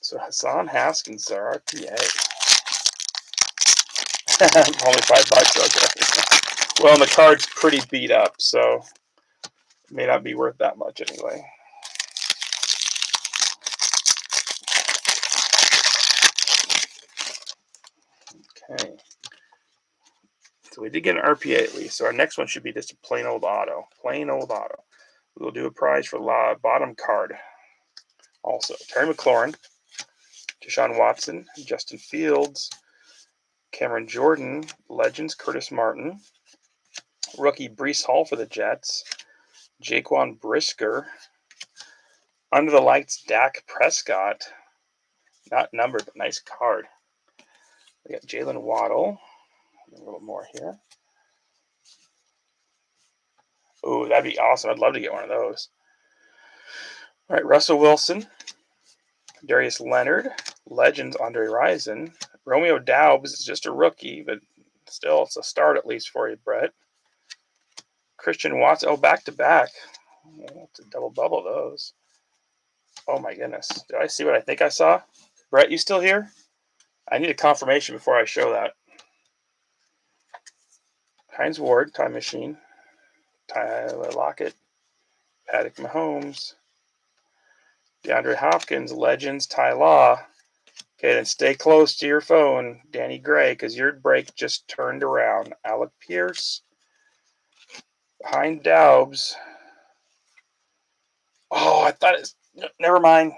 A: So Hassan Haskins, our RPA. Only $5, okay. Well, and the card's pretty beat up, so it may not be worth that much anyway. Okay. So we did get an RPA at least. So our next one should be just a plain old auto. Plain old auto. We will do a prize for bottom card. Also, Terry McLaurin, Deshaun Watson, Justin Fields, Cameron Jordan, Legends Curtis Martin, rookie Breece Hall for the Jets, Jaquan Brisker, under the lights Dak Prescott, not numbered, but nice card. We got Jalen Waddle, a little more here. Ooh, that'd be awesome. I'd love to get one of those. All right, Russell Wilson, Darius Leonard, Legends Andre Rison, Romeo Doubs is just a rookie, but still, it's a start at least for you, Brett. Christian Watson, back to back. It's a double bubble, those. Oh my goodness. Did I see what I think I saw? Brett, you still here? I need a confirmation before I show that. Hines Ward, Time Machine. Tyler Lockett. Patrick Mahomes. DeAndre Hopkins, Legends, Ty Law. Okay, then stay close to your phone, Danny Gray, because your break just turned around. Alec Pierce. Behind Daubs. Oh, I thought it's... Never mind.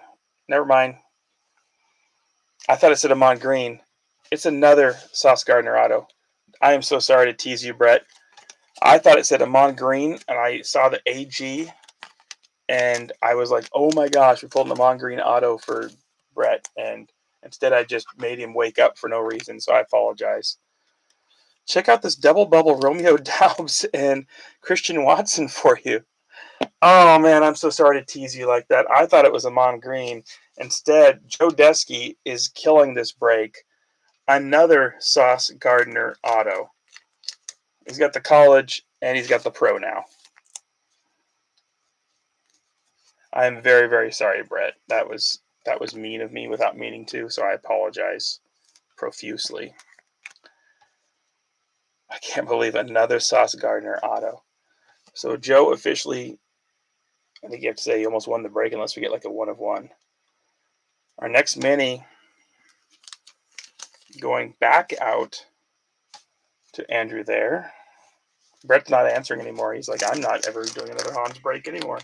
A: I thought it said Amon Green. It's another Sauce Gardner auto. I am so sorry to tease you, Brett. I thought it said Amon Green, and I saw the AG, and I was like, oh my gosh, we pulled an Amon Green auto for Brett, and instead I just made him wake up for no reason, so I apologize. Check out this double bubble Romeo Doubs and Christian Watson for you. Oh man, I'm so sorry to tease you like that. I thought it was Amon Green. Instead, Joe Desky is killing this break. Another Sauce Gardner auto. He's got the college and he's got the pro now. I'm very, very sorry, Brett. That was mean of me without meaning to, so I apologize profusely. I can't believe another Sauce Gardner auto. So Joe officially, I think you have to say he almost won the break unless we get like a 1 of 1. Our next mini going back out to Andrew there. Brett's not answering anymore. He's like, I'm not ever doing another Hans break anymore.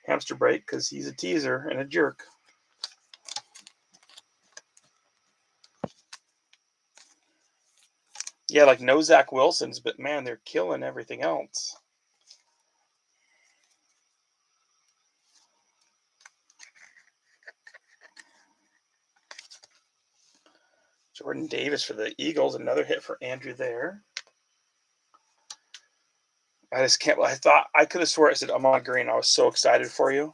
A: Hamster break because he's a teaser and a jerk. Yeah, like no Zach Wilsons, but man, they're killing everything else. Jordan Davis for the Eagles, another hit for Andrew there. I just can't. I thought I could have swore I said Amon Green. I was so excited for you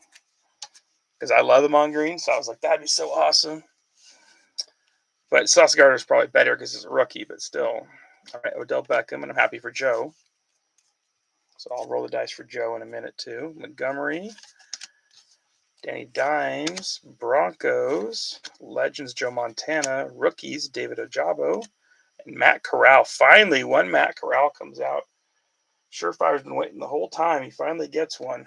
A: because I love Amon Green, so I was like, that'd be so awesome. But Sauce Gardner's probably better because he's a rookie, but still. All right, Odell Beckham, and I'm happy for Joe. So I'll roll the dice for Joe in a minute too. Montgomery, Danny Dimes, Broncos, Legends Joe Montana, rookies David Ojabo, and Matt Corral. Finally, one Matt Corral comes out. Surefire's been waiting the whole time. He finally gets one.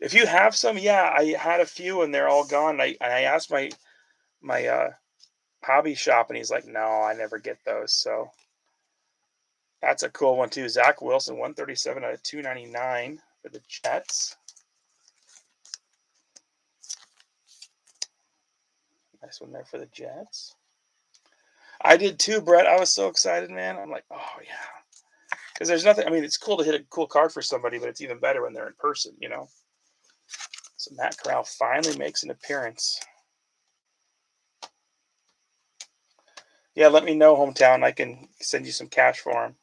A: If you have some, yeah, I had a few and they're all gone. I asked my hobby shop and he's like, no, I never get those. So that's a cool one too. Zach Wilson, 137 out of 299 for the Jets. Nice one there for the Jets. I did too, Brett. I was so excited, man. I'm like, oh yeah. Because there's nothing, I mean, it's cool to hit a cool card for somebody, but it's even better when they're in person, you know? So Matt Corral finally makes an appearance. Yeah, let me know, hometown. I can send you some cash for him.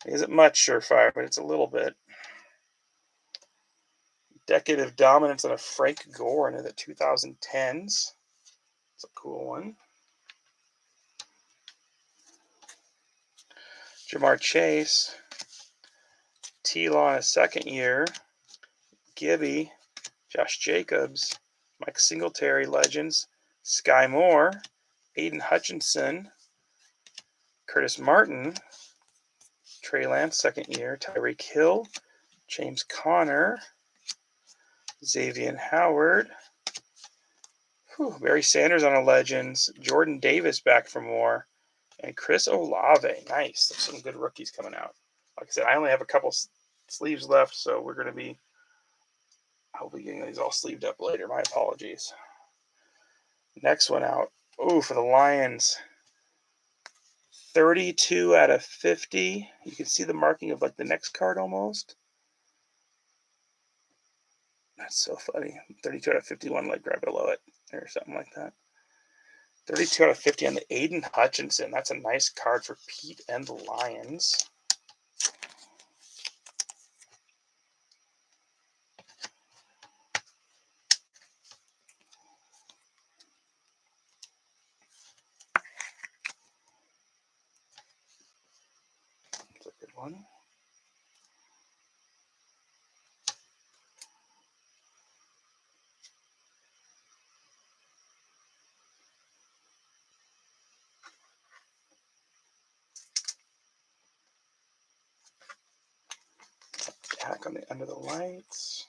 A: It isn't much, Surefire, but it's a little bit. Decade of Dominance on a Frank Gore into the 2010s. It's a cool one. Jamar Chase. T-Law in his second year. Gibby. Josh Jacobs. Mike Singletary, Legends. Sky Moore. Aiden Hutchinson. Curtis Martin. Trey Lance, second year. Tyreek Hill. James Conner. Xavier Howard. Barry Sanders on a Legends. Jordan Davis back for more. And Chris Olave. Nice. There's some good rookies coming out. Like I said, I only have a couple sleeves left, so we're going to be hopefully getting these all sleeved up later. My apologies. Next one out. Oh, for the Lions. 32 out of 50. You can see the marking of like the next card almost. That's so funny. 32 out of 51, like right below it or something like that. 32 out of 50 on the Aiden Hutchinson. That's a nice card for Pete and the Lions. That's a good one. Jack on the Under the Lights.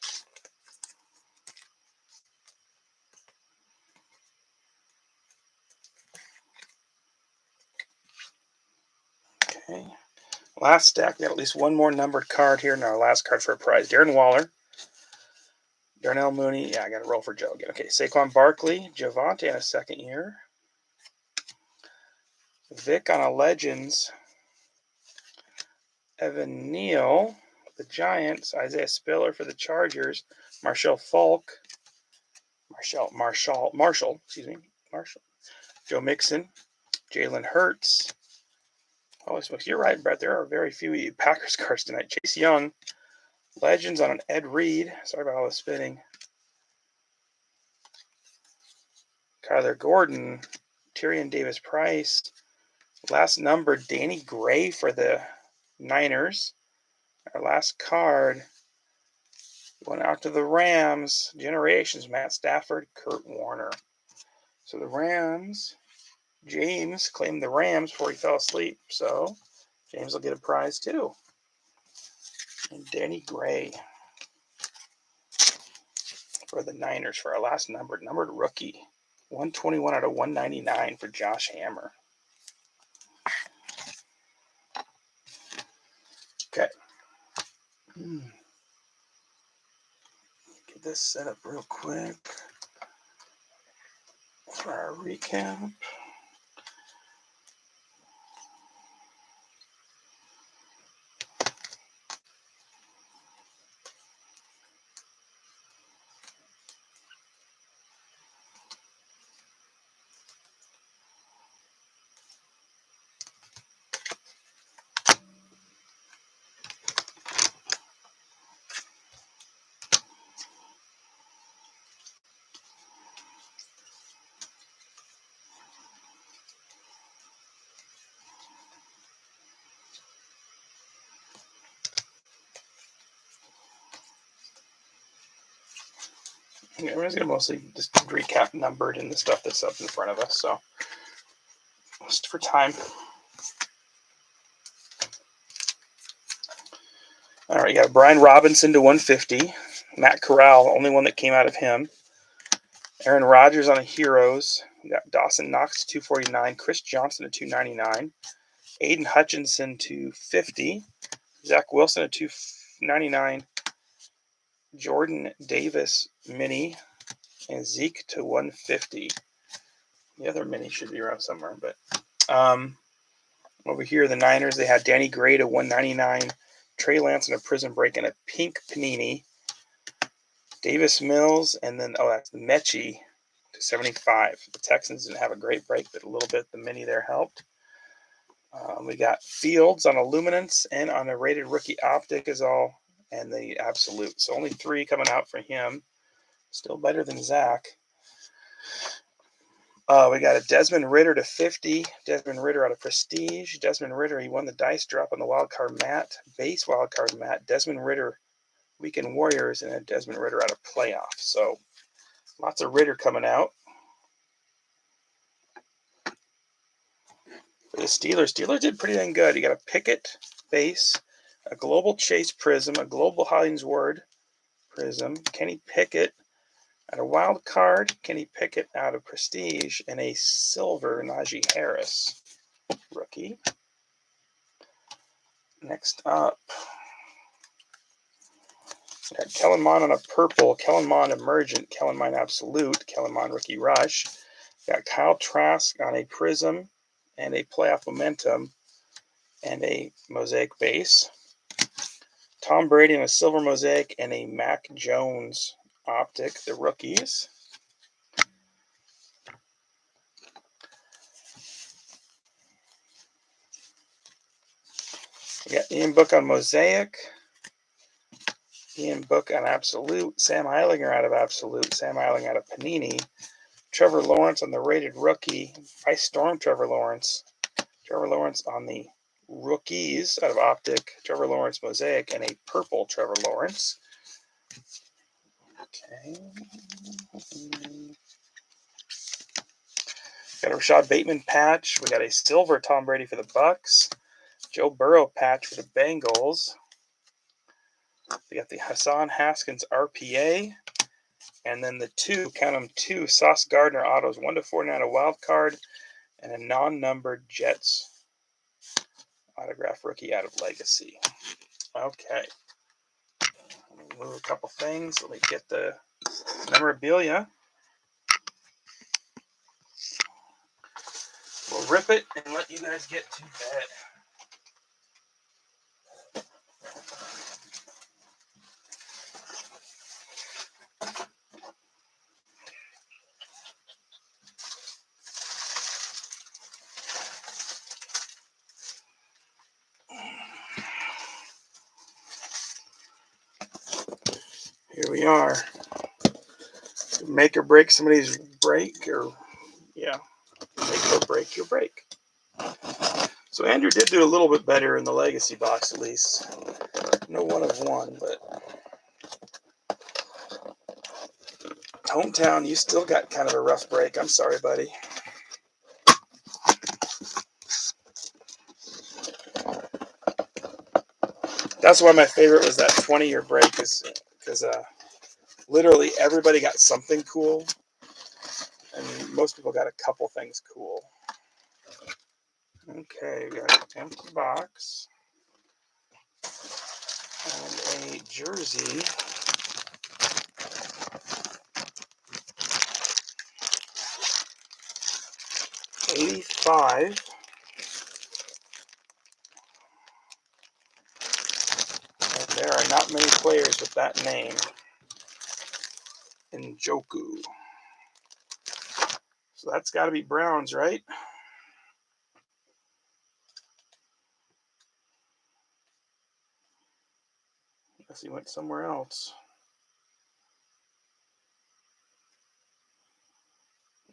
A: Okay. Last stack. We got at least one more numbered card here in our last card for a prize. Darren Waller. Darnell Mooney. Yeah, I got to roll for Joe again. Okay. Saquon Barkley. Javonte in a second year. Vic on a Legends. Evan Neal. The Giants. Isaiah Spiller for the Chargers. Marshall Falk. Marshall. Joe Mixon. Jalen Hurts. Holy smokes, you're right, Brett. There are very few Packers cards tonight. Chase Young. Legends on an Ed Reed. Sorry about all the spinning. Kyler Gordon. Tyrion Davis Price. Last number, Danny Gray for the Niners. Our last card went out to the Rams. Generations, Matt Stafford, Kurt Warner. So the Rams, James claimed the Rams before he fell asleep. So James will get a prize too. And Danny Gray for the Niners for our last numbered rookie. 121 out of 199 for Josh Hammer. Okay. Get this set up real quick for our recap. Yeah, we're going to mostly just recap numbered and the stuff that's up in front of us. So just for time. All right, you got Brian Robinson to 150. Matt Corral, only one that came out of him. Aaron Rodgers on a Heroes. We got Dawson Knox to 249. Chris Johnson to 299. Aiden Hutchinson to 50. Zach Wilson to 299. Jordan Davis mini. And Zeke to 150. The other mini should be around somewhere. But over here, the Niners, they had Danny Gray to 199. Trey Lance in a prison break and a pink panini. Davis Mills, and then, that's the Mechie to 75. The Texans didn't have a great break, but a little bit the mini there helped. We got Fields on a Luminance and on a rated rookie optic is all, and the Absolute. So only 3 coming out for him. Still better than Zach. We got a Desmond Ridder to 50. Desmond Ridder out of Prestige. Desmond Ridder, he won the dice drop on the wildcard mat. Base wildcard mat. Desmond Ridder, Weekend Warriors, and a Desmond Ridder out of playoff. So lots of Ridder coming out. For the Steelers did pretty dang good. You got a Pickett base, a Global Chase Prism, a Global Hollingsworth Prism, Kenny Pickett out of Wild Card, Kenny Pickett out of Prestige, and a silver Najee Harris rookie. Next up, we got Kellen Mond on a purple, Kellen Mond Emergent, Kellen Mond Absolute, Kellen Mond Rookie Rush. Got Kyle Trask on a Prism and a Playoff Momentum and a Mosaic base. Tom Brady on a silver Mosaic and a Mac Jones optic, the rookies. We got Ian Book on Mosaic, Ian Book on Absolute, Sam Eilinger out of Absolute, Sam Eilinger out of Panini, Trevor Lawrence on the rated rookie, Ice Storm Trevor Lawrence on the rookies out of Optic, Trevor Lawrence Mosaic, and a purple Trevor Lawrence. Okay. Got a Rashad Bateman patch. We got a silver Tom Brady for the Bucks. Joe Burrow patch for the Bengals. We got the Hassan Haskins RPA. And then the 2, count them 2, Sauce Gardner autos, 1/49 a wild card, and a non-numbered Jets autograph rookie out of Legacy. Okay. Let me move a couple things. Let me get the memorabilia. We'll rip it and let you guys get to bed. Here we are. Make or break somebody's break, or make or break your break. So Andrew did do a little bit better in the Legacy box, at least. No 1 of 1, but Hometown, you still got kind of a rough break. I'm sorry, buddy. That's why my favorite was that 20-year break, is because literally everybody got something cool, and most people got a couple things cool. Okay, we got an empty box and a jersey. '85. And there are not many players with that name. Njoku. So that's got to be Browns, right? Guess he went somewhere else.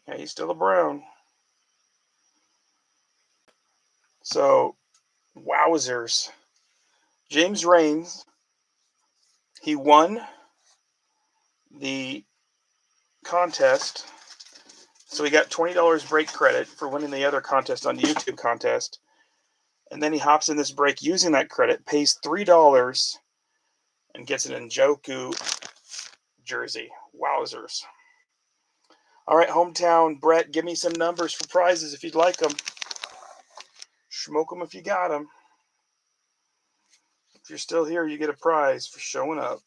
A: Yeah, he's still a Brown. So, wowzers. James Raines, he won the contest. So he got $20 break credit for winning the other contest on the YouTube contest. And then he hops in this break using that credit, pays $3 and gets an Njoku jersey. Wowzers. All right, hometown Brett, give me some numbers for prizes if you'd like them. Smoke them if you got them. If you're still here, you get a prize for showing up.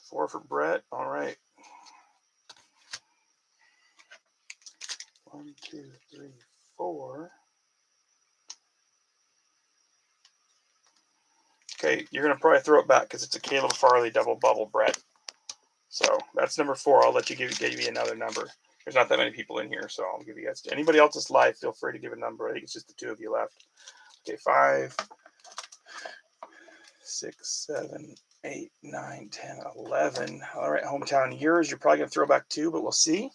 A: 4 for Brett. All right. 1, 2, 3, 4. Okay, you're going to probably throw it back because it's a Caleb Farley double bubble, Brett. So that's number 4. I'll let you give you another number. There's not that many people in here, so I'll give you guys. Anybody else that's live, feel free to give a number. I think it's just the 2 of you left. Okay, 5, 6, 7, 8, 9, 10, 11. All right, hometown yours. You're probably going to throw back 2, but we'll see.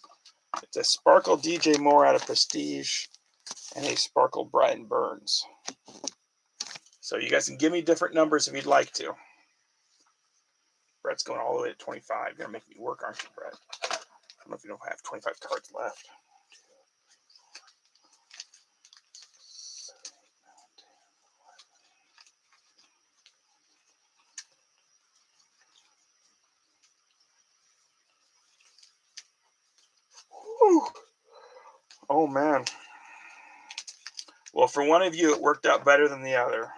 A: It's a Sparkle DJ Moore out of Prestige and a Sparkle Brian Burns. So you guys can give me different numbers if you'd like to. Brett's going all the way to 25. You're going to make me work, aren't you, Brett? I don't know if you don't have 25 cards left. Whew. Oh, man. Well, for one of you, it worked out better than the other.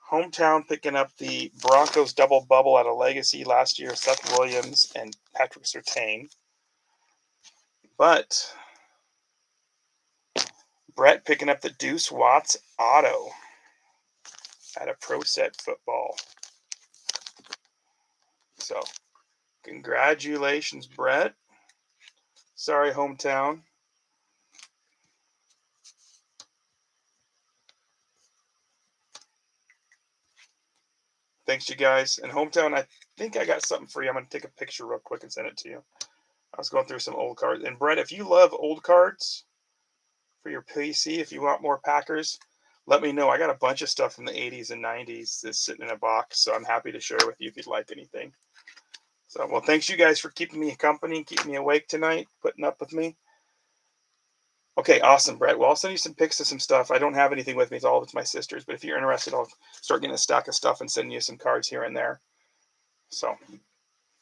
A: Hometown picking up the Broncos double bubble out of Legacy last year, Seth Williams and Patrick Surtain. But Brett picking up the Deuce Watts auto out of Pro Set Football. So, congratulations, Brett. Sorry, hometown. Thanks, you guys. And hometown, I think I got something for you. I'm going to take a picture real quick and send it to you. I was going through some old cards. And Brett, if you love old cards for your PC, if you want more Packers, let me know. I got a bunch of stuff from the 80s and 90s that's sitting in a box, so I'm happy to share with you if you'd like anything. So, well, thanks you guys for keeping me company, keeping me awake tonight, putting up with me. Okay, awesome, Brett. Well, I'll send you some pics of some stuff. I don't have anything with me. It's all of it's my sister's. But if you're interested, I'll start getting a stack of stuff and sending you some cards here and there. So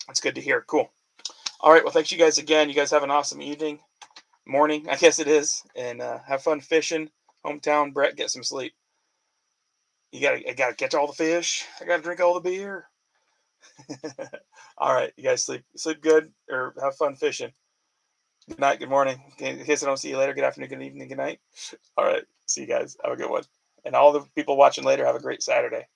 A: that's good to hear. Cool. All right. Well, thanks you guys again. You guys have an awesome evening, morning, I guess it is. And have fun fishing. Hometown, Brett, get some sleep. I gotta catch all the fish. I gotta drink all the beer. All right. You guys sleep good or have fun fishing. Good night, good morning. In case I don't see you later, good afternoon, good evening, good night. All right. See you guys. Have a good one. And all the people watching later, have a great Saturday.